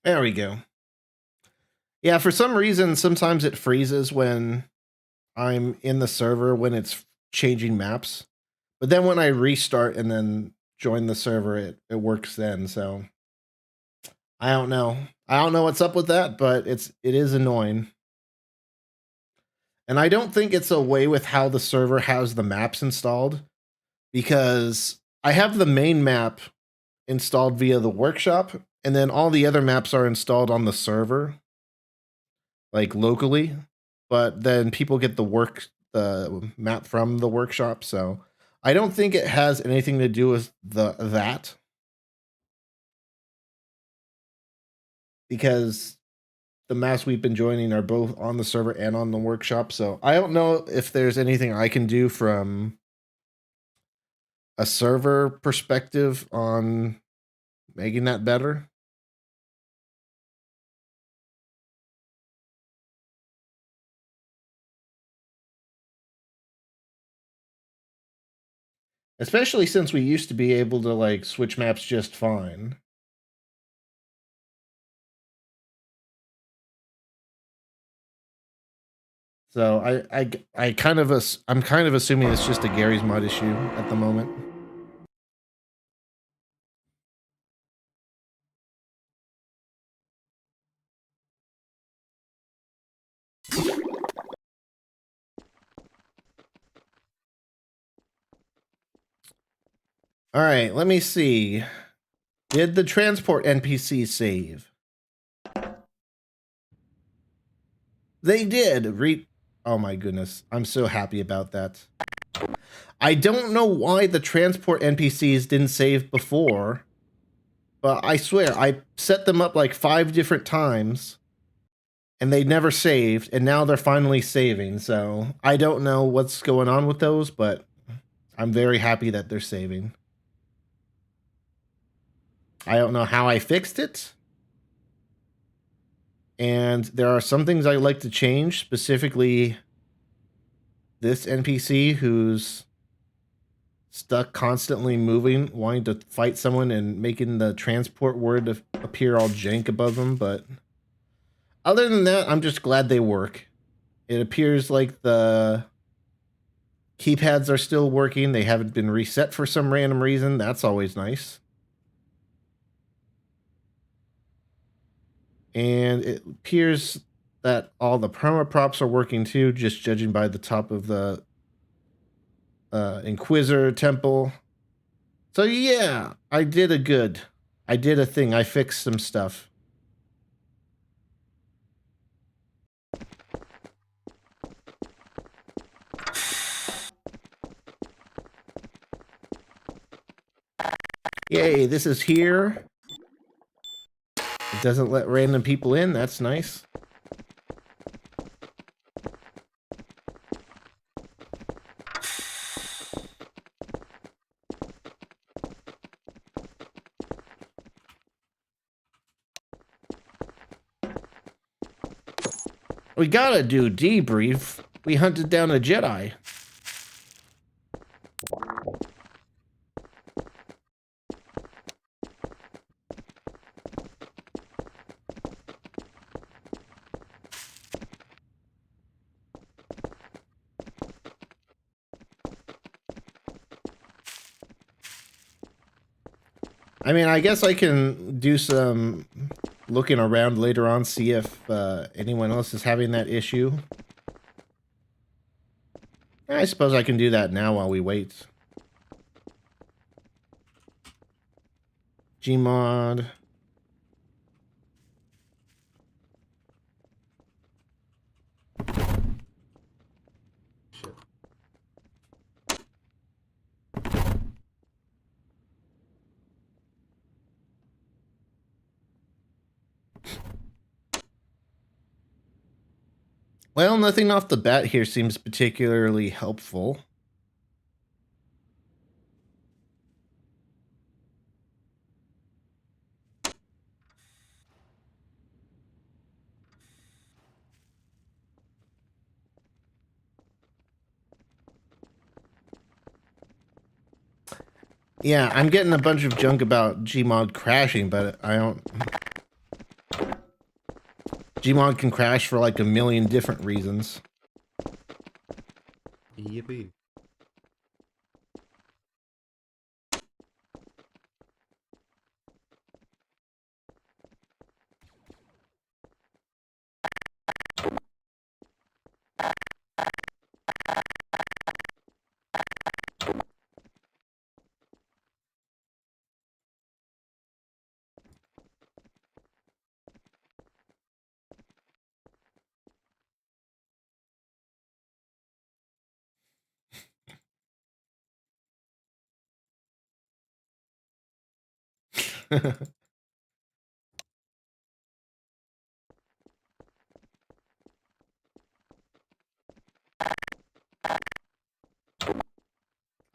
There we go. Yeah, for some reason, sometimes it freezes when I'm in the server when it's changing maps. But then when I restart and then join the server, it works then. So I don't know. I don't know what's up with that, but it is annoying. And I don't think it's a way with how the server has the maps installed because I have the main map installed via the workshop, and then all the other maps are installed on the server, like locally. But then people get the map from the workshop, so I don't think it has anything to do with that because the maps we've been joining are both on the server and on the workshop. So I don't know if there's anything I can do from a server perspective on making that better. Especially since we used to be able to, like, switch maps just fine. So I'm kind of assuming it's just a Gary's Mod issue at the moment. All right, let me see. Did the transport NPC save? They did. Oh my goodness. I'm so happy about that. I don't know why the transport NPCs didn't save before, but I swear I set them up like 5 different times and they never saved, and now they're finally saving. So I don't know what's going on with those, but I'm very happy that they're saving. I don't know how I fixed it. And there are some things I like to change, specifically this NPC who's stuck constantly moving, wanting to fight someone and making the transport word appear all jank above them. But other than that, I'm just glad they work. It appears like the keypads are still working. They haven't been reset for some random reason. That's always nice. And it appears that all the perma props are working too, just judging by the top of the Inquisitor temple. So yeah, I did a thing. I fixed some stuff. Yay, this is here. It doesn't let random people in. That's nice. We gotta do debrief. We hunted down a Jedi. I mean, I guess I can do some looking around later on, see if anyone else is having that issue. I suppose I can do that now while we wait. Gmod. Shit. Well, nothing off the bat here seems particularly helpful. Yeah, I'm getting a bunch of junk about Gmod crashing, but I don't... Gmod can crash for like a million different reasons. Yippee.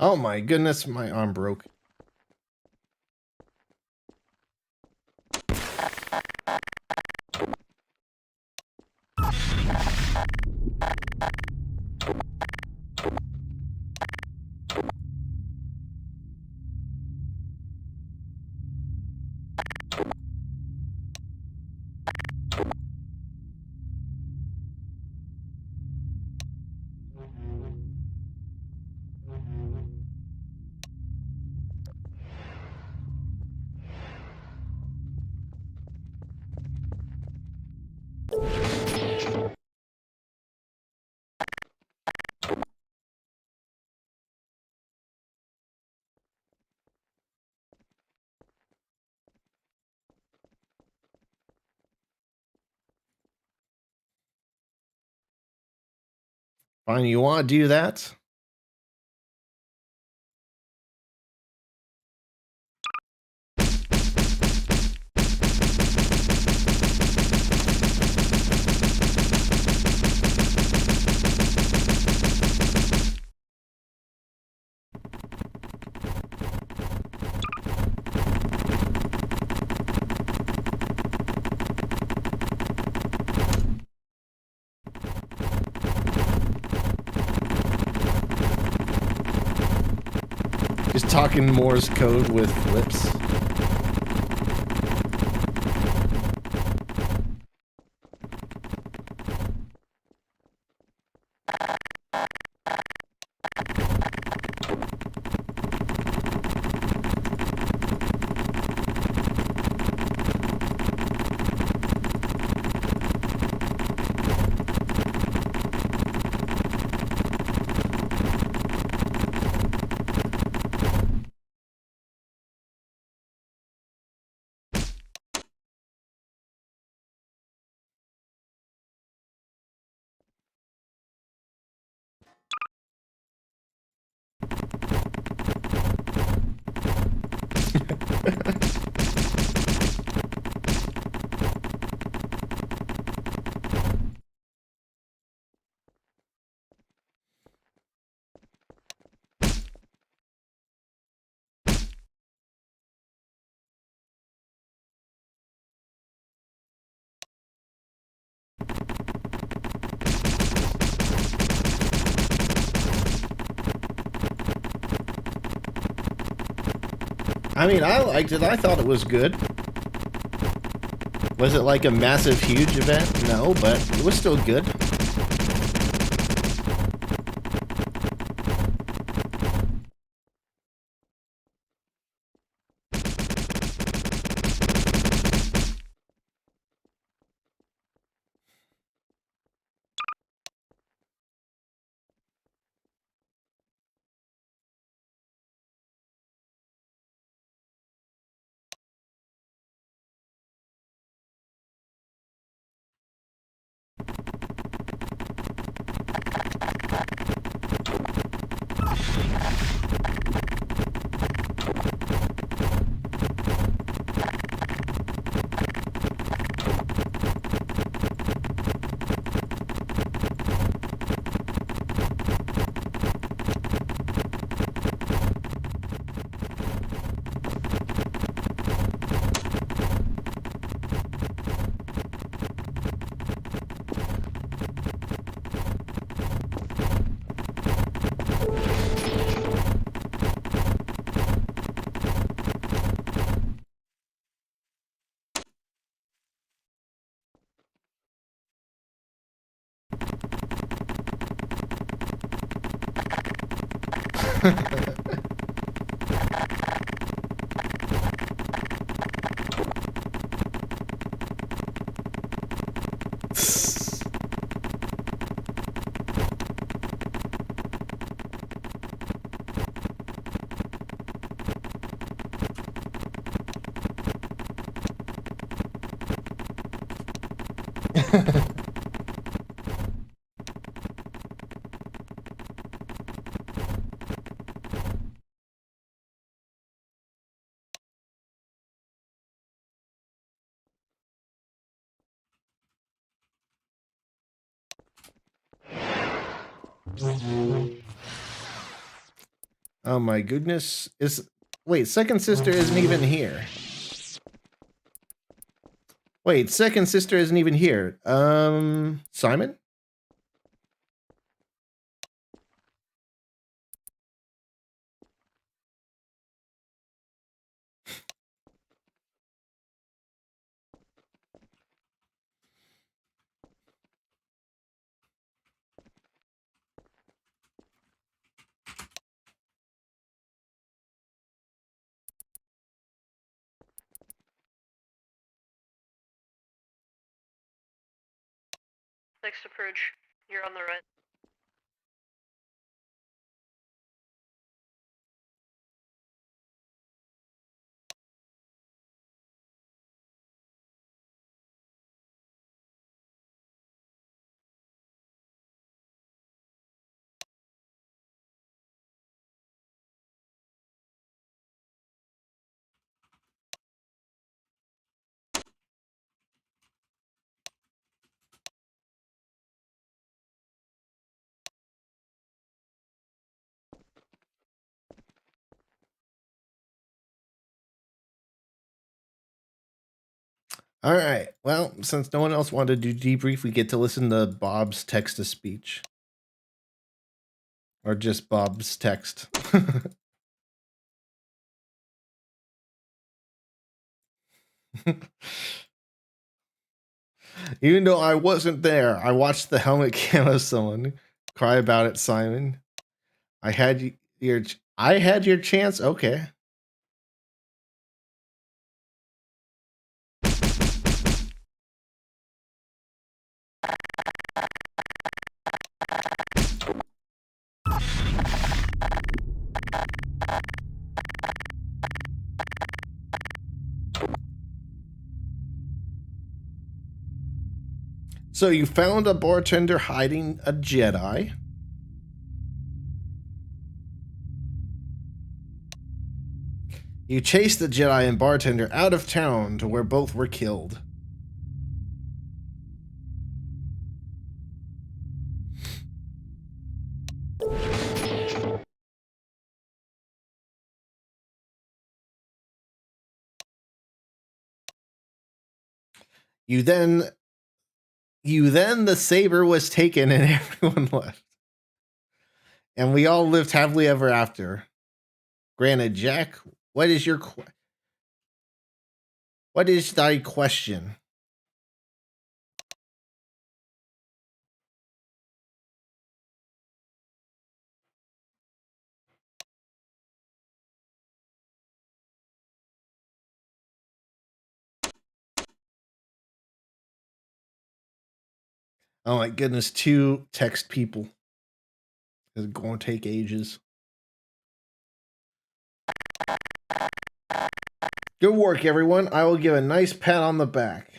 Oh my goodness, my arm broke. Fine, you want to do that? Just talking Morse code with lips. I mean, I liked it. I thought it was good. Was it like a massive, huge event? No, but it was still good. Oh my goodness. Wait, second sister isn't even here. Wait, second sister isn't even here. Simon? Next to Purge. You're on the right. All right. Well, since no one else wanted to do debrief, we get to listen to Bob's text to speech. Or just Bob's text. Even though I wasn't there, I watched the helmet camo someone cry about it, Simon. I had your chance. Okay. So you found a bartender hiding a Jedi. You chased the Jedi and bartender out of town to where both were killed. Then the saber was taken and everyone left. And we all lived happily ever after. Granted, Jack, what is thy question? Oh my goodness, 2 text people. It's going to take ages. Good work, everyone. I will give a nice pat on the back.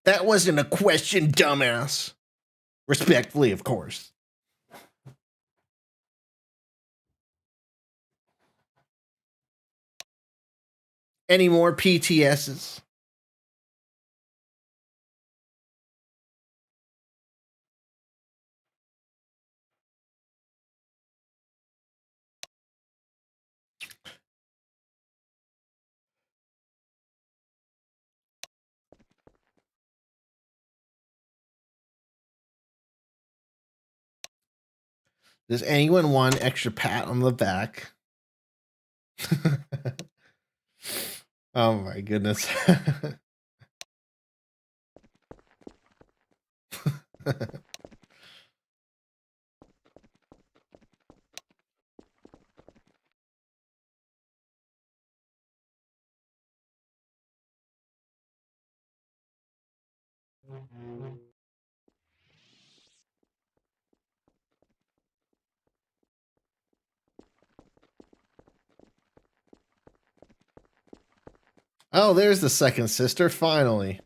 That wasn't a question, dumbass. Respectfully, of course. Any more PTSs? Does anyone want an extra pat on the back? Oh my goodness. Oh, there's the second sister, finally.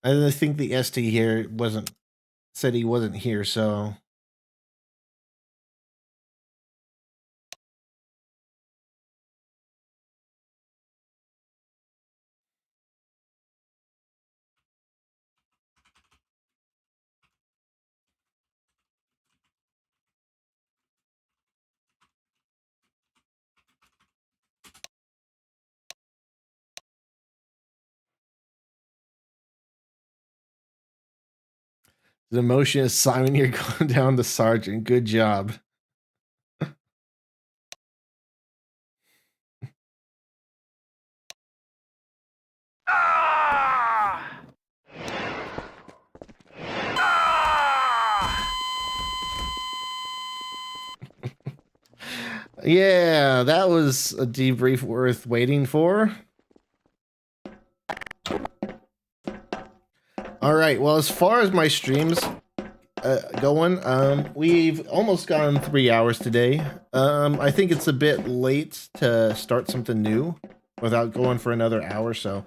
I think the ST here said he wasn't here, so The motion is Simon, you're going down the sergeant. Good job. Yeah, that was a debrief worth waiting for. All right, well, as far as my streams going, we've almost gone 3 hours today. I think it's a bit late to start something new without going for another hour, so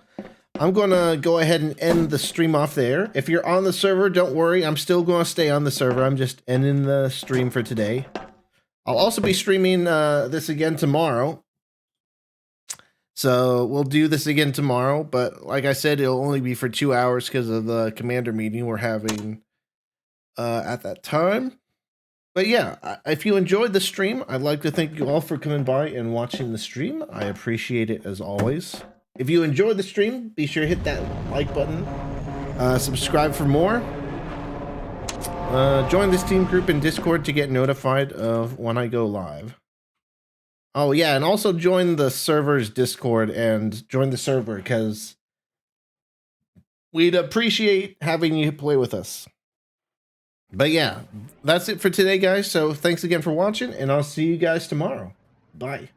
I'm going to go ahead and end the stream off there. If you're on the server, don't worry, I'm still going to stay on the server. I'm just ending the stream for today. I'll also be streaming this again tomorrow. So we'll do this again tomorrow, but like I said, it'll only be for 2 hours because of the commander meeting we're having at that time. But yeah, if you enjoyed the stream, I'd like to thank you all for coming by and watching the stream. I appreciate it as always. If you enjoyed the stream, be sure to hit that like button. Subscribe for more. Join this team group in Discord to get notified of when I go live. Oh yeah, and also join the server's Discord and join the server because we'd appreciate having you play with us. But yeah, that's it for today, guys. So thanks again for watching, and I'll see you guys tomorrow. Bye.